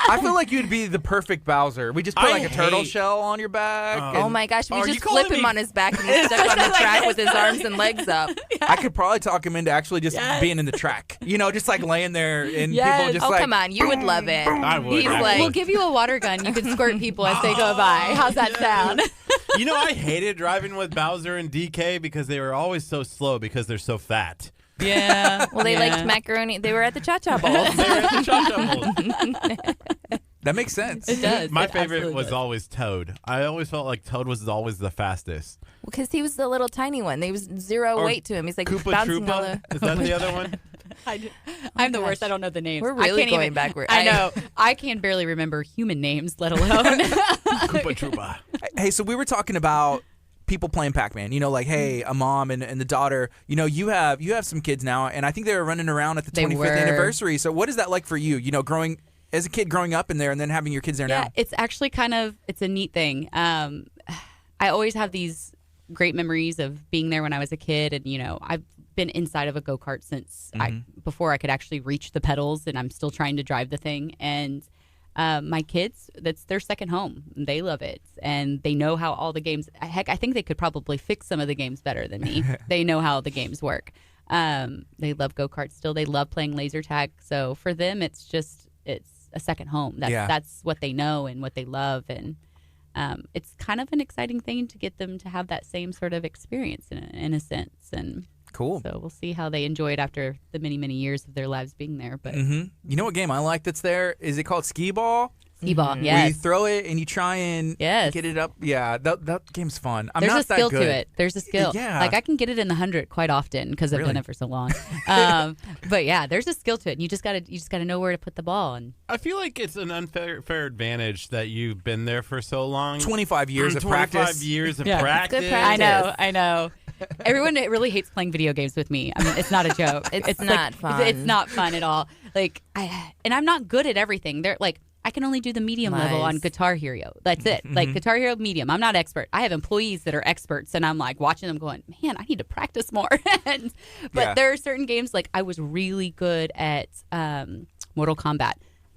I feel like you'd be the perfect Bowser. We just put like a turtle shell on your back. and Oh my gosh, we Are you just calling flip him me- on his back, and he's stuck on the track with his arms and legs up. I could probably talk him into actually just being in the track. Just like laying there and Yes. people just Oh, like. come on, you would love it. I would. He's actually. like, we'll give you a water gun. You can squirt people as they go by. How's that sound? I hated driving with Bowser and DK because they were always so slow because they're so fat. Yeah. well, they liked macaroni. They were at the Cha-Cha Bowl. They were at the Cha-Cha Bowl. That makes sense. It does. My It favorite absolutely was does. always Toad. I always felt like Toad was always the fastest. Because he was the little tiny one. There was zero Or weight to him. He's like Koopa bouncing all Troopa? the... Is that the other one? I'm the gosh. worst. I don't know the names. We're I really can't going even, backward. I know. I can barely remember human names, let alone. Koopa Troopa. Hey, so we were talking about people playing Pac-Man. Like, hey, a mom and the daughter. You have some kids now, and I think they were running around at the They 25th were. anniversary. So what is that like for you? Growing as a kid, growing up in there, and then having your kids there Yeah, now. it's actually it's a neat thing. I always have these great memories of being there when I was a kid, and I've been inside of a go-kart since before I could actually reach the pedals, and I'm still trying to drive the thing. And my kids, that's their second home. They love it, and they know how all the games. Heck, I think they could probably fix some of the games better than me. They know how the games work. They love go-kart still. They love playing laser tag. So for them, it's a second home. That's what they know and what they love, and it's kind of an exciting thing to get them to have that same sort of experience in a sense. And Cool. so we'll see how they enjoy it after the many, many years of their lives being there. But You know what game I like that's there? Is it called Skee Ball? skee-ball, Where you yes. throw it and you try and Yes. get it up. Yeah, that game's fun. I'm There's not a skill that good. to it. There's a skill. Yeah. Like I can get it in the 100 quite often because I've Really? done it for so long. But yeah, there's a skill to it. And you just gotta know where to put the ball. And I feel like it's an fair advantage that you've been there for so long. 25 years of 25 practice. years of Yeah. It's practice. good practice. I know. Everyone really hates playing video games with me. I mean, it's not a joke. It's like, not fun. It's not fun at all. Like, I'm not good at everything. They're like, I can only do the medium level on Nice. Guitar Hero. That's it. Like Guitar Hero medium. I'm not expert. I have employees that are experts, and I'm like watching them going, man, I need to practice more. But Yeah. there are certain games like I was really good at Mortal Kombat.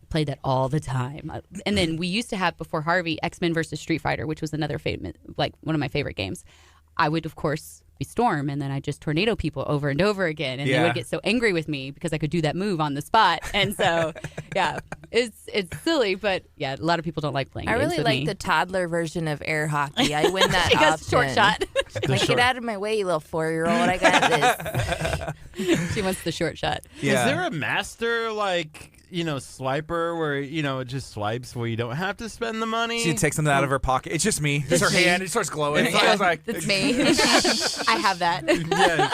Played that all the time. And then we used to have before Harvey X-Men versus Street Fighter, which was another one of my favorite games. I would of course be Storm, and then I just tornado people over and over again, and they would get so angry with me because I could do that move on the spot. And so, it's silly, but yeah, a lot of people don't like playing. I games really with like me. the toddler version of air hockey. I win that She often. goes short shot. Like, get out of my way, you little 4-year-old. I got this. She wants the short shot. Yeah. Is there a master swiper where it just swipes where you don't have to spend the money? She takes something out of her pocket. It's just me. Just her hand. It starts glowing. I was like, It's me. I have that. Yeah.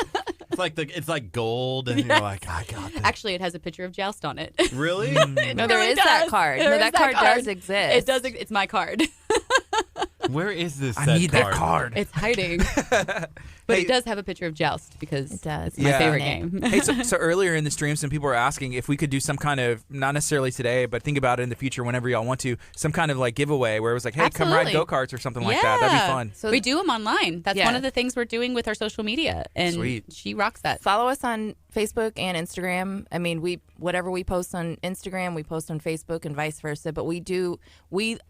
It's like gold, and you're like, I got this. Actually, it has a picture of Joust on it. Really? No, there is that card. No, that card does exist. It does. It's my card. Where is this? I need that card. It's hiding. But it does have a picture of Joust because It does. it's my Yeah. favorite game. Hey, so earlier in the stream, some people were asking if we could do some kind of, not necessarily today, but think about it in the future whenever y'all want to, some kind of like giveaway where it was like, hey, come ride Absolutely. go-karts or something like that. That'd be fun. So we do them online. That's Yeah. one of the things we're doing with our social media. And Sweet. she rocks that. follow us on Facebook and Instagram. I mean, whatever we post on Instagram, we post on Facebook and vice versa. But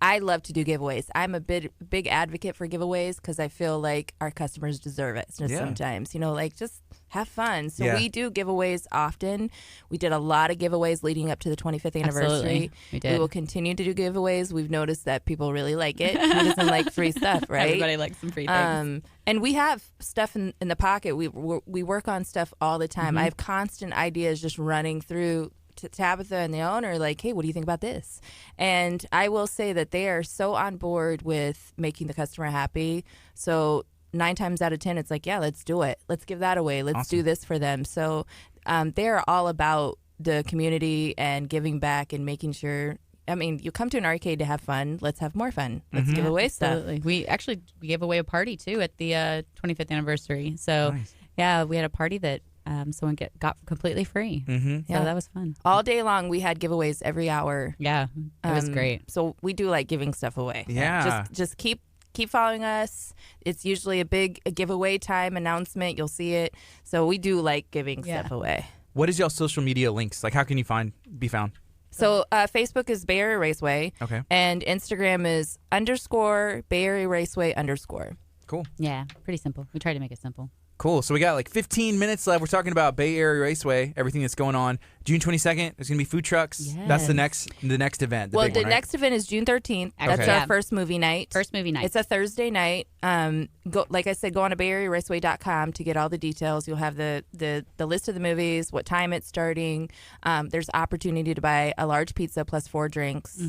I love to do giveaways. I'm a big advocate for giveaways because I feel like our customers deserve it sometimes. Just have fun. So we do giveaways often. We did a lot of giveaways leading up to the 25th anniversary. Absolutely. We did. We will continue to do giveaways. We've noticed that people really like it. Who doesn't like free stuff, right? Everybody likes some free things. And we have stuff in the pocket. We work on stuff all the time. I have constant ideas just running through to Tabitha and the owner, like, hey, what do you think about this? And I will say that they are so on board with making the customer happy. So 9 times out of 10, it's like, yeah, let's do it. Let's give that away. Let's do this for them. So they're all about the community and giving back and making sure. I mean, you come to an arcade to have fun. Let's have more fun. Let's give away stuff. Absolutely. We gave away a party too at the 25th anniversary. So yeah, we had a party that someone got completely free. So that was fun. All day long, we had giveaways every hour. Yeah, it was great. So we do like giving stuff away. Yeah. Just keep following us. It's usually a giveaway time announcement. You'll see it. So we do like giving stuff away. What is y'all social media links? Like, how can you be found? So Facebook is Bay Area Raceway. Okay. And Instagram is _ Bay Area Raceway _ Cool. Yeah, pretty simple. We try to make it simple. Cool. So we got like 15 minutes left. We're talking about Bay Area Raceway, everything that's going on. June 22nd, there's going to be food trucks. Yes. That's the next event. Well, big the one, right? next event is June 13th. That's Okay. our first movie night. First movie night. It's a Thursday night. Like I said, go on to BayAreaRaceway.com to get all the details. You'll have the list of the movies, what time it's starting. There's opportunity to buy a large pizza plus 4 drinks.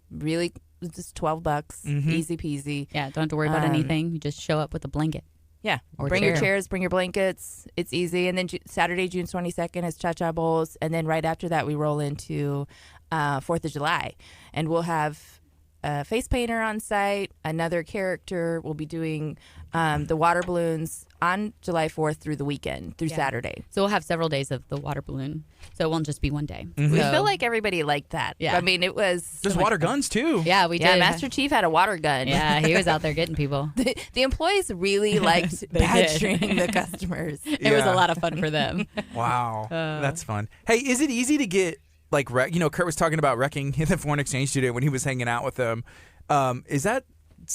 Really, it's just $12. Easy peasy. Yeah, don't have to worry about anything. You just show up with a blanket. Yeah. Or bring chair. your chairs, bring your blankets. It's easy. And then Saturday, June 22nd is Cha-Cha Bowls. And then right after that, we roll into 4th of July. And we'll have a face painter on site, another character. We'll be doing the water balloons on July 4th through the weekend, through Saturday. So we'll have several days of the water balloon. So it won't just be one day. We So- feel like everybody liked that. Yeah. I mean, it was... There's water guns too. Yeah, we Yeah, did. Master Chief had a water gun. Yeah, he was out there getting people. The employees really liked They badgering the customers. It was a lot of fun for them. Wow. That's fun. Hey, is it easy to get like Kurt was talking about wrecking the foreign exchange student when he was hanging out with them. Is that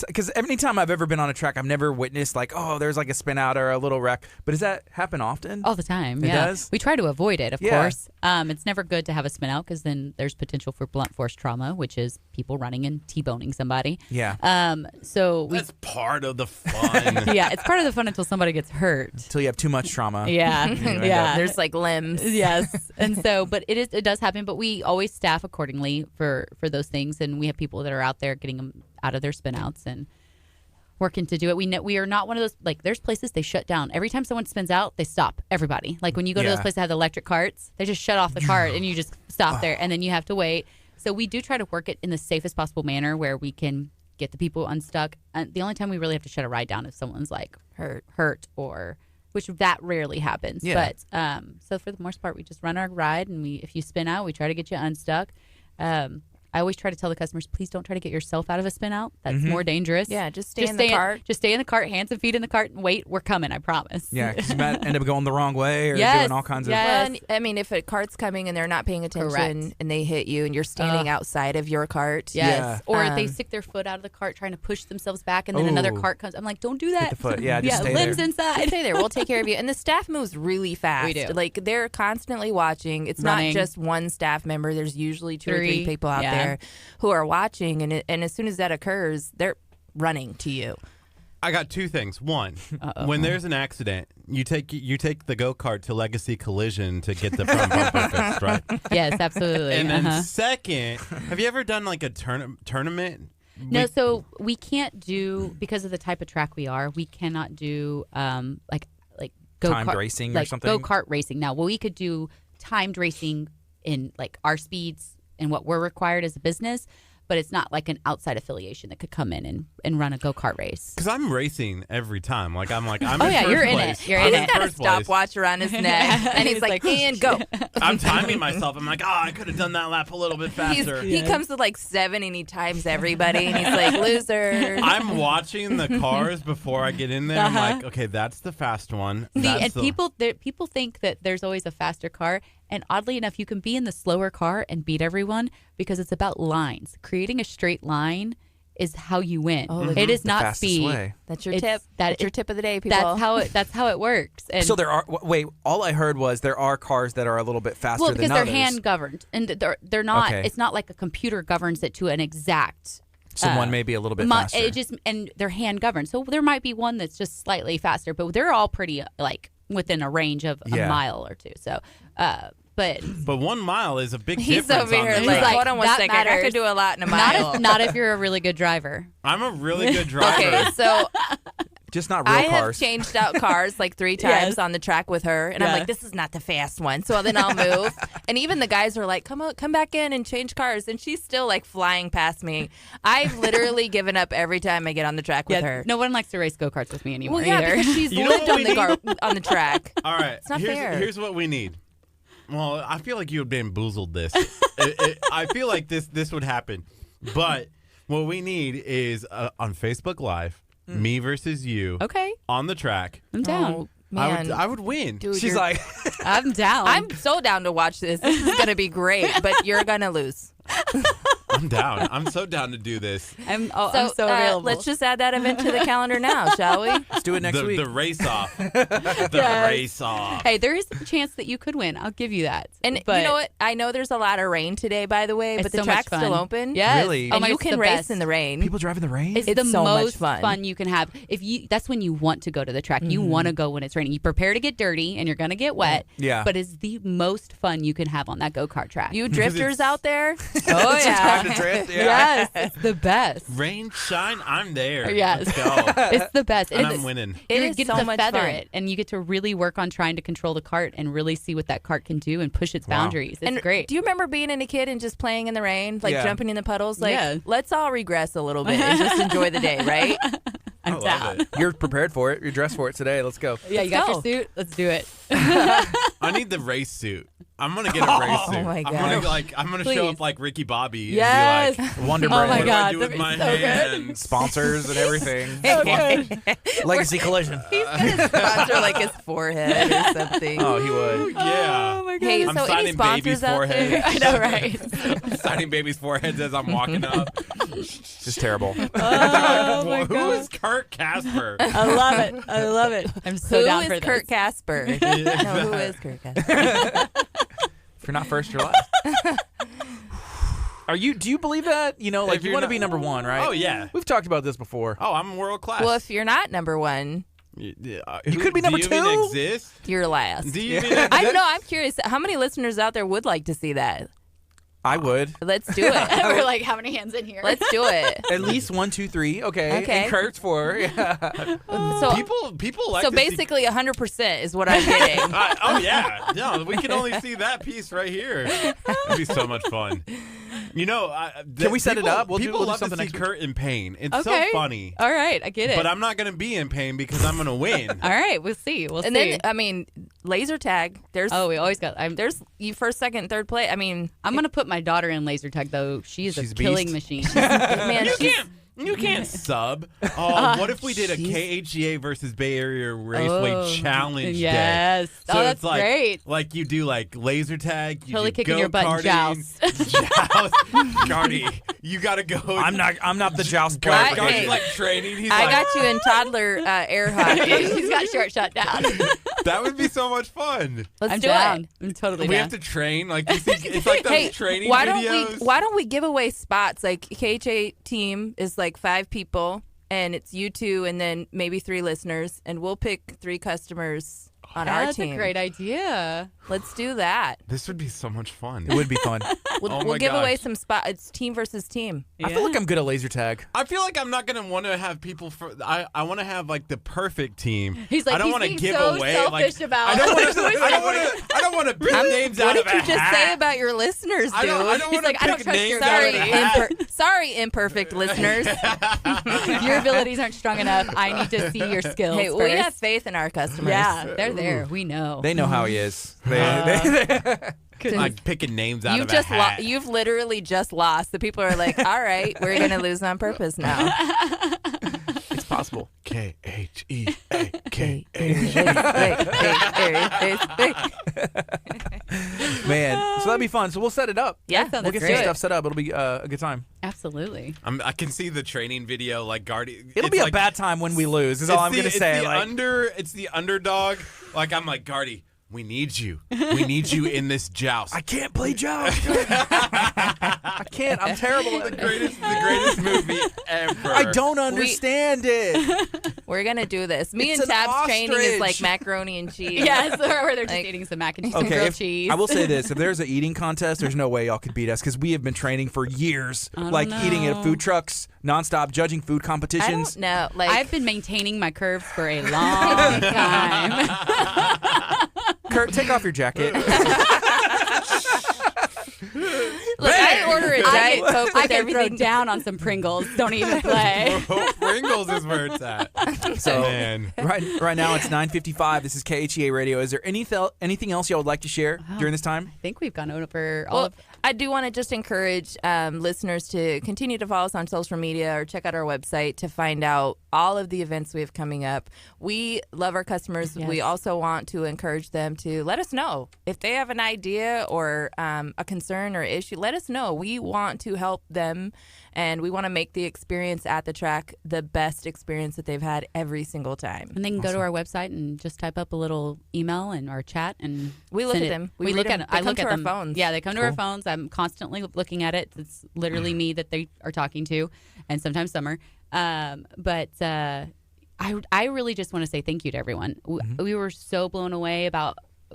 because anytime I've ever been on a track, I've never witnessed like, oh, there's like a spin out or a little wreck. But does that happen often? All the time. It Yeah. does? We try to avoid it, of Yeah. course. It's never good to have a spin out because then there's potential for blunt force trauma, which is people running and T-boning somebody. Yeah. So we, That's part of the fun. yeah, it's part of the fun until somebody gets hurt. Until you have too much trauma. Yeah. Yeah. There's like limbs. Yes. And so, but it does happen, but we always staff accordingly for those things. And we have people that are out there getting them out of their spin outs and working to do it. We are not one of those, like, there's places they shut down. Every time someone spins out, they stop everybody. Like when you go to those places that have the electric carts, they just shut off the cart and you just stop there and then you have to wait. So we do try to work it in the safest possible manner where we can get the people unstuck. And the only time we really have to shut a ride down if someone's like hurt or, which that rarely happens. Yeah. But so for the most part, we just run our ride and if you spin out, we try to get you unstuck. I always try to tell the customers, please don't try to get yourself out of a spin out. That's more dangerous. Yeah, just stay in the cart. Just stay in the cart, hands and feet in the cart, and wait. We're coming, I promise. Yeah, because you might end up going the wrong way or Yes, doing all kinds of. yes. Well, and, I mean, if a cart's coming and they're not paying attention Correct. and they hit you and you're standing outside of your cart. Yes. Yeah. Or if they stick their foot out of the cart trying to push themselves back, and then another Ooh. cart comes. I'm like, don't do that. the foot. Yeah, just stay limbs there. inside. Stay there. We'll take care of you. And the staff moves really fast. We do. Like, they're constantly watching. It's Running. not just one staff member. There's usually two or Three. three people out Yeah. there who are watching. And as soon as that occurs, they're running to you. I got two things. One, when there's an accident, you take the go-kart to Legacy Collision to get the front bumper fixed, right? Yes, absolutely. And then second, have you ever done like a tournament? No, so we can't do, because of the type of track we are, we cannot do like Timed go-kart racing or like something? go-kart racing. Now, well, we could do timed racing in like our speeds and what we're required as a business, but it's not like an outside affiliation that could come in and run a go-kart race. Because I'm racing every time. I'm Oh, in yeah, first you're in place. it. You're I'm in in it. Got a first place. stopwatch around his neck. And he's like, and go. I'm timing myself. I'm like, I could have done that lap a little bit faster. He comes to like 7 and he times everybody. And he's like, loser. I'm watching the cars before I get in there. I'm like, okay, that's the fast one. See, That's and people think that there's always a faster car, and oddly enough, you can be in the slower car and beat everyone because it's about lines. Creating a straight line is how you win. Oh, it is The not fastest speed. way. That's your It's- tip. that- That's your tip of the day, people. That's how it works. And So there are. Wait, all I heard was there are cars that are a little bit faster well, than because they're others. hand governed, and they're not. Okay. It's not like a computer governs it to an exact. So one may be a little bit mo- faster. It just and they're hand governed. So there might be one that's just slightly faster, but they're all pretty like within a range of a Yeah. mile or two. So, but But 1 mile is a big He's difference over on here the like, track. like, hold on one that second. I matters. could do a lot in a mile. not if you're a really good driver. I'm a really good driver. Okay, so just not real I have cars. changed out cars like 3 times Yes. on the track with her, and I'm Yeah. like, this is not the fast one. So then I'll move, and even the guys are like, come back in and change cars, and she's still like flying past me. I've literally given up every time I get on the track with her. No one likes to race go karts with me anymore Well, yeah, either. because she's You know lived what on we the on the track. All right, not fair. here's what we need. Well, I feel like you had bamboozled this. I feel like this would happen. But what we need is on Facebook Live, me versus you Okay, on the track. I'm down. Oh, man. I would win. Dude, She's you're- like, I'm down. I'm so down to watch this. This is going to be great, but you're going to lose. I'm down. I'm so down to do this. I'm so available. Let's just add that event to the calendar now, shall we? let's do it next week. The race off. Yes. Race off. Hey, there is a chance that you could win. I'll give you that. And but you know what? I know there's a lot of rain today, by the way, It's but the so much track's fun. still open. Yes. Really? And my you God, it's can the race best. in the rain. People driving the rain. It's It's the so much most fun. you can have. That's when you want to go to the track. You want to go when it's raining. You prepare to get dirty and you're going to get wet. Yeah. But it's the most fun you can have on that go-kart track. You drifters out there? oh Time yeah. to drift. Yeah. Yes, it's the best. Rain, shine, I'm there. Yes. Let's go. It's the best. And It's- I'm winning. It you is get so to much feather fun. it, and you get to really work on trying to control the cart and really see what that cart can do and push its boundaries. It's And great. do you remember being a kid and just playing in the rain, like Yeah. jumping in the puddles? Like, Yeah. let's all regress a little bit and just enjoy the day, right? I love down. it. You're prepared for it. You're dressed for it today. Let's go. Yeah, you Let's got go. your suit. Let's do it. I need the race suit. I'm gonna get a race suit. my I'm gonna show Please. up like Ricky Bobby. Yes. And be like, Wonder Oh Bread. my what do I God, do that'd with my be so good. hands? Sponsors and everything. Legacy Collision. He's gonna sponsor like his forehead or something. Oh, he would. Yeah. my God. Hey, I'm so any signing baby's sponsors out there? forehead. I know, right? I'm signing baby's foreheads as I'm walking up. Just terrible. Oh my Who is Kurt Casper? I love it. I love it. I'm so Who down is for Kurt this. Casper? No, who is Kurt Casper? If you're not first, you're last. Do you believe that? You know, like If you you're want to not- be number one, right? Oh, yeah. We've talked about this before. Oh, I'm world class. Well, if you're not number one, You could be number Do you even two. exist? you're last. Do you even exist? I know. I'm curious. How many listeners out there would like to see that? I would. Let's do it. We're like, how many hands in here? Let's do it. At least 1, 2, 3. Okay. Okay. And Kurt's 4. Yeah. So, People like so to see- basically, 100% is what I'm getting. oh yeah, no, we can only see that piece right here. It'd be so much fun. You know, Can we set it up? We'll do people love something to see next week. Kurt in pain. It's Okay. so funny. All right, I get it. But I'm not going to be in pain because I'm going to win. All right, we'll see. We'll And see. then, I mean, laser tag. There's we always got. there's you first, second, third place. I mean, I'm gonna put my daughter in laser tag though. She's She's a a killing beast. machine. man, You can't sub. Oh, what if we did a she's- KHEA versus Bay Area Raceway challenge Yes. day? So Oh, it's that's like, great. Like you do like laser tag. You Totally do kicking your butt in go-karting, joust. Gardy, you got to go. I'm not the joust player. Right. Gardy's Hey, like training. He's I like, got you in toddler air hockey. She's got short shut down. that would be so much fun. Let's I'm do down. it. I'm totally We down. have to train. Like you see, it's like those Hey, training why videos. don't we give away spots? Like KHA team is like 5 people, and it's you 2, and then maybe 3 listeners, and we'll pick 3 customers on our That's team. a great idea. Let's do that. This would be so much fun. It would be fun. We'll, Oh my we'll give away gosh. some spots. It's team versus team. I feel like I'm good at laser tag. I feel like I'm not gonna want to have people for. I want to have like the perfect team. He's like, I don't he's want to being give so away. selfish Like about I don't it. want to. I don't want to pick names What out did of you a just hat. say about your listeners, dude? I don't He's want like, I to don't pick trust names your out of Sorry, a hat. sorry, imperfect listeners. Your abilities aren't strong enough. I need to see your skills. Hey, we first. have faith in our customers. Yeah, they're there. We know. They know how he is. Like picking names out You've of just a hat. you've literally just lost. The people are like, all right, we're gonna lose on purpose now. It's possible. KHEA. Man, so that'd be fun. So we'll set it up. Yeah, That sounds We'll get great. some stuff set up. It'll be a good time. Absolutely. I can see the training video like Gardy. It'll it's be like, a bad time when we lose. Is all I'm gonna say. It's the underdog. Like I'm like Gardy. We need you. We need you in this joust. I can't play joust. I can't. I'm terrible at the it. greatest movie ever. I don't understand it. We're gonna do this. Me It's and an Tab's training is like ostrich. macaroni and cheese. Yes, or they're just Like- eating some mac and cheese and Okay, grilled cheese. I will say this: if there's an eating contest, there's no way y'all could beat us because we have been training for years, I don't like eating at know. food trucks, nonstop, judging food I competitions. don't know. Like I've been maintaining my curves for a long time. Kurt, take off your jacket. look, I order a Diet Coke I with can throw everything. down on some Pringles. Don't even play. Pringles is where it's at. So Man. right now it's 9:55. This is KHEA Radio. Is there anything else y'all would like to share during this time? I think we've gone over all Well, of. I do want to just encourage listeners to continue to follow us on social media or check out our website to find out all of the events we have coming up. We love our customers. Yes. We also want to encourage them to let us know if they have an idea or a concern or issue. Let us know. We want to help them, and we want to make the experience at the track the best experience that they've had every single time. And they can go to our website and just type up a little email and our chat, and We look send at it. them. We, We look read at them. it. They I come look to at our them. phones. Yeah, they come to our phones. I'm constantly looking at it. It's literally me that they are talking to, and sometimes Summer. But I really just want to say thank you to everyone. We were so blown away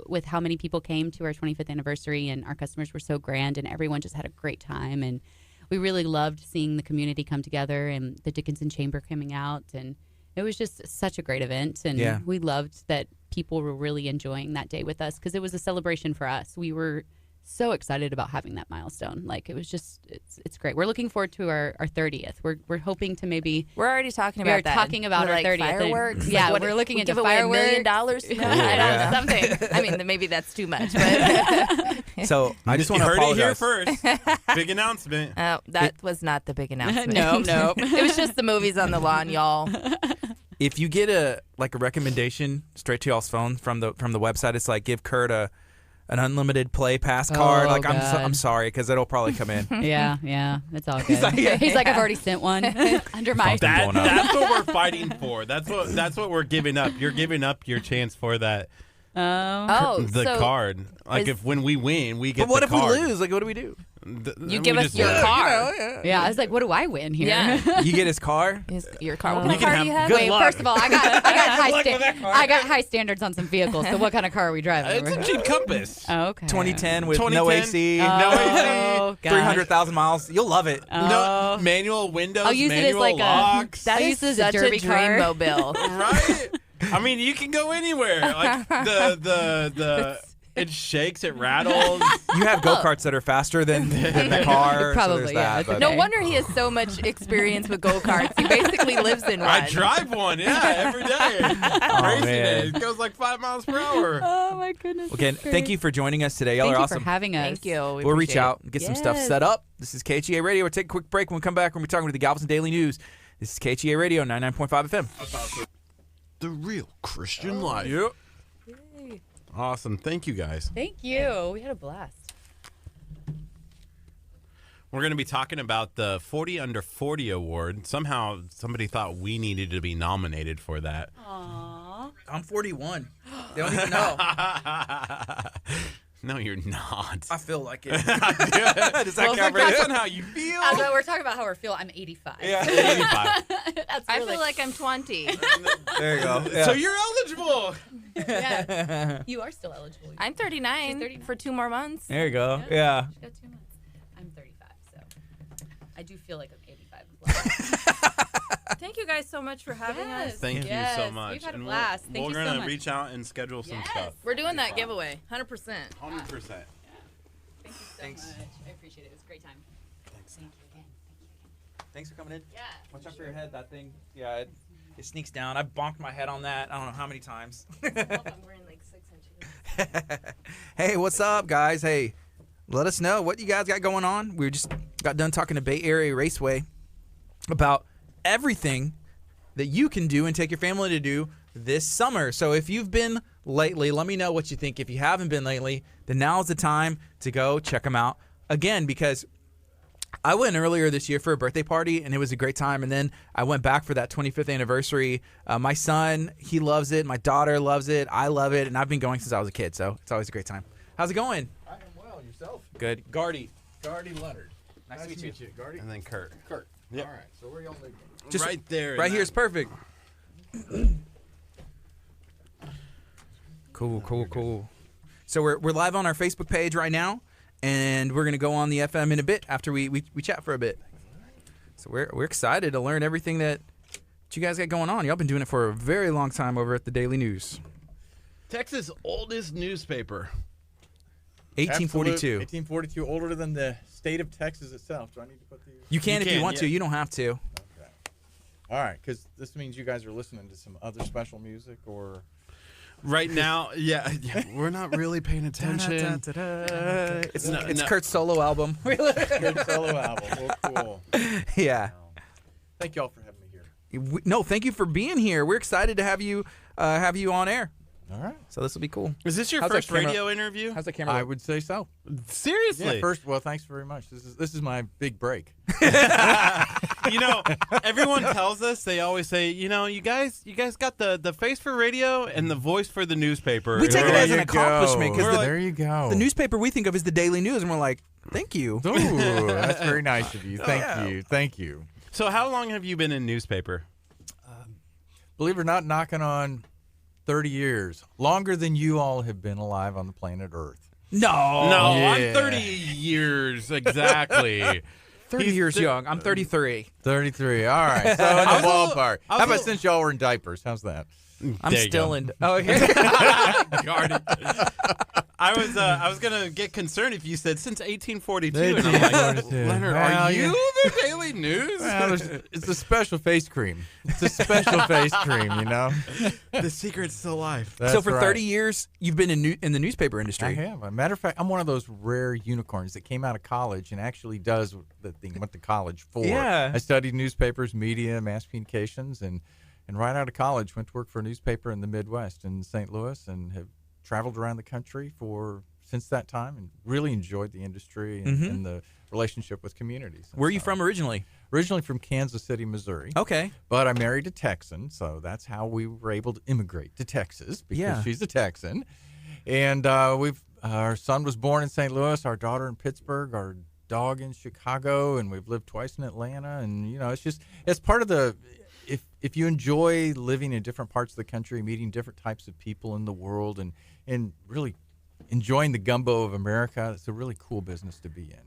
with how many people came to our 25th anniversary, and our customers were so grand, and everyone just had a great time. And we really loved seeing the community come together, and the Dickinson Chamber coming out, and it was just such a great event. And Yeah. we loved that people were really enjoying that day with us because it was a celebration for us. We were so excited about having that milestone. Like it was just, it's great. We're looking forward to our 30th. We're hoping to maybe. We're already talking We about are that. talking about We're our like 30th. fireworks. Yeah, Like, what- we're looking we into give away $1 million. fireworks. I don't Yeah. know, something. I mean, maybe that's too much, but So I just want You to heard it here apologize. first. Big announcement. that was not the big announcement. No. It was just the movies on the lawn, y'all. If you get a recommendation straight to y'all's phone from the website, it's like give Kurt an unlimited play pass card. Oh, Like God. I'm sorry because it'll probably come in. Yeah, it's all good. He's like, I've already sent one under my. Something blowing up. That's what we're fighting for. That's what we're giving up. You're giving up your chance for that Oh, the so card. Like is- if when we win, we get But what the if card. we lose? Like what do we do? you give us your car. Yeah, I was like, what do I win here? Yeah. You get his car. Your car. What You kind can of car have do you have? good Wait, luck. first of all, I got Good luck high standards on some vehicles. So what kind of car are we driving? It's a Jeep Compass. Oh, okay. 2010 with no 2010, AC, no Oh, gosh. 300,000 miles. You'll love it. No manual windows. I'll use it as manual like locks. That I'll is use it as a such derby dream car. mobile. right. I mean, you can go anywhere. Like the It shakes, it rattles. You have go-karts that are faster than the car. Probably, so there's yeah, that, it's but- okay. No wonder he has so much experience with go-karts. He basically lives in one. I drive one, every day. Racing man. it. It goes like 5 miles per hour. Oh my goodness. Again, that's great. thank you for joining us today. Y'all Thank are you awesome. for having us. Thank you. We'll reach appreciate out and get some stuff Yes. set up. This is KHEA Radio. We'll take a quick break. When we come back, we're talking to the Galveston Daily News. This is KHEA Radio, 99.5 FM. The real Christian life. Yep. Awesome. Thank you, guys. Thank you. We had a blast. We're going to be talking about the 40 Under 40 Award. Somehow somebody thought we needed to be nominated for that. Aww. I'm 41. They don't even know. No, you're not. I feel like it. Does Well, that that's cover how you feel? We're talking about how we're feeling. I'm 85. Yeah. 85. That's I really, feel like I'm 20. There you go. So you're eligible. yeah. You are still eligible. I'm 39, She's 39. for 2 more months. There you go. Yeah. She got 2 months. I'm 35, so I do feel like I'm 85 as well. Thank you guys so much for having us. Thank you Yes, so much. we've had a And blast. Thank we're you so gonna much. reach out and schedule some stuff. We're doing that giveaway, 100%. 100%. Thank you so Thanks. much. I appreciate it. It was a great time. Thanks. Thank you again. Thanks for coming in. Yeah. Watch out for your head. That thing. Yeah, it sneaks down. I bonked my head on that. I don't know how many times. I'm wearing like 6 inches. Hey, what's up, guys? Hey, let us know what you guys got going on. We just got done talking to Bay Area Raceway about everything that you can do and take your family to do this summer. So if you've been lately, let me know what you think. If you haven't been lately, then now's the time to go check them out again, because I went earlier this year for a birthday party, and it was a great time. And then I went back for that 25th anniversary. My son, he loves it. My daughter loves it. I love it. And I've been going since I was a kid, so it's always a great time. How's it going? I am well. Yourself? Good. Gardy. Gardy Leonard. Nice to meet you. Gardy. And then Kurt. Kurt. Yep. All right. So where y'all live? Just right there. Right here is perfect. Cool. So we're live on our Facebook page right now, and we're gonna go on the FM in a bit after we chat for a bit. So we're excited to learn everything that you guys got going on. Y'all been doing it for a very long time over at the Daily News. Texas' oldest newspaper. 1842. 1842, older than the state of Texas itself. Do I need to put these? You can You if you can, want to. yeah. You don't have to. Okay. All right, because this means you guys are listening to some other special music, or Right now, yeah, we're not really paying attention. It's No, it's no. Kurt's solo album. good solo album. Well, cool. Yeah. Thank y'all for having me here. No, thank you for being here. We're excited to have you on air. All right. So this will be cool. Is this your How's that first camera- radio interview? How's the camera? I look? would say so. Seriously? Yeah. First, well, thanks very much. This is my big break. You know, everyone tells us, they always say, you know, you guys got the face for radio and the voice for the newspaper. We take it There as an you accomplishment, go. 'cause There you go. The newspaper we think of is the Daily News, and we're like, thank you. Ooh, that's very nice of you. Thank Yeah. you. Thank you. So how long have you been in newspaper? Believe it or not, knocking on 30 years. Longer than you all have been alive on the planet Earth. No. No, yeah. I'm 30 years exactly. 30 He's years th- young. I'm 33. 33. All right. So in the I was a little- ballpark. I was How a about little- since y'all were in diapers? How's that? I'm There you still go. in. Oh, okay. Gardy. I was gonna get concerned if you said since 1842, and I'm like, 1842. Leonard, Well, are yeah. you the Daily News? Well, it's a special face cream. It's a special face cream, you know? The secret's still alive. That's So for right. 30 years, you've been in the newspaper industry. I have. As a matter of fact, I'm one of those rare unicorns that came out of college and actually does the thing went to college for. Yeah. I studied newspapers, media, mass communications, and right out of college went to work for a newspaper in the Midwest in St. Louis, and have traveled around the country since that time, and really enjoyed the industry and the relationship with communities. And Where are you so- from originally? Originally from Kansas City, Missouri. Okay. But I married a Texan, so that's how we were able to immigrate to Texas, because Yeah. she's a Texan. And our son was born in St. Louis, our daughter in Pittsburgh, our dog in Chicago, and we've lived twice in Atlanta. And, you know, it's part of the, if you enjoy living in different parts of the country, meeting different types of people in the world, and really enjoying the gumbo of America. It's a really cool business to be in.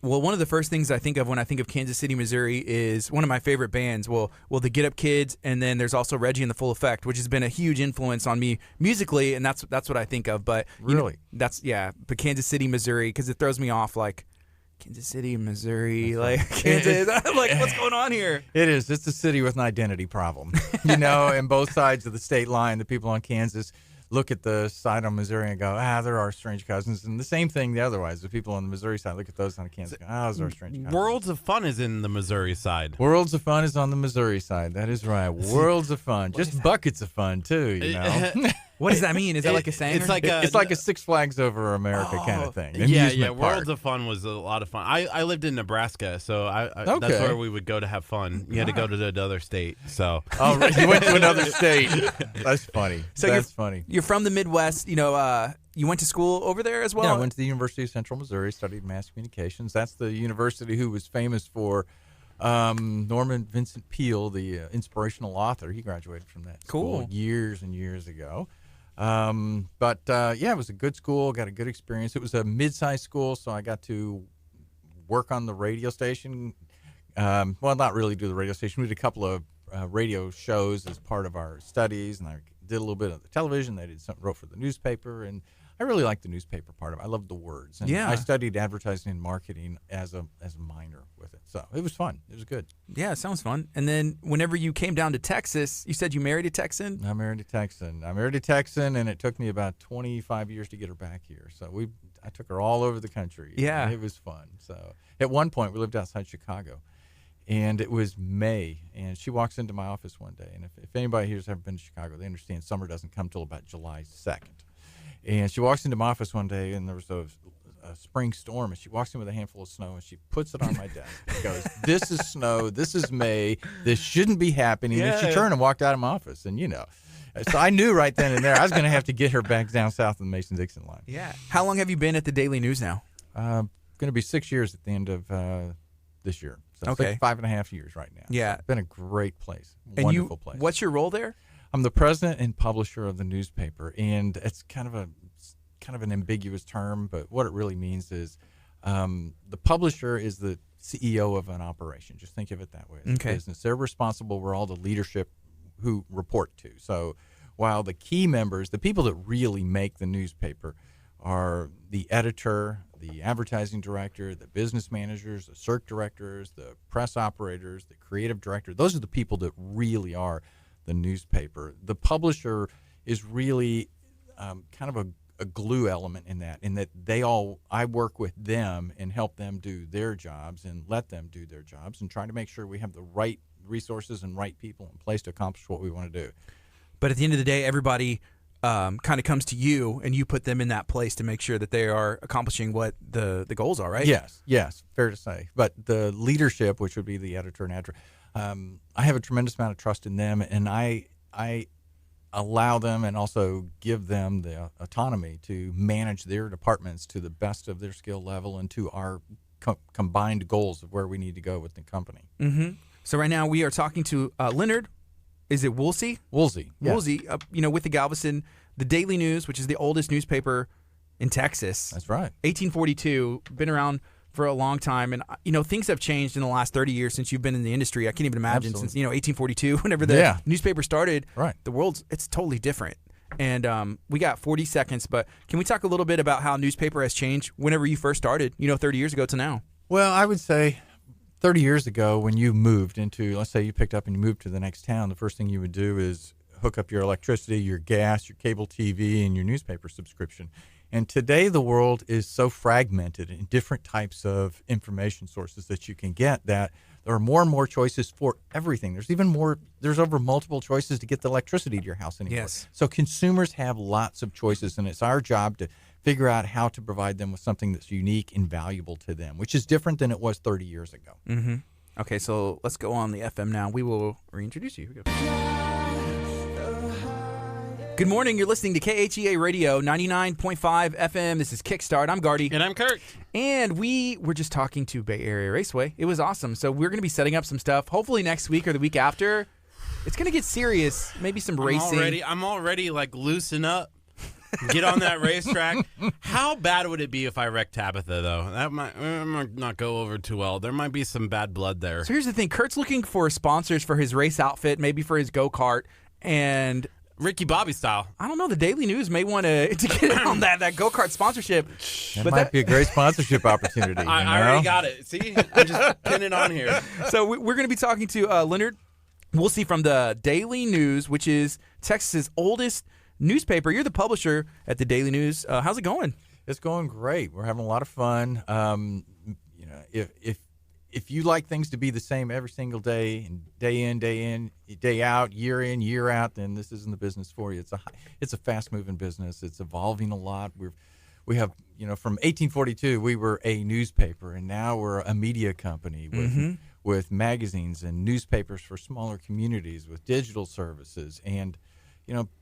One of the first things I think of when I think of Kansas City, Missouri is one of my favorite bands. Well, the Get Up Kids, and then there's also Reggie and the Full Effect, which has been a huge influence on me musically, and that's what I think of. But really, but Kansas City, Missouri, because it throws me off like Kansas City, Missouri, like Kansas. I'm like, what's going on here? It is. It's a city with an identity problem, and both sides of the state line, the people on Kansas look at the side on Missouri and go, they're our strange cousins. And the same thing the otherwise. The people on the Missouri side look at those on Kansas and go, those are our strange cousins. Worlds of Fun is in the Missouri side. Worlds of Fun is on the Missouri side. That is right. Worlds of Fun. Just buckets of fun, too, What does that mean? Is that like a saying? It's like a Six Flags Over America kind of thing. Yeah. Worlds of Fun was a lot of fun. I lived in Nebraska, so that's where we would go to have fun. You had to go to another state. So you went to another state. That's funny. That's funny. You're from the Midwest. You went to school over there as well? Yeah, I went to the University of Central Missouri, studied mass communications. That's the university who was famous for Norman Vincent Peale, the inspirational author. He graduated from that school years and years ago. It was a good school, got a good experience. It was a mid-sized school, so I got to work on the radio station. Not really do the radio station. We did a couple of radio shows as part of our studies, and I did a little bit of the television. I did something, wrote for the newspaper, and I really liked the newspaper part of it. I loved the words. And I studied advertising and marketing as a minor with it. So it was fun. It was good. Yeah, it sounds fun. And then whenever you came down to Texas, you said you married a Texan? I married a Texan, and it took me about 25 years to get her back here. So I took her all over the country. Yeah. It was fun. So at one point, we lived outside Chicago. And it was May, and she walks into my office one day. And if anybody here has ever been to Chicago, they understand summer doesn't come till about July 2nd. And she walks into my office one day, and there was a spring storm, and she walks in with a handful of snow, and she puts it on my desk. She goes, "This is snow. This is May. This shouldn't be happening." And she turned and walked out of my office, and So I knew right then and there I was going to have to get her back down south of the Mason-Dixon line. Yeah. How long have you been at the Daily News now? Going to be 6 years at the end of this year. So okay. It's like 5.5 years right now. Yeah. So it's been a great place. And wonderful place. What's your role there? I'm the president and publisher of the newspaper, and it's kind of an ambiguous term, but what it really means is the publisher is the CEO of an operation. Just think of it that way. It's a business. They're responsible for all the leadership who report to. So while the key members, the people that really make the newspaper, are the editor, the advertising director, the business managers, the circ directors, the press operators, the creative director. Those are the people that really are the newspaper. The publisher is really kind of a glue element in that I work with them and help them do their jobs and let them do their jobs and try to make sure we have the right resources and right people in place to accomplish what we want to do. But at the end of the day, everybody kind of comes to you, and you put them in that place to make sure that they are accomplishing what the goals are, right? Yes, fair to say. But the leadership, which would be the editor and editor, I have a tremendous amount of trust in them, and I allow them and also give them the autonomy to manage their departments to the best of their skill level and to our combined goals of where we need to go with the company. Mm-hmm. So right now we are talking to Leonard. Is it Woolsey? Woolsey. Yes. Woolsey, with the Galveston, the Daily News, which is the oldest newspaper in Texas. That's right. 1842, been around for a long time. And, things have changed in the last 30 years since you've been in the industry. I can't even imagine since, 1842, whenever the newspaper started, right. The world's, it's totally different. And we got 40 seconds, but can we talk a little bit about how newspaper has changed whenever you first started, 30 years ago to now? Well, I would say 30 years ago, when you moved into, let's say you picked up and you moved to the next town, the first thing you would do is hook up your electricity, your gas, your cable TV, and your newspaper subscription. And today the world is so fragmented in different types of information sources that you can get that there are more and more choices for everything. There's over multiple choices to get the electricity to your house anymore. Yes. So consumers have lots of choices, and it's our job to figure out how to provide them with something that's unique and valuable to them, which is different than it was 30 years ago. Mm-hmm. Okay, so let's go on the FM now. We will reintroduce you. Here we go. Good morning. You're listening to KHEA Radio 99.5 FM. This is Kickstart. I'm Gardy. And I'm Curt. And we were just talking to Bay Area Raceway. It was awesome. So we're going to be setting up some stuff, hopefully next week or the week after. It's going to get serious. Maybe some racing. I'm already like loosen up. Get on that racetrack. How bad would it be if I wrecked Tabitha, though? That might not go over too well. There might be some bad blood there. So here's the thing. Kurt's looking for sponsors for his race outfit, maybe for his go-kart, and Ricky Bobby style. I don't know. The Daily News may want to get in on that go-kart sponsorship. That might be a great sponsorship opportunity. I already got it. See? I'm just pinning it on here. So we're going to be talking to Leonard Woolsey from the Daily News, which is Texas's oldest newspaper. You're the publisher at the Daily News. How's it going? It's going great. We're having a lot of fun. If you like things to be the same every single day, and day in, day out, year in, year out, then this isn't the business for you. It's a fast-moving business. It's evolving a lot. We have, from 1842, we were a newspaper, and now we're a media company with magazines and newspapers for smaller communities, with digital services, and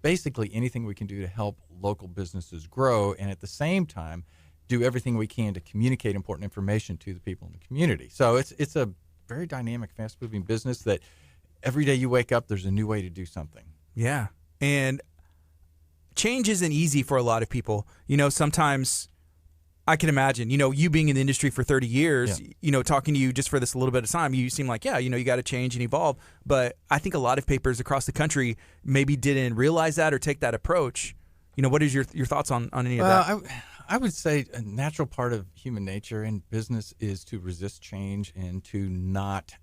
basically anything we can do to help local businesses grow, and at the same time do everything we can to communicate important information to the people in the community. So it's a very dynamic, fast-moving business that every day you wake up, there's a new way to do something. Yeah. And change isn't easy for a lot of people. Sometimes I can imagine, you being in the industry for 30 years, talking to you just for this little bit of time, you seem like, you got to change and evolve. But I think a lot of papers across the country maybe didn't realize that or take that approach. What is your thoughts on any of that? I would say a natural part of human nature in business is to resist change and to not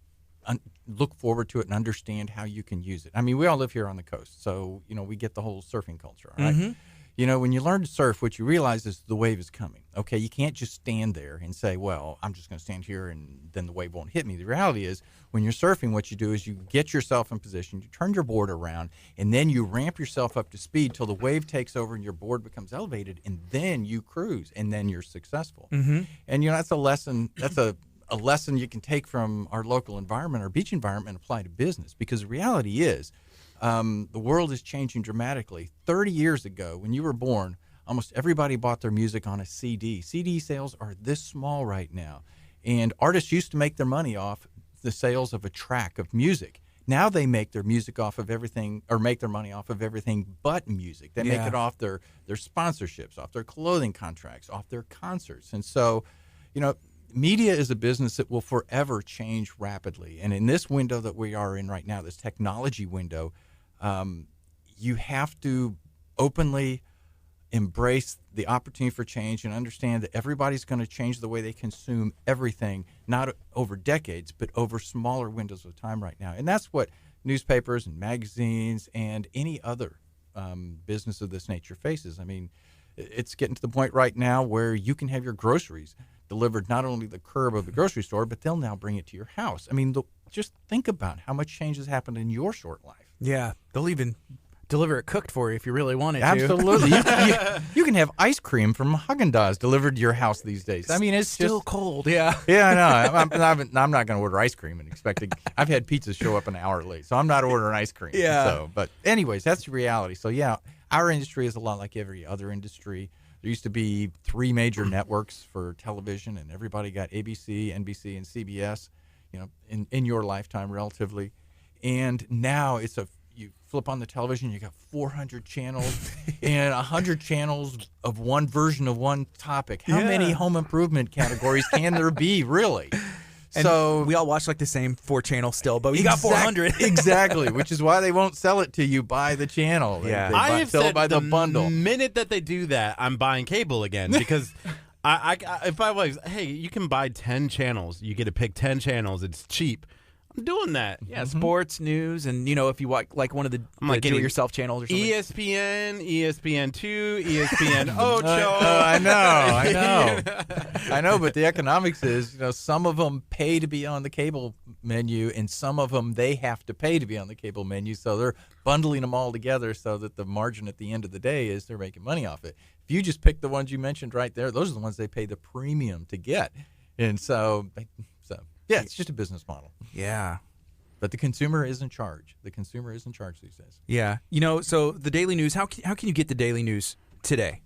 look forward to it and understand how you can use it. I mean, we all live here on the coast, so, we get the whole surfing culture, right? Mm-hmm. When you learn to surf, what you realize is the wave is coming. Okay, you can't just stand there and say, well, I'm just going to stand here and then the wave won't hit me. The reality is when you're surfing, what you do is you get yourself in position, you turn your board around, and then you ramp yourself up to speed till the wave takes over and your board becomes elevated, and then you cruise, and then you're successful. Mm-hmm. And, that's a lesson. That's a lesson you can take from our local environment, our beach environment, and apply to business, because the reality is the world is changing dramatically. 30 years ago, when you were born, almost everybody bought their music on a CD. CD sales are this small right now. And artists used to make their money off the sales of a track of music. Now they make their music off of everything, or make their money off of everything but music. They make it off their sponsorships, off their clothing contracts, off their concerts. And so, media is a business that will forever change rapidly. And in this window that we are in right now, this technology window, you have to openly embrace the opportunity for change and understand that everybody's going to change the way they consume everything, not over decades, but over smaller windows of time right now. And that's what newspapers and magazines and any other business of this nature faces. I mean, it's getting to the point right now where you can have your groceries delivered not only the curb of the grocery store, but they'll now bring it to your house. I mean, just think about how much change has happened in your short life. Yeah, they'll even deliver it cooked for you if you really want it to. Absolutely. you can have ice cream from Haagen-Dazs delivered to your house these days. I mean, it's still just cold. Yeah. Yeah, I know. I'm not going to order ice cream and expect to. I've had pizzas show up an hour late, so I'm not ordering ice cream. Yeah. So, but anyways, that's the reality. So yeah, our industry is a lot like every other industry. There used to be 3 major networks for television, and everybody got ABC, NBC, and CBS, in your lifetime relatively. And now you flip on the television, you got 400 channels and 100 channels of one version of one topic. How many home improvement categories can there be, really? And so we all watch like the same 4 channels still, but we got 400. Exactly, which is why they won't sell it to you by the channel. Yeah. I have sell said it by the bundle. Minute that they do that, I'm buying cable again, because if I was, hey, you can buy 10 channels, you get to pick 10 channels, it's cheap. I'm doing that. Yeah, sports, news, and if you watch like one of the do-it-yourself channels or something. ESPN, ESPN2, ESPN Ocho. I know, but the economics is, some of them pay to be on the cable menu, and some of them they have to pay to be on the cable menu, so they're bundling them all together so that the margin at the end of the day is they're making money off it. If you just pick the ones you mentioned right there, those are the ones they pay the premium to get. And so yeah, it's just a business model. Yeah. But the consumer is in charge. The consumer is in charge these days. Yeah. So the Daily News, how can you get the Daily News today?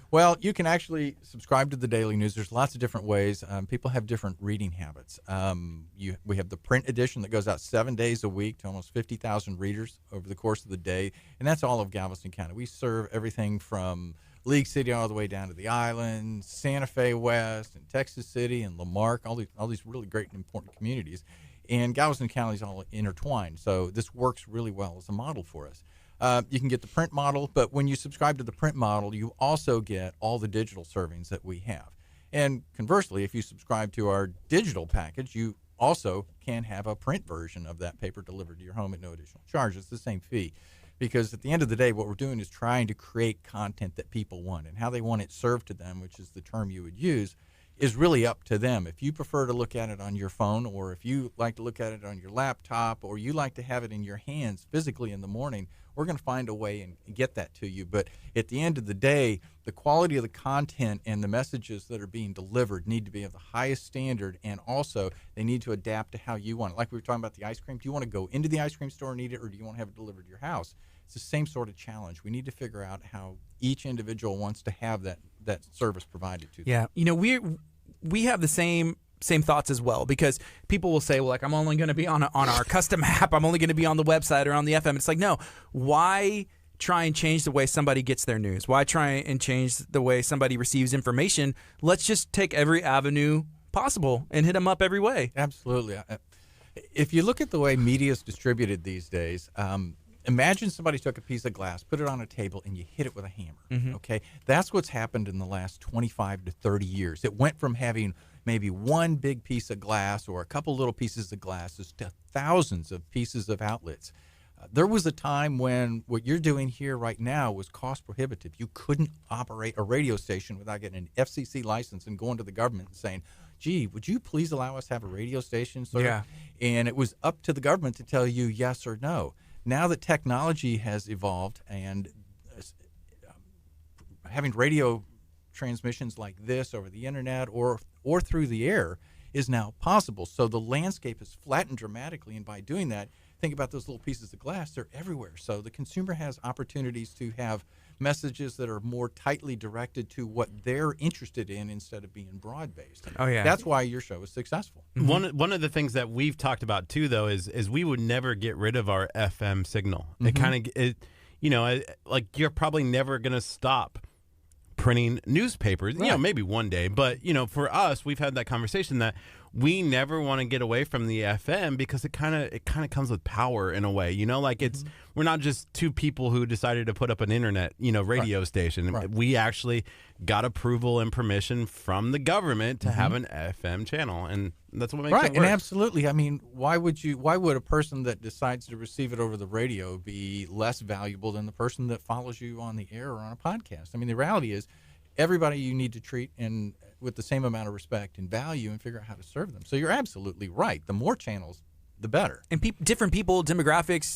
Well, you can actually subscribe to the daily news. There's lots of different ways. People have different reading habits. We have the print edition that goes out 7 days a week to almost 50,000 readers over the course of the day, and that's all of Galveston County. We serve everything from League City all the way down to the island, Santa Fe West, and Texas City, and Lamarck, all these really great and important communities. And Galveston County is all intertwined, so this works really well as a model for us. You can get the print model, but when you subscribe to the print model, you also get all the digital servings that we have. And conversely, if you subscribe to our digital package, you also can have a print version of that paper delivered to your home at no additional charge. It's the same fee. Because at the end of the day, what we're doing is trying to create content that people want, and how they want it served to them, which is the term you would use, is really up to them. If you prefer to look at it on your phone, or if you like to look at it on your laptop, or you like to have it in your hands physically in the morning, we're going to find a way and get that to you. But at the end of the day, the quality of the content and the messages that are being delivered need to be of the highest standard, and also they need to adapt to how you want it. Like we were talking about the ice cream. Do you want to go into the ice cream store and eat it, or do you want to have it delivered to your house? It's the same sort of challenge. We need to figure out how each individual wants to have that service provided to them. Yeah, we have the same thoughts as well, because people will say, well, like, I'm only going to be on our custom app, I'm only going to be on the website or on the FM. It's like, no, why try and change the way somebody gets their news? Why try and change the way somebody receives information? Let's just take every avenue possible and hit them up every way. Absolutely. If you look at the way media is distributed these days, imagine somebody took a piece of glass, put it on a table, and you hit it with a hammer. Okay, that's what's happened in the last 25 to 30 years. It went from having maybe one big piece of glass or a couple little pieces of glasses to thousands of pieces of outlets. There was a time when what you're doing here right now was cost prohibitive. You couldn't operate a radio station without getting an FCC license and going to the government and saying, gee, would you please allow us to have a radio station, sir? Yeah. And it was up to the government to tell you yes or no. Now that technology has evolved, and having radio transmissions like this over the internet or through the air is now possible. So the landscape has flattened dramatically, and by doing that, think about those little pieces of glass, they're everywhere. So the consumer has opportunities to have messages that are more tightly directed to what they're interested in instead of being broad-based. Oh, yeah. That's why your show is successful. One of the things that we've talked about too, though, is we would never get rid of our FM signal. It kind of, like, you're probably never going to stop printing newspapers. Right. Maybe one day, but for us, we've had that conversation that we never want to get away from the FM, because it kind of comes with power in a way. Like it's we're not just two people who decided to put up an internet radio station. Right. We actually got approval and permission from the government to have an FM channel, and that's what makes right. it work. And absolutely, I mean, why would a person that decides to receive it over the radio be less valuable than the person that follows you on the air or on a podcast? I mean, the reality is, everybody you need to treat and with the same amount of respect and value, and figure out how to serve them. So you're absolutely right. The more channels, the better. And different people, demographics,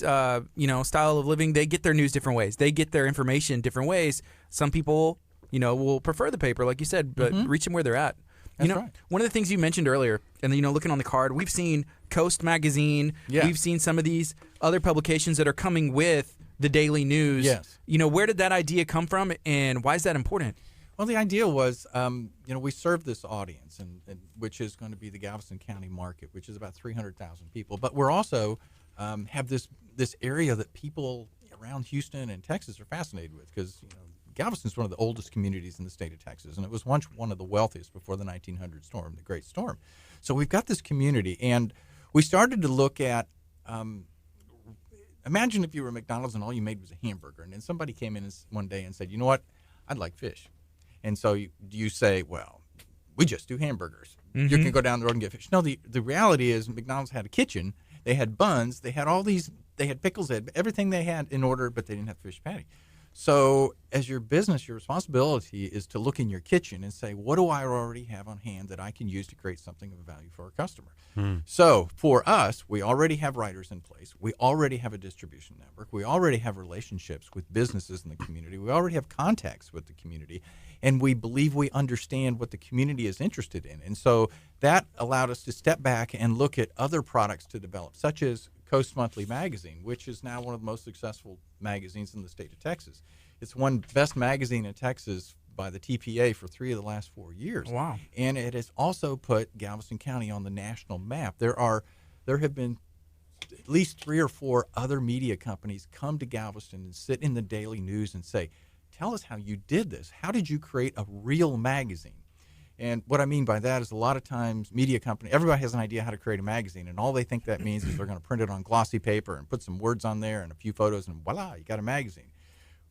style of living, they get their news different ways. They get their information different ways. Some people, will prefer the paper, like you said, but reach them where they're at. That's right. One of the things you mentioned earlier, and looking on the card, we've seen Coast Magazine. Yeah. We've seen some of these other publications that are coming with the daily news. Yes. Where did that idea come from, and why is that important? Well, the idea was, we serve this audience, and which is going to be the Galveston County market, which is about 300,000 people. But we're also have this area that people around Houston and Texas are fascinated with, because Galveston's one of the oldest communities in the state of Texas, and it was once one of the wealthiest before the 1900 storm, the Great Storm. So we've got this community, and we started to look at. Imagine if you were at McDonald's and all you made was a hamburger, and then somebody came in one day and said, "You know what? I'd like fish." And so you say, well, we just do hamburgers. You can go down the road and get fish. No, the reality is McDonald's had a kitchen. They had buns. They had they had pickles. They had everything they had in order, but they didn't have fish patty. So as your business, your responsibility is to look in your kitchen and say, what do I already have on hand that I can use to create something of value for our customer? So for us, we already have writers in place. We already have a distribution network. We already have relationships with businesses in the community. We already have contacts with the community. And we believe we understand what the community is interested in. And so that allowed us to step back and look at other products to develop, such as Coast Monthly Magazine, which is now one of the most successful magazines in the state of Texas. It's one best magazine in Texas by the TPA for 3 of the last 4 years. Wow. And it has also put Galveston County on the national map. There have been at least 3 or 4 other media companies come to Galveston and sit in the daily news and say, tell us how you did this. How did you create a real magazine? And what I mean by that is a lot of times media company, everybody has an idea how to create a magazine, and all they think that means is they're going to print it on glossy paper and put some words on there and a few photos, and voila, you got a magazine.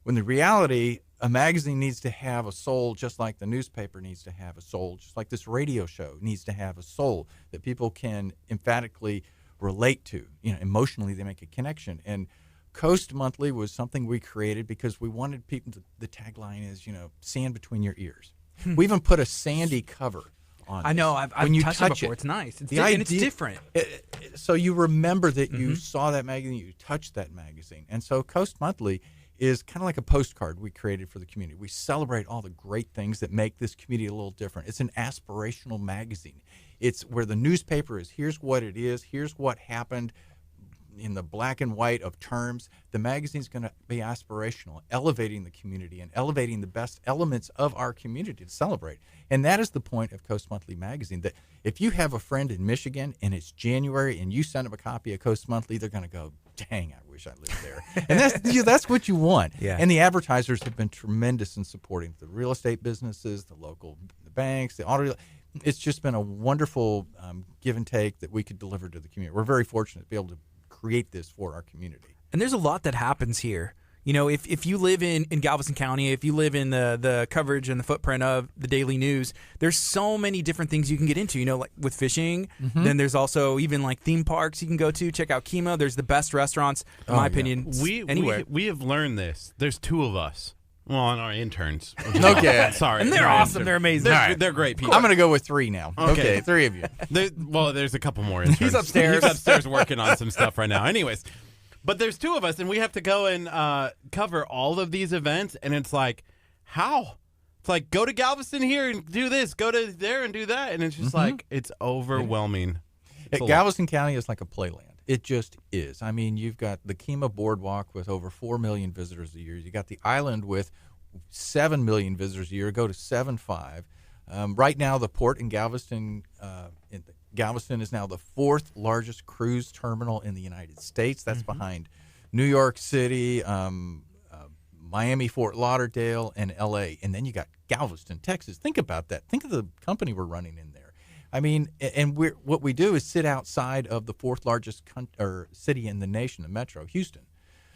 When the reality, a magazine needs to have a soul just like the newspaper needs to have a soul, just like this radio show needs to have a soul that people can emphatically relate to. Emotionally they make a connection. And Coast Monthly was something we created because we wanted people to, the tagline is, sand between your ears. We even put a sandy cover on. I know. I've touched it before. It's nice. It's different. So you remember that you saw that magazine, you touched that magazine. And so Coast Monthly is kind of like a postcard we created for the community. We celebrate all the great things that make this community a little different. It's an aspirational magazine. It's where the newspaper is, here's what it is, here's what happened in the black and white of terms. The magazine's going to be aspirational, elevating the community and elevating the best elements of our community to celebrate. And that is the point of Coast Monthly magazine, that if you have a friend in Michigan and it's January and you send them a copy of Coast Monthly, they're going to go, dang, I wish I lived there. And that's what you want. Yeah. And the advertisers have been tremendous in supporting the real estate businesses, the local banks, the auto. It's just been a wonderful give and take that we could deliver to the community. We're very fortunate to be able to create this for our community. And there's a lot that happens here. If you live in Galveston County, if you live in the coverage and the footprint of the daily news, there's so many different things you can get into, like with fishing. Then there's also even like theme parks you can go to. Check out KHEA. There's the best restaurants, in my opinion, anywhere. We have learned this. There's 2 of us. Well, and our interns. Okay. Sorry. And they're awesome. They're amazing. They're great people. I'm going to go with 3 now. Okay, 3 of you. There's a couple more interns. He's upstairs. He's upstairs working on some stuff right now. Anyways, but there's 2 of us, and we have to go and cover all of these events, and it's like, how? It's like, go to Galveston here and do this, go to there and do that, and it's just like, it's overwhelming. Galveston County is like a playland. It just is. I mean, you've got the KHEA Boardwalk with over 4 million visitors a year. You got the island with 7 million visitors a year. Go to 7.5. Right now, the port in Galveston is now the 4th largest cruise terminal in the United States. That's behind New York City, Miami, Fort Lauderdale, and L.A. And then you got Galveston, Texas. Think about that. Think of the company we're running in there. I mean, and what we do is sit outside of the 4th largest city in the nation, the metro, Houston.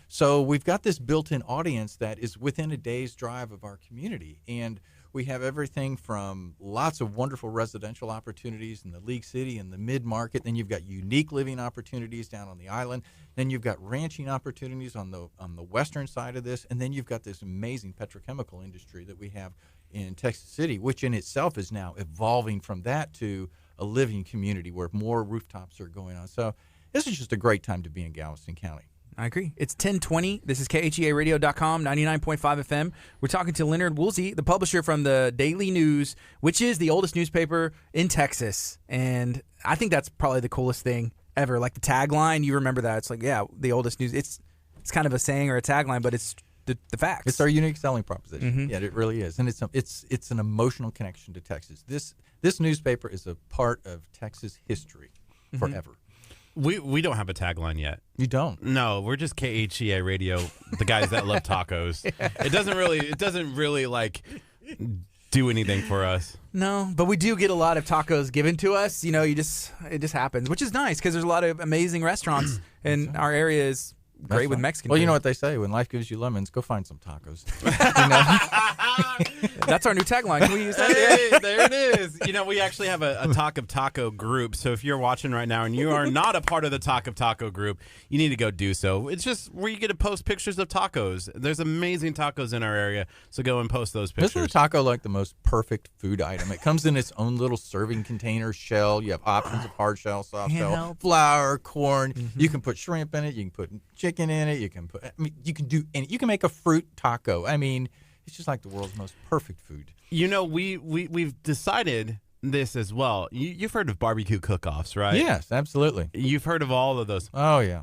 So we've got this built-in audience that is within a day's drive of our community. And we have everything from lots of wonderful residential opportunities in the League City and the mid-market. Then you've got unique living opportunities down on the island. Then you've got ranching opportunities on the western side of this. And then you've got this amazing petrochemical industry that we have in Texas City, which in itself is now evolving from that to a living community where more rooftops are going on. So this is just a great time to be in Galveston County. I agree. It's 10:20. This is KHEARadio.com, 99.5 FM. We're talking to Leonard Woolsey, the publisher from the Daily News, which is the oldest newspaper in Texas. And I think that's probably the coolest thing ever. Like the tagline, you remember that. It's like, yeah, the oldest news. It's kind of a saying or a tagline, but it's the facts. It's our unique selling proposition. Yeah, it really is. And it's an emotional connection to Texas. This newspaper is a part of Texas history forever. We don't have a tagline yet. You don't? No, we're just KHEA Radio, the guys that love tacos. It doesn't really like do anything for us. No, but we do get a lot of tacos given to us. It just happens, which is nice because there's a lot of amazing restaurants in our area. Is great with Mexican Well, food. you know what they say, when life gives you lemons, go find some tacos. That's our new tagline. Can we use that? Hey, there it is. We actually have a Talk of Taco group. So if you're watching right now and you are not a part of the Talk of Taco group, you need to go do so. It's just where you get to post pictures of tacos. There's amazing tacos in our area, so go and post those pictures. Isn't a taco like the most perfect food item? It comes in its own little serving container shell. You have options of hard shell, soft shell, flour, corn. You can put shrimp in it. You can put chicken in it. You can you can make a fruit taco. I mean, it's just like the world's most perfect food. We've decided this as well. You've heard of barbecue cook-offs, right? Yes, absolutely. You've heard of all of those. Oh, yeah.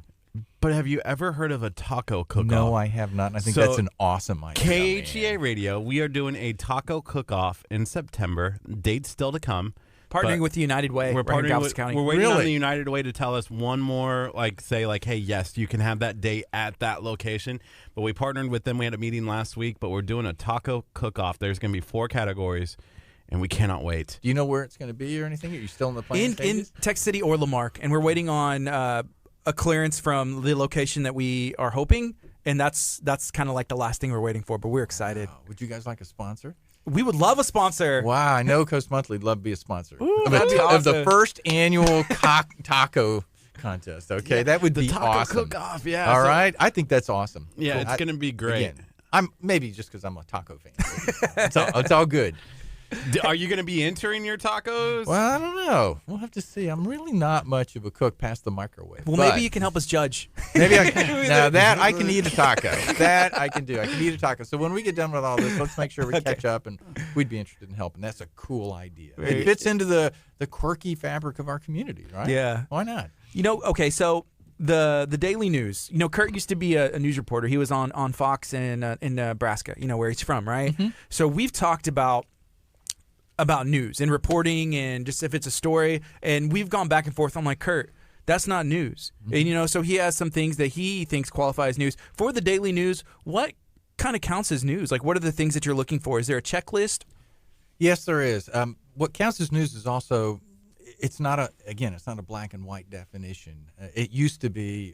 But have you ever heard of a taco cook-off? No, I have not. And I think So, that's an awesome idea. KHEA Radio, we are doing a taco cook-off in September. Dates still to come. Partnering but with the United Way. We're right in partnering Galveston with, County. we're waiting on Really? the United Way to tell us one more, say, hey, yes, you can have that date at that location. But we partnered with them. We had a meeting last week, but we're doing a taco cook-off. There's going to be 4 categories, and we cannot wait. Do you know where it's going to be or anything? Are you still in the planning in stages? Texas City or Lamarck, and we're waiting on a clearance from the location that we are hoping, and that's kind of like the last thing we're waiting for. But we're excited. Oh, would you guys like a sponsor? We would love a sponsor. Wow, I know Coast Monthly would love to be a sponsor that'd be of the awesome. first annual taco contest. Okay, that would The be taco awesome. cook-off, yeah. All So- right, I think that's awesome. Yeah, Cool. it's going to be great. Again, I'm maybe just because I'm a taco fan. It's all good. Are you going to be entering your tacos? Well, I don't know. We'll have to see. I'm really not much of a cook past the microwave. Well, but maybe you can help us judge. maybe I can. Now that I can eat a taco. That I can do. I can eat a taco. So when we get done with all this, let's make sure we catch up, and we'd be interested in helping. That's a cool idea. It fits into the quirky fabric of our community, right? Yeah. Why not? Okay, so the daily news. Curt used to be a news reporter. He was on Fox in Nebraska. Where he's from, right? Mm-hmm. So we've talked about news and reporting and just if it's a story, and we've gone back and forth. I'm like, Curt, that's not news. Mm-hmm. And so he has some things that he thinks qualify as news. For the daily news, what kind of counts as news? Like, what are the things that you're looking for? Is there a checklist? Yes, there is. What counts as news is also, it's not a black and white definition. It used to be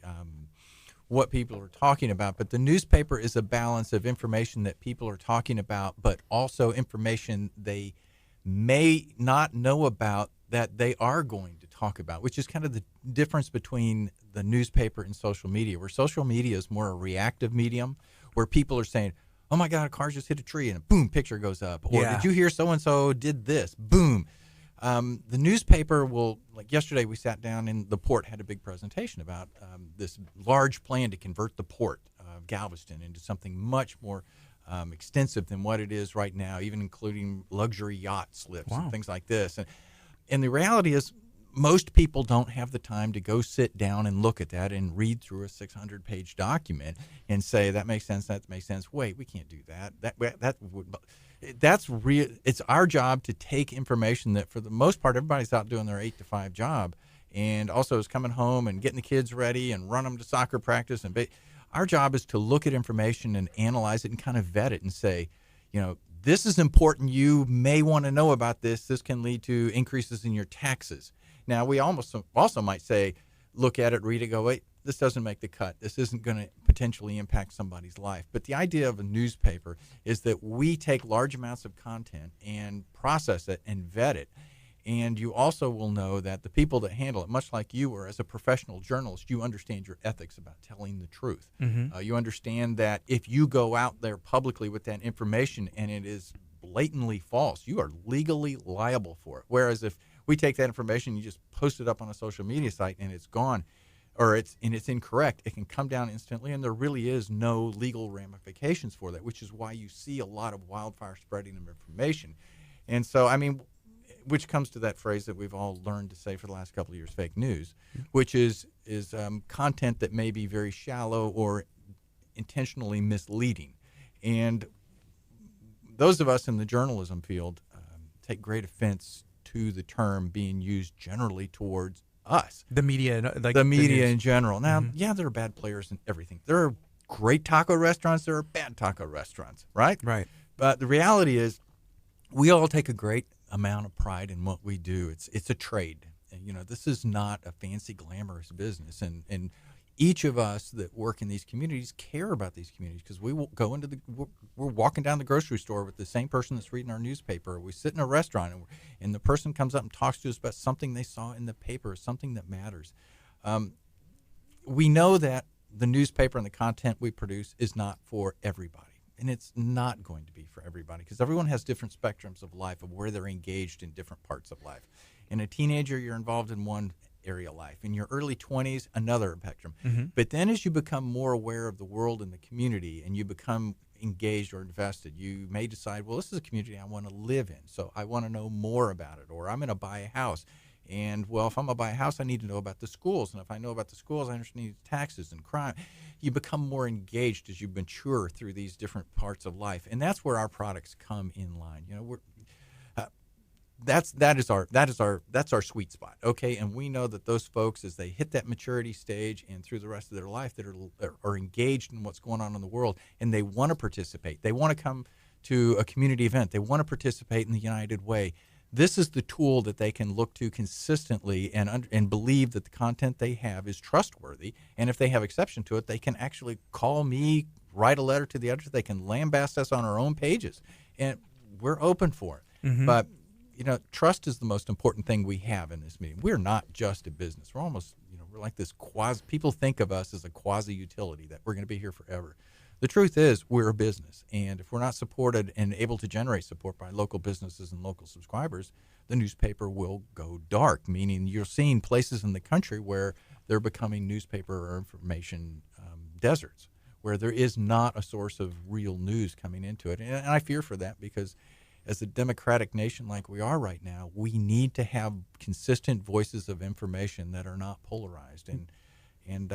what people are talking about, but the newspaper is a balance of information that people are talking about, but also information they may not know about that they are going to talk about, which is kind of the difference between the newspaper and social media, where social media is more a reactive medium, where people are saying, oh my God, a car just hit a tree, and a boom, picture goes up. Or Yeah. did you hear so-and-so did this? Boom. The newspaper will, like yesterday we sat down and the port had a big presentation about this large plan to convert the port of Galveston into something much more extensive than what it is right now, even including luxury yacht slips and things like this. And the reality is most people don't have the time to go sit down and look at that and read through a 600-page document and say, that makes sense, that makes sense. Wait, we can't do that. That's real. It's our job to take information that, for the most part, everybody's out doing their 8-to-5 job, and also is coming home and getting the kids ready and run them to soccer practice. Our job is to look at information and analyze it and kind of vet it and say, this is important. You may want to know about this. This can lead to increases in your taxes. Now, we also might say, look at it, read it, go, wait, this doesn't make the cut. This isn't going to potentially impact somebody's life. But the idea of a newspaper is that we take large amounts of content and process it and vet it. And you also will know that the people that handle it, much like you are as a professional journalist, you understand your ethics about telling the truth. Mm-hmm. You understand that if you go out there publicly with that information and it is blatantly false, you are legally liable for it. Whereas if we take that information, you just post it up on a social media site and it's gone, or it's incorrect, it can come down instantly, and there really is no legal ramifications for that, which is why you see a lot of wildfire spreading of information. And so, which comes to that phrase that we've all learned to say for the last couple of years, fake news, which is content that may be very shallow or intentionally misleading. And those of us in the journalism field take great offense to the term being used generally towards us. The media, The media news. in general. Now, yeah, there are bad players and everything. There are great taco restaurants. There are bad taco restaurants, right? Right. But the reality is we all take a great amount of pride in what we do. It's a trade. And, this is not a fancy, glamorous business. And each of us that work in these communities care about these communities, because we will go we're walking down the grocery store with the same person that's reading our newspaper. Or we sit in a restaurant and the person comes up and talks to us about something they saw in the paper, something that matters. We know that the newspaper and the content we produce is not for everybody. And it's not going to be for everybody, because everyone has different spectrums of life, of where they're engaged in different parts of life. In a teenager, you're involved in one area of life. In your early 20s, another spectrum. Mm-hmm. But then as you become more aware of the world and the community, and you become engaged or invested, you may decide, well, this is a community I want to live in, so I want to know more about it, or I'm going to buy a house. And, well, if I'm going to buy a house, I need to know about the schools. And if I know about the schools, I understand taxes and crime. You become more engaged as you mature through these different parts of life. And that's where our products come in line. You know, that's our sweet spot, okay? And we know that those folks, as they hit that maturity stage and through the rest of their life, that are engaged in what's going on in the world, and they want to participate. They want to come to a community event. They want to participate in the United Way. This is the tool that they can look to consistently and believe that the content they have is trustworthy. And if they have exception to it, they can actually call me, write a letter to the editor. They can lambast us on our own pages, and we're open for it. Mm-hmm. But you know, trust is the most important thing we have in this meeting. We're not just a business. We're almost, we're like this quasi. People think of us as a quasi-utility, that we're going to be here forever. The truth is, we're a business, and if we're not supported and able to generate support by local businesses and local subscribers, the newspaper will go dark, meaning you're seeing places in the country where they're becoming newspaper or information deserts, where there is not a source of real news coming into it. And I fear for that, because as a democratic nation like we are right now, we need to have consistent voices of information that are not polarized. And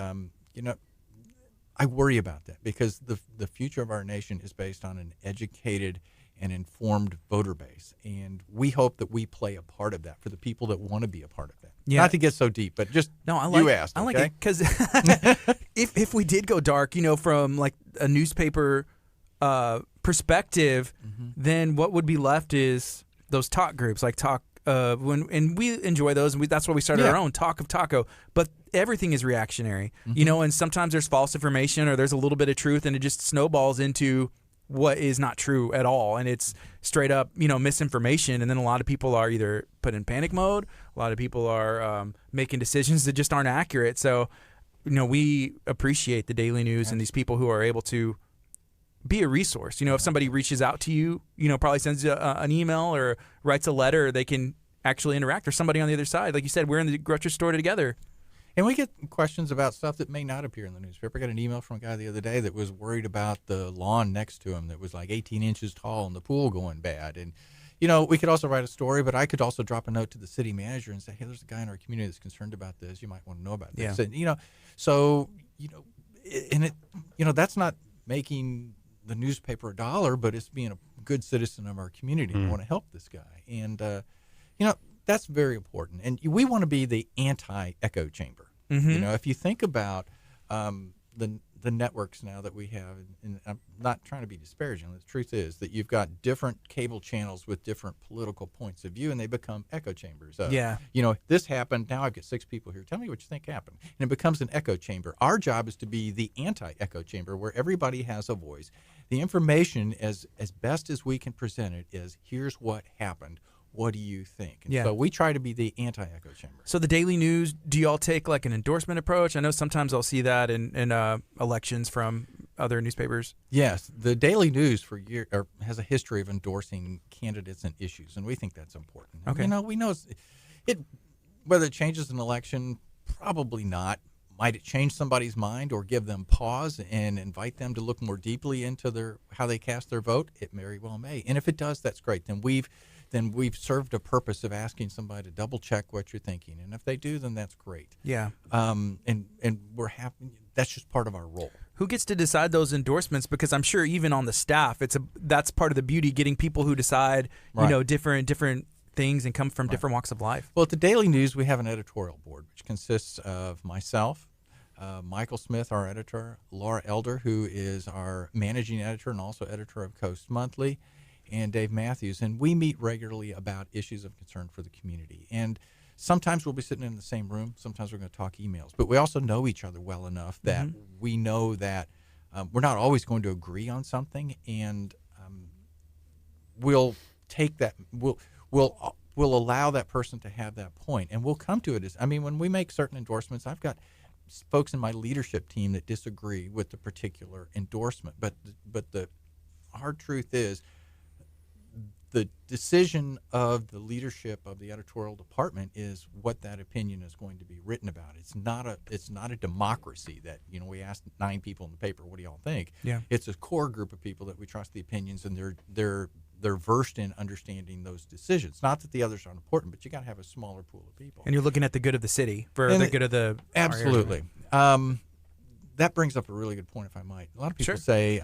I worry about that, because the future of our nation is based on an educated and informed voter base. And we hope that we play a part of that for the people that want to be a part of that. Yeah. Not to get so deep, but just you asked. I like okay? it, because if we did go dark, from like a newspaper perspective, then what would be left is those talk groups, like and we enjoy those, and that's why we started our own Talk of Taco. But everything is reactionary, and sometimes there's false information or there's a little bit of truth, and it just snowballs into what is not true at all, and it's straight up misinformation. And then a lot of people are either put in panic mode, a lot of people are making decisions that just aren't accurate. So we appreciate the daily news and these people who are able to be a resource. If somebody reaches out to you, probably sends you an email or writes a letter, they can actually interact. There's somebody on the other side. Like you said, we're in the grocery store together. And we get questions about stuff that may not appear in the newspaper. I got an email from a guy the other day that was worried about the lawn next to him that was like 18 inches tall and the pool going bad. And, we could also write a story, but I could also drop a note to the city manager and say, hey, there's a guy in our community that's concerned about this. You might want to know about this. Yeah. And, that's not making the newspaper a dollar, but it's being a good citizen of our community and want to help this guy. And, that's very important. And we want to be the anti-echo chamber. If you think about the networks now that we have, and I'm not trying to be disparaging, the truth is that you've got different cable channels with different political points of view, and they become echo chambers. This happened, now I've got 6 people here. Tell me what you think happened. And it becomes an echo chamber. Our job is to be the anti-echo chamber, where everybody has a voice. The information, as best as we can present it, is here's what happened. What do you think? And so we try to be the anti-echo chamber. So the daily news, do you all take like an endorsement approach? I know sometimes I'll see that in elections from other newspapers. Yes, the daily news has a history of endorsing candidates and issues, and we think that's important. Okay. We know whether it changes an election, probably not. Might it change somebody's mind or give them pause and invite them to look more deeply into how they cast their vote? It very well may. And if it does, that's great. Then we've served a purpose of asking somebody to double check what you're thinking. And if they do, then that's great. Yeah. And we're happy. That's just part of our role. Who gets to decide those endorsements? Because I'm sure even on the staff, that's part of the beauty, getting people who decide, different things and come from different walks of life. Well, at the Daily News, we have an editorial board, which consists of myself, Michael Smith, our editor, Laura Elder, who is our managing editor and also editor of Coast Monthly, and Dave Matthews. And we meet regularly about issues of concern for the community. And sometimes we'll be sitting in the same room. Sometimes we're going to talk emails. But we also know each other well enough that we know that we're not always going to agree on something, and we'll take that. We'll allow that person to have that point, and we'll come to it. When we make certain endorsements, I've got folks in my leadership team that disagree with the particular endorsement. But the hard truth is, the decision of the leadership of the editorial department is what that opinion is going to be written about. It's not a democracy that we asked 9 people in the paper, what do y'all think? Yeah. It's a core group of people that we trust the opinions, and they're they're versed in understanding those decisions. Not that the others aren't important, but you got to have a smaller pool of people. And you're looking at the good of the city for And the good of the absolutely. That brings up a really good point, if I might. A lot of people Sure. say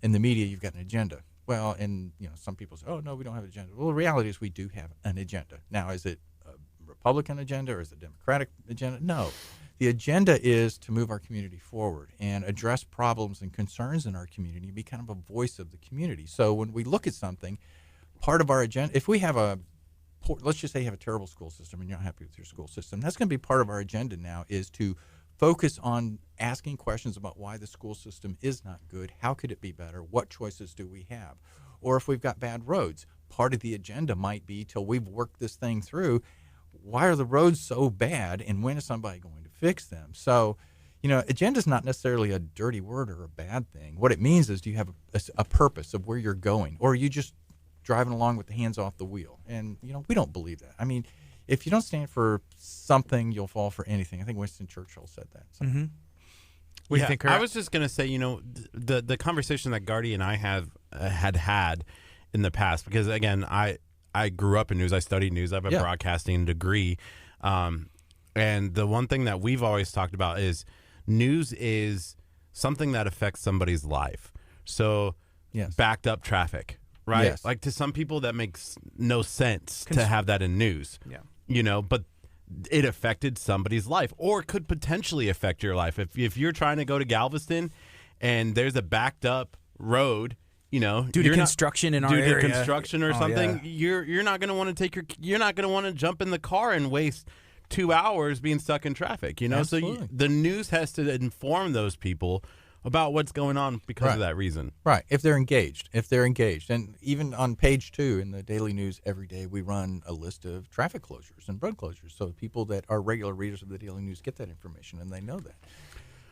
in the media you've got an agenda. Well, and some people say, "Oh no, we don't have an agenda." Well, the reality is we do have an agenda. Now, is it a Republican agenda or is it a Democratic agenda? No. The agenda is to move our community forward and address problems and concerns in our community, be kind of a voice of the community. So when we look at something, part of our agenda, if we have let's just say you have a terrible school system and you're not happy with your school system, that's going to be part of our agenda now, is to focus on asking questions about why the school system is not good, how could it be better, what choices do we have? Or if we've got bad roads, part of the agenda might be, till we've worked this thing through, why are the roads so bad and when is somebody going to fix them? So, agenda is not necessarily a dirty word or a bad thing. What it means is, do you have a purpose of where you're going, or are you just driving along with the hands off the wheel? And, we don't believe that. I mean, if you don't stand for something, you'll fall for anything. I think Winston Churchill said that. So. Mm-hmm. What do you think, Kurt? I was just going to say, the conversation that Gardy and I had in the past, because, again, I grew up in news. I studied news. I have a broadcasting degree. And the one thing that we've always talked about is news is something that affects somebody's life. So backed up traffic, right? Yes. Like, to some people that makes no sense to have that in news. Yeah. But it affected somebody's life, or could potentially affect your life. If you're trying to go to Galveston and there's a backed up road, due to construction in our area, due to construction or something, yeah. you're not going to want to you're not going to want to jump in the car and waste 2 hours being stuck in traffic. Absolutely. So the news has to inform those people about what's going on because of that reason. Right. If they're engaged. And even on page 2 in the daily news every day, we run a list of traffic closures and road closures. So people that are regular readers of the daily news get that information and they know that.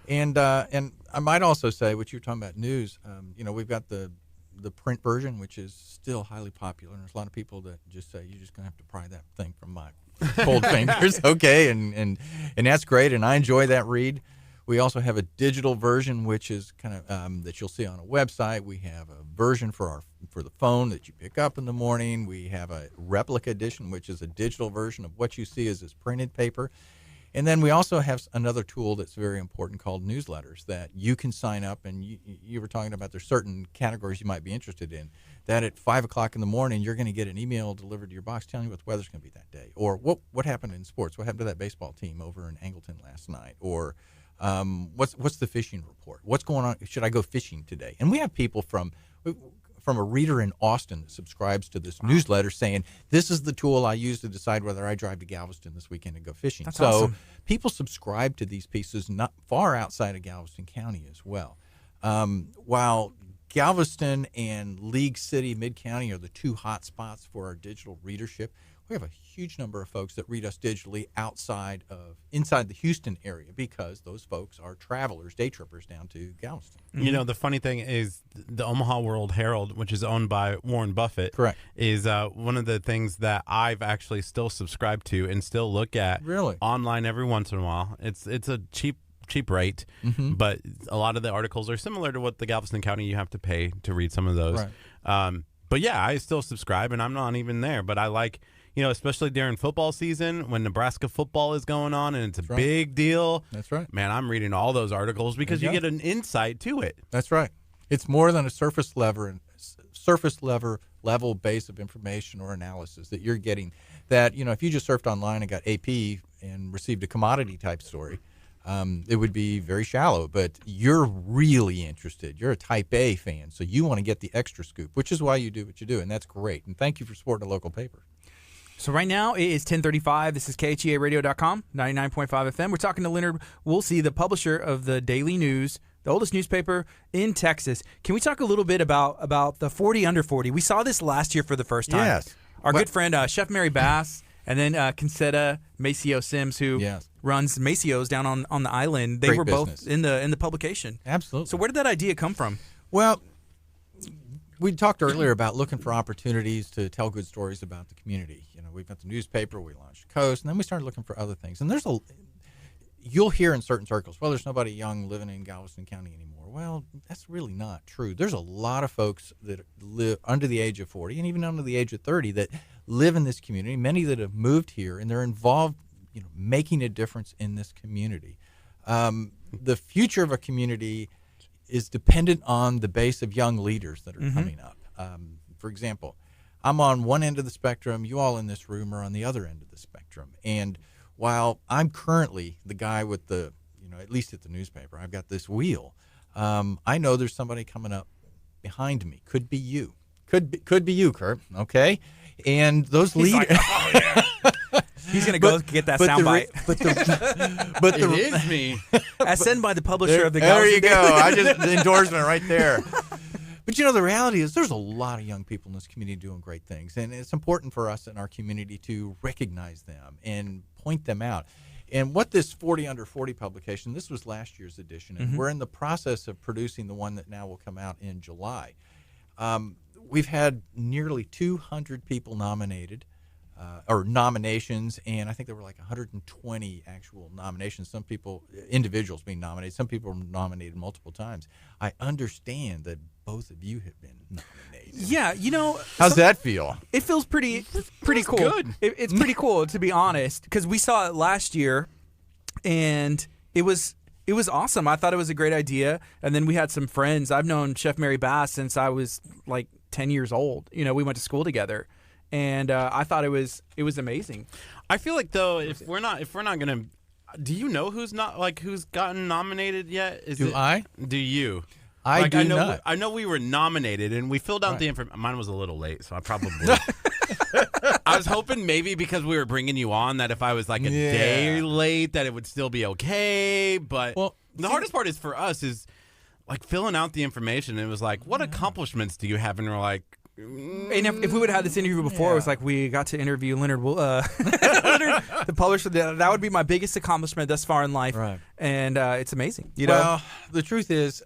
And I might also say, what you're talking about news, we've got the print version, which is still highly popular. And there's a lot of people that just say, you're just going to have to pry that thing from my cold fingers. Okay. And that's great. And I enjoy that read. We also have a digital version, which is kind of that you'll see on a website. We have a version for the phone that you pick up in the morning. We have a replica edition, which is a digital version of what you see as this printed paper. And then we also have another tool that's very important called newsletters that you can sign up. And you were talking about there's certain categories you might be interested in. That at 5 o'clock in the morning, you're going to get an email delivered to your box telling you what the weather's going to be that day. Or what happened in sports. What happened to that baseball team over in Angleton last night? Or what's the fishing report? What's going on? Should I go fishing today? And we have people from a reader in Austin that subscribes to this newsletter saying, this is the tool I use to decide whether I drive to Galveston this weekend and go fishing. That's so awesome. People subscribe to these pieces not far outside of Galveston County as well. While Galveston and League City, Mid-County are the two hot spots for our digital readership, we have a huge number of folks that read us digitally inside the Houston area, because those folks are travelers, day trippers down to Galveston. Mm-hmm. The funny thing is the Omaha World Herald, which is owned by Warren Buffett, Correct, is one of the things that I've actually still subscribed to and still look at online every once in a while. It's a cheap rate, but a lot of the articles are similar to what the Galveston County you have to pay to read some of those. Right. But yeah, I still subscribe, and I'm not even there, but I like, especially during football season when Nebraska football is going on and it's a big deal. That's right. Man, I'm reading all those articles because you get an insight to it. That's right. It's more than a surface level base of information or analysis that you're getting. That, if you just surfed online and got AP and received a commodity type story, it would be very shallow. But you're really interested. You're a Type A fan, so you want to get the extra scoop, which is why you do what you do, and that's great. And thank you for supporting a local paper. So right now it is 10:35. This is KHEARadio.com, 99.5 FM. We're talking to Leonard Woolsey, the publisher of the Daily News, the oldest newspaper in Texas. Can we talk a little bit about the 40 under 40? We saw this last year for the first time. Yes. Our good friend Chef Mary Bass and then Concetta Maceo Sims, who runs Maceo's down on the island. They were both in the publication. Absolutely. So where did that idea come from? Well, we talked earlier about looking for opportunities to tell good stories about the community. We've got the newspaper, we launched Coast, and then we started looking for other things. And there's you'll hear in certain circles, well, there's nobody young living in Galveston County anymore. Well, that's really not true. There's a lot of folks that live under the age of 40 and even under the age of 30 that live in this community, many that have moved here, and they're involved, making a difference in this community. The future of a community is dependent on the base of young leaders that are coming up. For example, I'm on one end of the spectrum. You all in this room are on the other end of the spectrum. And while I'm currently the guy with the, at least at the newspaper, I've got this wheel. I know there's somebody coming up behind me. Could be you. Could be you, Curt. Okay. And those leaders. Oh, yeah. He's gonna go get that soundbite. But it is me. As sent by the publisher of the. There you go. I just the endorsement right there. But the reality is there's a lot of young people in this community doing great things, and it's important for us in our community to recognize them and point them out. And what this 40 Under 40 publication, this was last year's edition, and we're in the process of producing the one that now will come out in July. We've had nearly 200 people nominated, or nominations, and I think there were like 120 actual nominations. Some people, individuals being nominated, some people were nominated multiple times. I understand that both of you have been nominated. Yeah, how's that feel? It feels pretty cool. Good. It's pretty cool, to be honest, because we saw it last year, and it was awesome. I thought it was a great idea, and then we had some friends. I've known Chef Mary Bass since I was like 10 years old. We went to school together. And I thought it was amazing. I feel like though, if we're not gonna, do you know who's gotten nominated yet? Do you? I do not. I know we were nominated, and we filled out the information. Mine was a little late, so I probably. I was hoping maybe because we were bringing you on that if I was like a day late, that it would still be okay. But the hardest part is for us is like filling out the information. It was like, what accomplishments do you have? And we're like. And if we would have had this interview before, it was like we got to interview Leonard, the publisher. That would be my biggest accomplishment thus far in life, right? And it's amazing. Well, the truth is,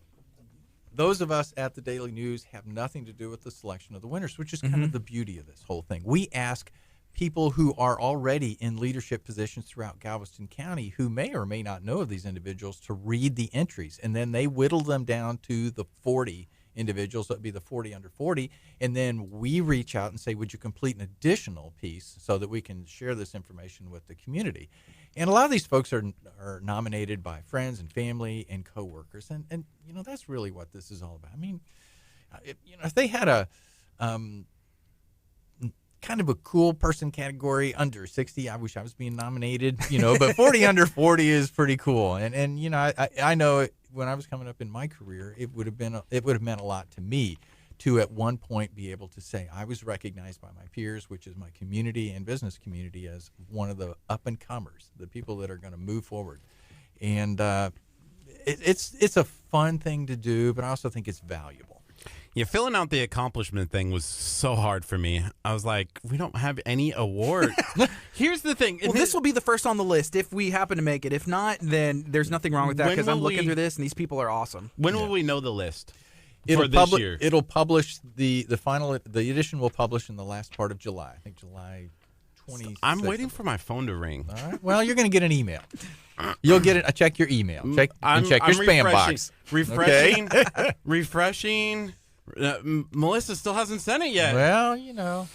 those of us at the Daily News have nothing to do with the selection of the winners, which is kind of the beauty of this whole thing. We ask people who are already in leadership positions throughout Galveston County who may or may not know of these individuals to read the entries, and then they whittle them down to the 40 individuals. That would be the 40 under 40, and then we reach out and say, would you complete an additional piece so that we can share this information with the community? And a lot of these folks are nominated by friends and family and coworkers, and that's really what this is all about. I mean, if they had a kind of a cool person category under 60, I wish I was being nominated, but 40 under 40 is pretty cool. And I know when I was coming up in my career, it would have meant a lot to me to at one point be able to say I was recognized by my peers, which is my community and business community, as one of the up and comers, the people that are going to move forward. And it's a fun thing to do, but I also think it's valuable. Yeah, filling out the accomplishment thing was so hard for me. I was like, we don't have any award. Here's the thing. Well, this will be the first on the list if we happen to make it. If not, then there's nothing wrong with that because I'm looking through this, and these people are awesome. When will we know the list for this year? It'll publish, the edition will publish in the last part of July. I think July 26th. I'm waiting for my phone to ring. All right. Well, you're going to get an email. You'll get it. Check your email. Check your spam box. Refreshing. Refreshing. Melissa still hasn't sent it yet. Well,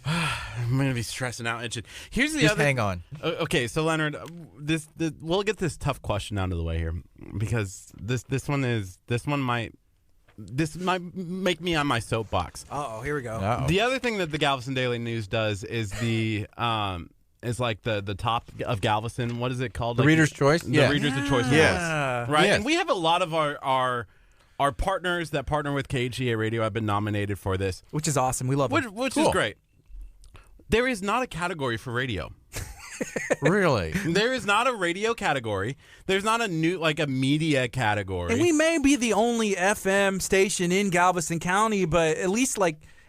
I'm going to be stressing out. Here's the Just other. hang on. Okay, so Leonard, we'll get this tough question out of the way here because this one might make me on my soapbox. Oh, here we go. Uh-oh. The other thing that the Galveston Daily News does is is like the top of Galveston. What is it called? The Reader's Choice. The Reader's Choice. Yes. Right. Yes. And we have a lot of our partners that partner with KHEA Radio have been nominated for this, Which is awesome. We love it. which is great. There is not a category for radio. Really? There is not a radio category. There's not a media category. And we may be the only FM station in Galveston County, but at least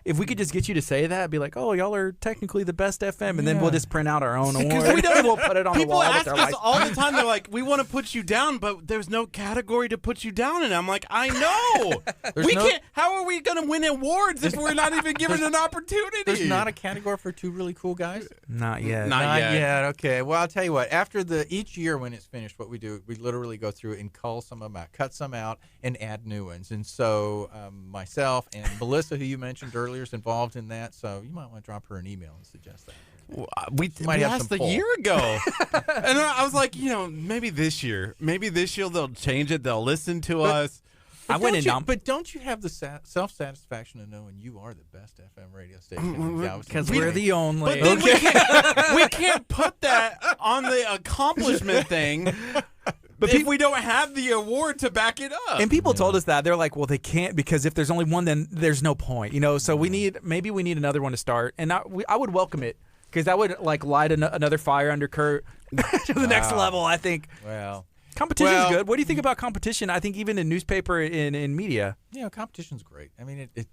if we could just get you to say that, be like, oh, y'all are technically the best FM, and then we'll just print out our own award. Because we don't. We'll put it on the People wall ask with our us license. all the time. They're like, "We want to put you down, but there's no category to put you down." And I'm like, "I know. we can't. How are we going to win awards if we're not even given an opportunity?" There's not a category for two really cool guys? Not yet. Not yet. Okay. Well, I'll tell you what. After each year when it's finished, what we do, we literally go through and cull some of them out, cut some out, and add new ones. And so myself and Melissa, who you mentioned earlier, is involved in that. So you might want to drop her an email and suggest that. Well, we might have asked some a pull. year ago, and I was like, maybe this year they'll change it. They'll listen to us. I went and dumped. But don't you have the self-satisfaction of knowing you are the best FM radio station in Galveston? Because we're the only. But then we can't put that on the accomplishment thing. But if we don't have the award to back it up. And people told us that. They're like, well, they can't because if there's only one, then there's no point. So we need another one to start. And I would welcome it because that would light another fire under Curt to the next level, I think. Well, competition's good. What do you think about competition? I think even in newspaper, in media. Competition's great. I mean, it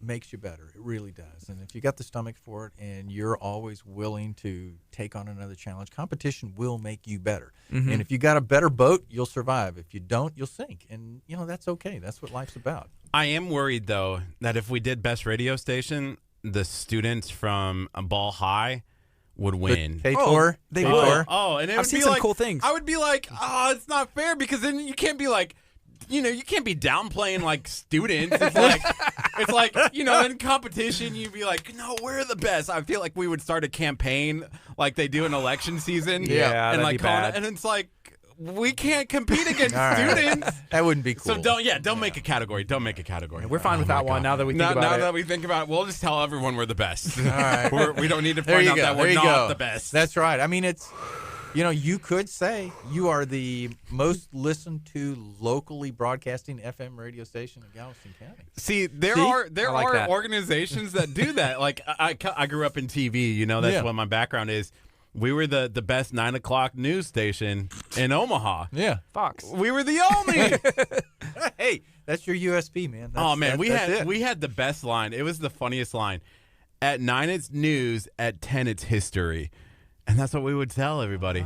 makes you better. It really does. And if you got the stomach for it and you're always willing to take on another challenge, competition will make you better. Mm-hmm. And if you got a better boat, you'll survive. If you don't, you'll sink. And, that's okay. That's what life's about. I am worried, though, that if we did best radio station, the students from Ball High would win. KHEA? They would. Oh, and it I've would seen be some like, cool things. I would be like, it's not fair because then you can't be like, you can't be downplaying like students. It's like, in competition, you'd be like, no, we're the best. I feel like we would start a campaign like they do in election season. Yeah, and that'd like be bad. and it's like we can't compete against All right. students. That wouldn't be cool. So don't make a category. Don't make a category. We're fine with that one now that we think about now it. that we think about it, we'll just tell everyone we're the best. All right. We don't need to There point you out go. that There we're you not go. the best. That's right. I mean, it's, you could say you are the most listened to locally broadcasting FM radio station in Galveston County. See, there See? are I like that. organizations that do that. Like I grew up in TV. That's what my background is. We were the best 9 o'clock news station in Omaha. Yeah. Fox. We were the only. Hey, that's your USP, man. We had the best line. It was the funniest line. At 9 it's news, at 10 it's history. And that's what we would tell everybody.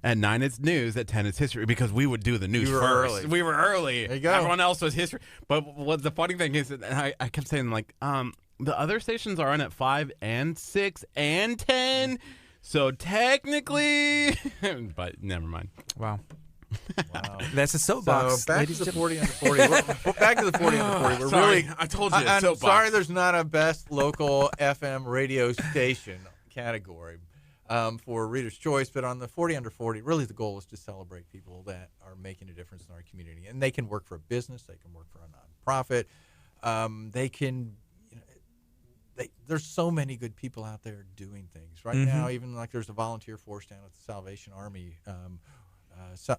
At 9 it's news, at 10 it's history, because we would do the news You were first. early. We were early. There you go. Everyone else was history. But what the funny thing is, that I kept saying, like, the other stations are on at 5 and 6 and 10. So technically, but never mind. Wow. Wow. That's a soapbox. So back to the 40 under 40. Back to the 40 under 40. We're Sorry, really. I told you. I'm soapbox. sorry, there's not a best local FM radio station category for Reader's Choice, but on the 40 under 40, really the goal is to celebrate people that are making a difference in our community, and they can work for a business, they can work for a nonprofit, they can. There's so many good people out there doing things right now. Even like there's a volunteer force down at the Salvation Army.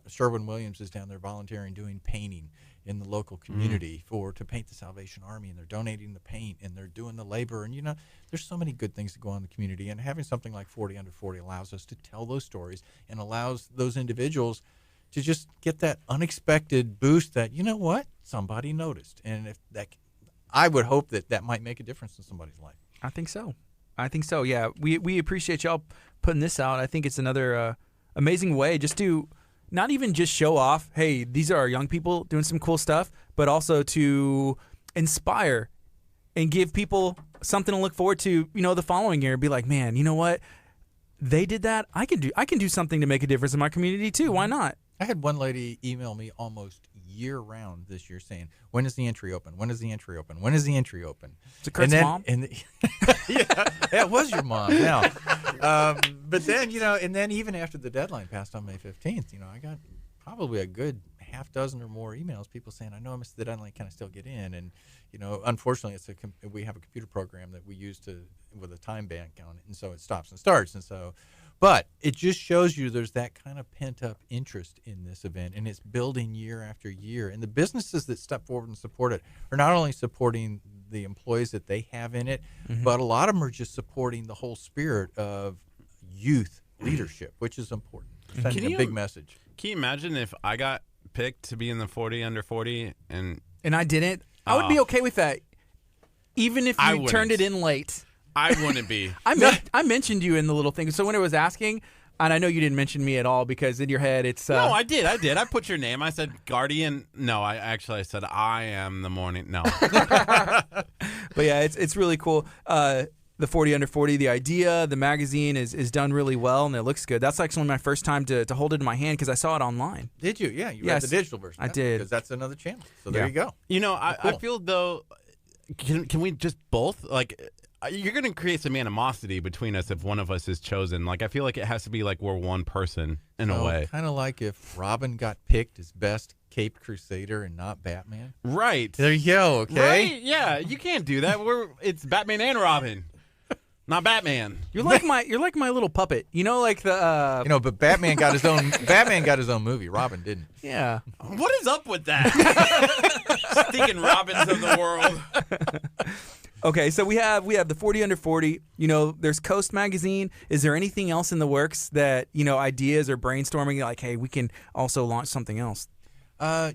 Sherwin Williams is down there volunteering, doing painting in the local community to paint the Salvation Army, and they're donating the paint and they're doing the labor. And there's so many good things that go on in the community, and having something like 40 under 40 allows us to tell those stories and allows those individuals to just get that unexpected boost that somebody noticed, and if that. I would hope that might make a difference in somebody's life. I think so. Yeah, we appreciate y'all putting this out. I think it's another amazing way just to not even just show off, hey, these are our young people doing some cool stuff, but also to inspire and give people something to look forward to, the following year. Be like, man, you know what? They did that. I can do something to make a difference in my community too. Why not? I had one lady email me almost year-round this year saying, when is the entry open? When is the entry open? When is the entry open? Is it Kurt's mom? Yeah, it was your mom. Now, but then, and then even after the deadline passed on May 15th, I got probably a good half dozen or more emails, people saying, I know I missed the deadline, can I still get in? And, unfortunately, we have a computer program that we use with a time bank on it, and so it stops and starts. And so, but it just shows you there's that kind of pent-up interest in this event, and it's building year after year. And the businesses that step forward and support it are not only supporting the employees that they have in it, but a lot of them are just supporting the whole spirit of youth leadership, which is important. Sending a big message. Can you imagine if I got picked to be in the 40 under 40 and I didn't? I would be okay with that. Even if I you turned it wouldn't. in late. I wouldn't be. I mentioned you in the little thing. So when it was asking, and I know you didn't mention me at all because in your head it's No, I did. I put your name. I said Gardy and no, I said I am the morning. No. But yeah, it's really cool. The 40 under 40, the idea, the magazine is done really well and it looks good. That's actually my first time to hold it in my hand because I saw it online. Did you? Yeah, you Yes, read the digital version. I did. Because that's another channel. So there Yeah. you go. You know, I Cool. feel though. Can we just both like? You're going to create some animosity between us if one of us is chosen. Like I feel like it has to be like we're one person in a way. Kind of like if Robin got picked as best Caped Crusader and not Batman. Right. There you go. Okay. Right? Yeah, you can't do that. It's Batman and Robin, not Batman. You're like my little puppet. You know, like the But Batman got his own. Batman got his own movie. Robin didn't. yeah. What is up with that? Stinking Robins of the world. Okay, so we have the 40 under 40. You know, there's Coast Magazine. Is there anything else in the works that, ideas or brainstorming like, hey, we can also launch something else?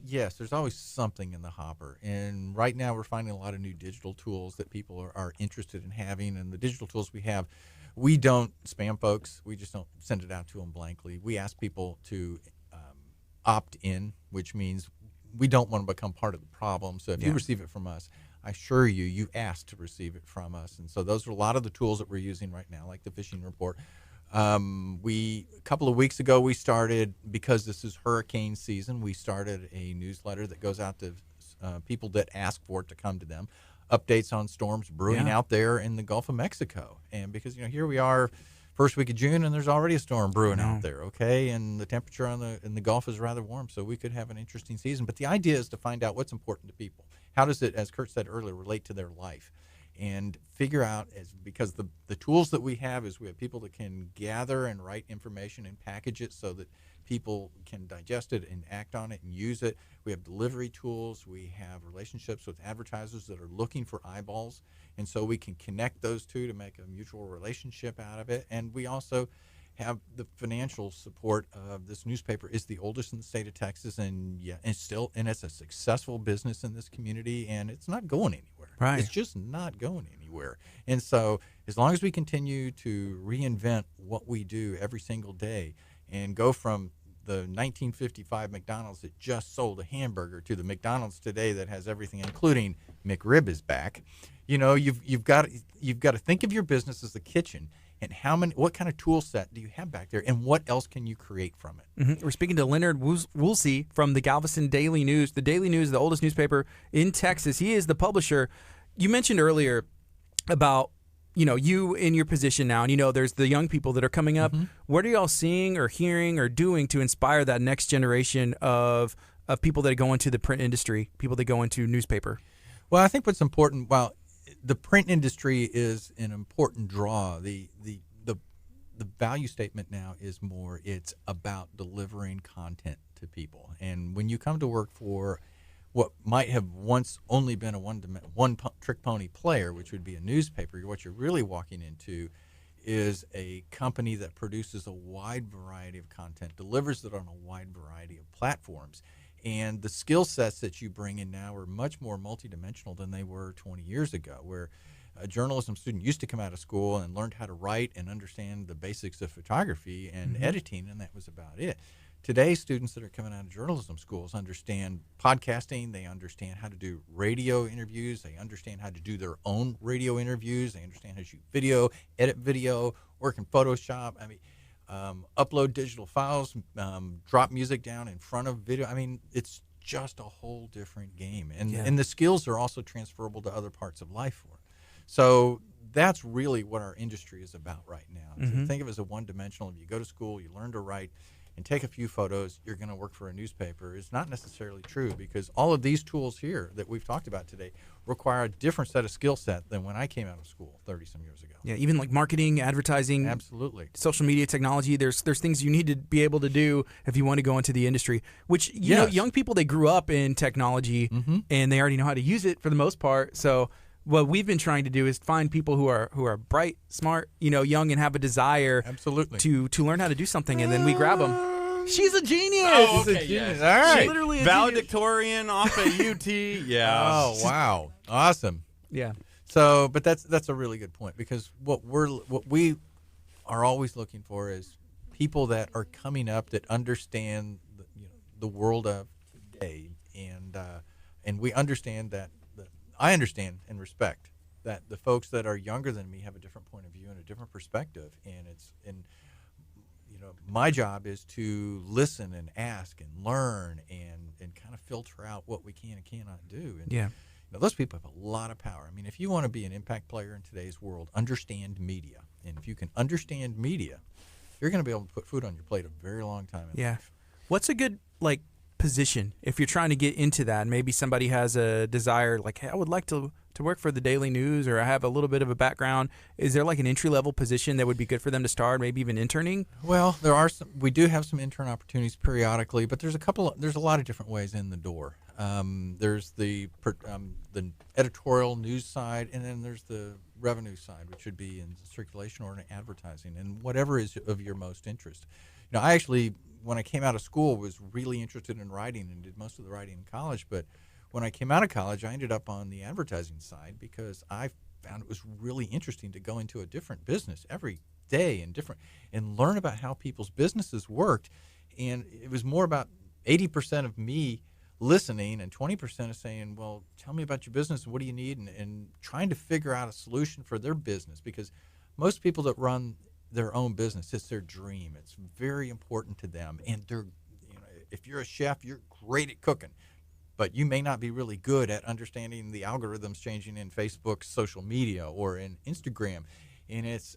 Yes, there's always something in the hopper. And right now we're finding a lot of new digital tools that people are interested in having. And the digital tools we have, we don't spam folks. We just don't send it out to them blankly. We ask people to opt in, which means we don't want to become part of the problem. So if you receive it from us, I assure you, you asked to receive it from us. And so those are a lot of the tools that we're using right now, like the fishing report. A couple of weeks ago, we started, because this is hurricane season, we started a newsletter that goes out to people that ask for it to come to them. Updates on storms brewing out there in the Gulf of Mexico. And because, here we are, first week of June, and there's already a storm brewing out there, okay? And the temperature in the Gulf is rather warm, so we could have an interesting season. But the idea is to find out what's important to people. How does it, as Curt said earlier, relate to their life? And figure out, because the tools that we have is we have people that can gather and write information and package it so that people can digest it and act on it and use it. We have delivery tools. We have relationships with advertisers that are looking for eyeballs. And so we can connect those two to make a mutual relationship out of it. And we also have the financial support of this newspaper. Is the oldest in the state of Texas, and it's a successful business in this community, and it's not going anywhere. Right. It's just not going anywhere. And so as long as we continue to reinvent what we do every single day and go from the 1955 McDonald's that just sold a hamburger to the McDonald's today that has everything, including McRib is back, you've got to think of your business as a kitchen. And what kind of tool set do you have back there, and what else can you create from it? Mm-hmm. We're speaking to Leonard Woolsey from the Galveston Daily News. The Daily News, the oldest newspaper in Texas. He is the publisher. You mentioned earlier about, you in your position now, and there's the young people that are coming up. Mm-hmm. What are y'all seeing or hearing or doing to inspire that next generation of people that go into the print industry, people that go into newspaper? Well, I think what's important, the print industry is an important draw. The value statement now is more, it's about delivering content to people. And when you come to work for what might have once only been a one-trick pony player, which would be a newspaper, what you're really walking into is a company that produces a wide variety of content, delivers it on a wide variety of platforms. And the skill sets that you bring in now are much more multidimensional than they were 20 years ago, where a journalism student used to come out of school and learned how to write and understand the basics of photography and editing, and that was about it. Today, students that are coming out of journalism schools understand podcasting, they understand how to do radio interviews, they understand how to do their own radio interviews, they understand how to shoot video, edit video, work in Photoshop. Upload digital files, drop music down in front of video. It's just a whole different game. And the skills are also transferable to other parts of life for it. So that's really what our industry is about right now. Mm-hmm. To think of it as a one-dimensional. If you go to school, you learn to write, and take a few photos, you're going to work for a newspaper is not necessarily true, because all of these tools here that we've talked about today require a different set of skill set than when I came out of school 30-some years ago. Yeah, even like marketing, advertising, absolutely, social media technology. There's things you need to be able to do if you want to go into the industry. Which young people, they grew up in technology and they already know how to use it for the most part. So what we've been trying to do is find people who are bright, smart, young, and have a desire to learn how to do something, and then we grab them. She's a genius. Oh, okay, She's a genius. yes. All right. She's literally a Valedictorian off at UT. Yeah. Oh, wow. Awesome. Yeah. So, but that's a really good point, because what we are always looking for is people that are coming up that understand the world of today, and we understand that I understand and respect that the folks that are younger than me have a different point of view and a different perspective, and my job is to listen and ask and learn and kind of filter out what we can and cannot do. And those people have a lot of power. I mean, if you want to be an impact player in today's world, understand media. And if you can understand media, you're going to be able to put food on your plate a very long time in life. What's a good position if you're trying to get into that? Maybe somebody has a desire, like, hey, I would like to work for the Daily News, or I have a little bit of a background. Is there like an entry-level position that would be good for them to start, maybe even interning? Well, we do have some intern opportunities periodically, but there's a lot of different ways in the door. There's the editorial news side, and then there's the revenue side, which would be in circulation or in advertising, and whatever is of your most interest. I actually, when I came out of school, was really interested in writing and did most of the writing in college, but when I came out of college, I ended up on the advertising side because I found it was really interesting to go into a different business every day and learn about how people's businesses worked. And it was more about 80% of me listening and 20% of saying, well, tell me about your business and what do you need, and trying to figure out a solution for their business, because most people that run their own business, it's their dream. It's very important to them. And if you're a chef, you're great at cooking, but you may not be really good at understanding the algorithms changing in Facebook, social media, or in Instagram. And it's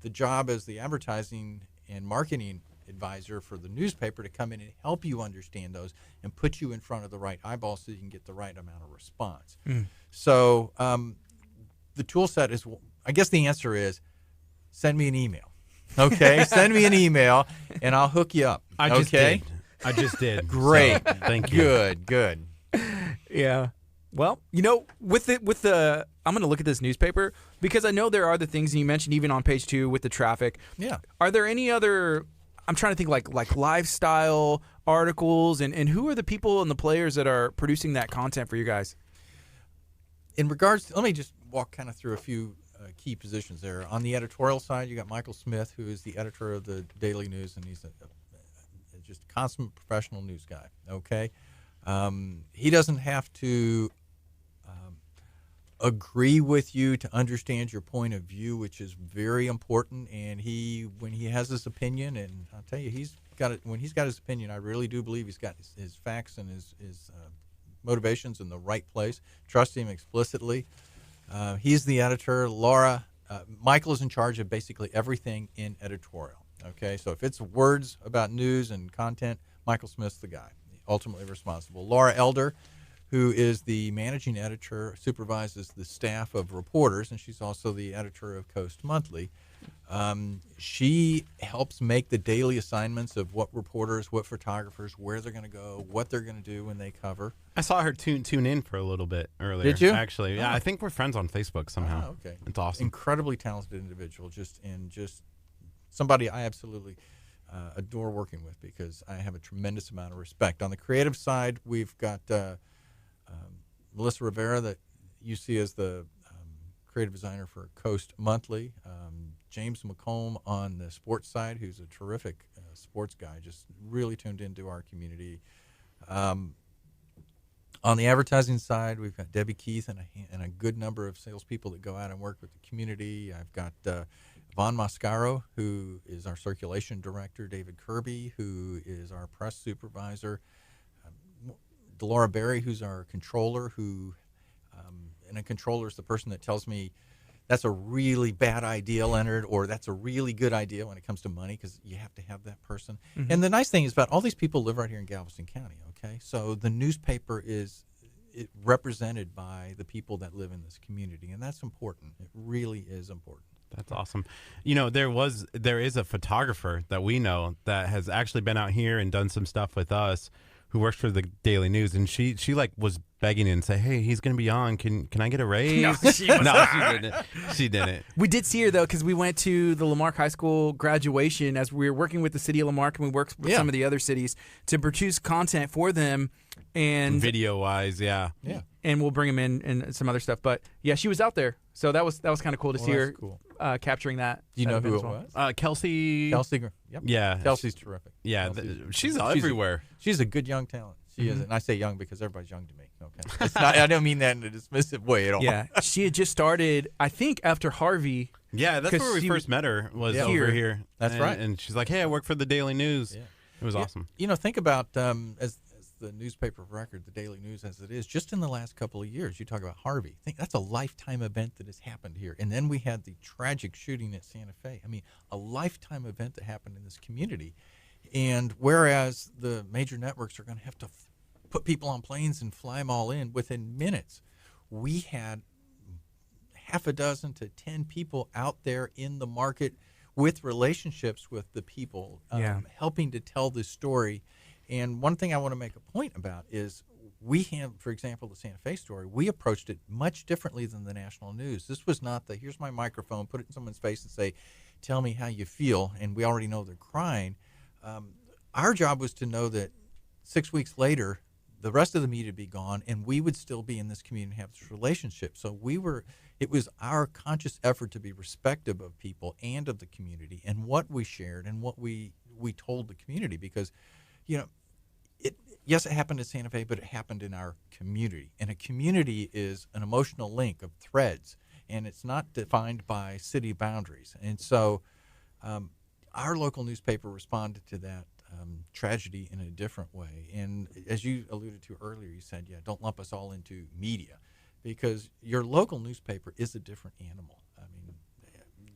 the job as the advertising and marketing advisor for the newspaper to come in and help you understand those and put you in front of the right eyeballs so you can get the right amount of response. So the tool set is, I guess the answer is, send me an email. Okay? Send me an email, and I'll hook you up. I just did. Great. So, thank you. Good. Yeah. Well, with the I'm going to look at this newspaper because I know there are the things you mentioned even on page 2 with the traffic. Yeah. Are there any other, I'm trying to think like lifestyle articles, and who are the people and the players that are producing that content for you guys? In regards to, let me just walk kind of through a few key positions there. On the editorial side, you got Michael Smith, who is the editor of the Daily News, and he's just a consummate professional news guy. Okay. He doesn't have to agree with you to understand your point of view, which is very important. And when he has his opinion, and I'll tell you, when he's got his opinion, I really do believe he's got his facts and his motivations in the right place. Trust him explicitly. He's the editor. Michael is in charge of basically everything in editorial. Okay, so if it's words about news and content, Michael Smith's the guy, ultimately responsible. Laura Elder, who is the managing editor, supervises the staff of reporters, and she's also the editor of Coast Monthly. She helps make the daily assignments of what reporters, what photographers, where they're going to go, what they're going to do when they cover. I saw her tune in for a little bit earlier. Did you? Actually, yeah. I think we're friends on Facebook somehow. Oh, okay. It's awesome. Incredibly talented individual, just somebody I absolutely adore working with because I have a tremendous amount of respect. On the creative side, we've got Melissa Rivera, that you see as the creative designer for Coast Monthly. James McComb on the sports side, who's a terrific sports guy, just really tuned into our community. On the advertising side, we've got Debbie Keith and a good number of salespeople that go out and work with the community. I've got Vaughn Mascaro, who is our circulation director, David Kirby, who is our press supervisor, Delora Berry, who's our controller, and a controller is the person that tells me that's a really bad idea, Leonard, or that's a really good idea when it comes to money, because you have to have that person. Mm-hmm. And the nice thing is about all these people live right here in Galveston County, okay? So the newspaper is represented by the people that live in this community, and that's important. It really is important. That's awesome. There is a photographer that we know that has actually been out here and done some stuff with us, who works for the Daily News, and she was begging and say, "Hey, he's going to be on. Can I get a raise?" No, she was she didn't. She didn't. We did see her, though, because we went to the Lamarck High School graduation as we were working with the city of Lamarck, and we worked with some of the other cities to produce content for them. And Video-wise, yeah. and we'll bring them in and some other stuff. But, yeah, she was out there. So that was kind of cool to see her cool. capturing that. Do you know event who as it well. was? Kelsey. Yep. Yeah. Kelsey's terrific. Yeah, she's she's everywhere. She's a good young talent. She is, and I say young because everybody's young to me. Okay, it's not, I don't mean that in a dismissive way at all. Yeah, she had just started, I think, after Harvey. Yeah, that's 'Cause where we she first met her, was here. over here. That's And- right. And she's like, "Hey, I work for the Daily News." Yeah. It was awesome. You know, think about as the newspaper of record, the Daily News as it is, just in the last couple of years, you talk about Harvey. Think that's a lifetime event that has happened here. And then we had the tragic shooting at Santa Fe. I mean, a lifetime event that happened in this community. And whereas the major networks are going to have to put people on planes and fly them all in within minutes, we had half a dozen to 10 people out there in the market with relationships with the people, helping to tell this story. And one thing I want to make a point about is we have, for example, the Santa Fe story, we approached it much differently than the national news. This was not the, here's my microphone, put it in someone's face and say, tell me how you feel, and we already know they're crying. Our job was to know that 6 weeks later, the rest of the media would be gone, and we would still be in this community and have this relationship. So it was our conscious effort to be respectful of people and of the community and what we shared and what we told the community, because, you know, yes, it happened in Santa Fe, but it happened in our community. And a community is an emotional link of threads, and it's not defined by city boundaries. And so our local newspaper responded to that tragedy in a different way. And as you alluded to earlier, you said, yeah, don't lump us all into media, because your local newspaper is a different animal. I mean,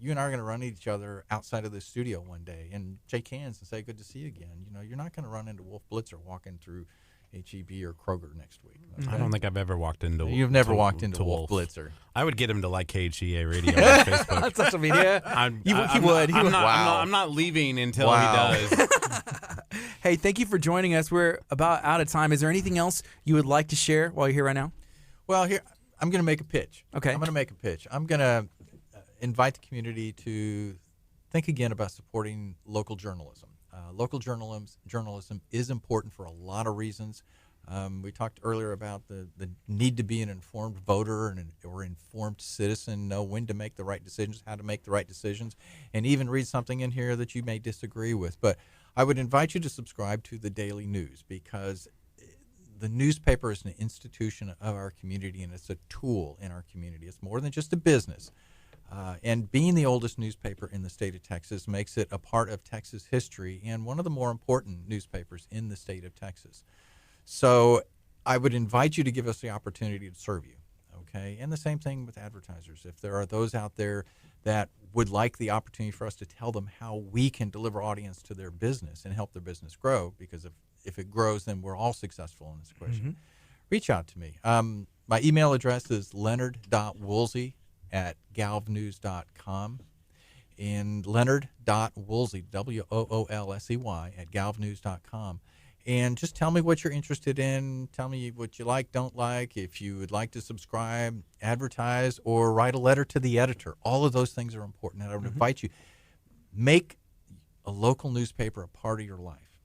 you and I are going to run into each other outside of the studio one day and shake hands and say, good to see you again. You know, you're not going to run into Wolf Blitzer walking through HEB or Kroger next week. Okay? I don't think I've ever walked into. You've never walked into Wolf Blitzer. I would get him to like KHEA radio on Facebook. On social media? He would. I'm not leaving until he does. Hey, thank you for joining us. We're about out of time. Is there anything else you would like to share while you're here right now? Well, here, I'm going to make a pitch. Okay. I'm going to make a pitch. I'm going to invite the community to think again about supporting local journalism. Local journalism is important for a lot of reasons. We talked earlier about the need to be an informed voter or informed citizen, know when to make the right decisions, how to make the right decisions, and even read something in here that you may disagree with. But I would invite you to subscribe to the Daily News, because the newspaper is an institution of our community, and it's a tool in our community. It's more than just a business. And being the oldest newspaper in the state of Texas makes it a part of Texas history and one of the more important newspapers in the state of Texas. So I would invite you to give us the opportunity to serve you, okay? And the same thing with advertisers. If there are those out there that would like the opportunity for us to tell them how we can deliver audience to their business and help their business grow, because if it grows, then we're all successful in this equation, reach out to me. My email address is leonard.woolsey@galvnews.com, and leonard.woolsey, WOOLSEY, @galvnews.com. And just tell me what you're interested in. Tell me what you like, don't like. If you would like to subscribe, advertise, or write a letter to the editor. All of those things are important. And I would invite you, make a local newspaper a part of your life.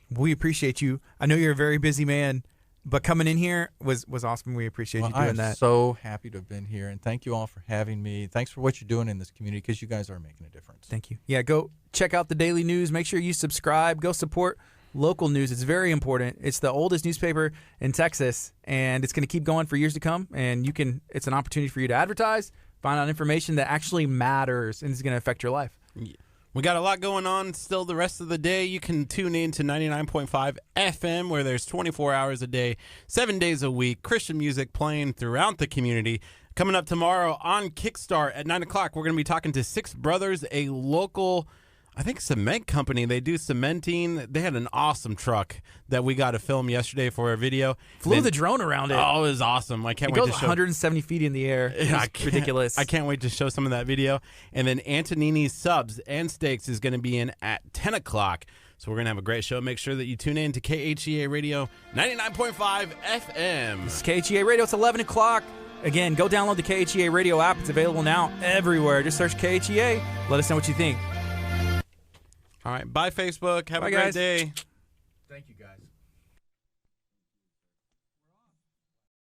We appreciate you. I know you're a very busy man, but coming in here was awesome. We appreciate you doing that. I'm so happy to have been here, and thank you all for having me. Thanks for what you're doing in this community, because you guys are making a difference. Thank you. Yeah, go check out the Daily News. Make sure you subscribe. Go support local news. It's very important. It's the oldest newspaper in Texas, and it's going to keep going for years to come. And it's an opportunity for you to advertise, find out information that actually matters, and is going to affect your life. Yeah. We got a lot going on still the rest of the day. You can tune in to 99.5 FM, where there's 24 hours a day, 7 days a week, Christian music playing throughout the community. Coming up tomorrow on Kickstart at 9 o'clock, we're going to be talking to Six Brothers, a local I think cement company. They do cementing. They had an awesome truck that we got to film yesterday for our video. Flew the drone around it. Oh, it was awesome. I can't It wait goes to show. 170 feet in the air. It's ridiculous. I can't wait to show some of that video. And then Antonini's Subs and Steaks is going to be in at 10 o'clock. So we're going to have a great show. Make sure that you tune in to KHEA Radio 99.5 FM. It's KHEA Radio. It's 11 o'clock. Again, go download the KHEA Radio app. It's available now everywhere. Just search KHEA. Let us know what you think. All right. Bye, Facebook. Have Bye, a great guys. day. Thank you, guys.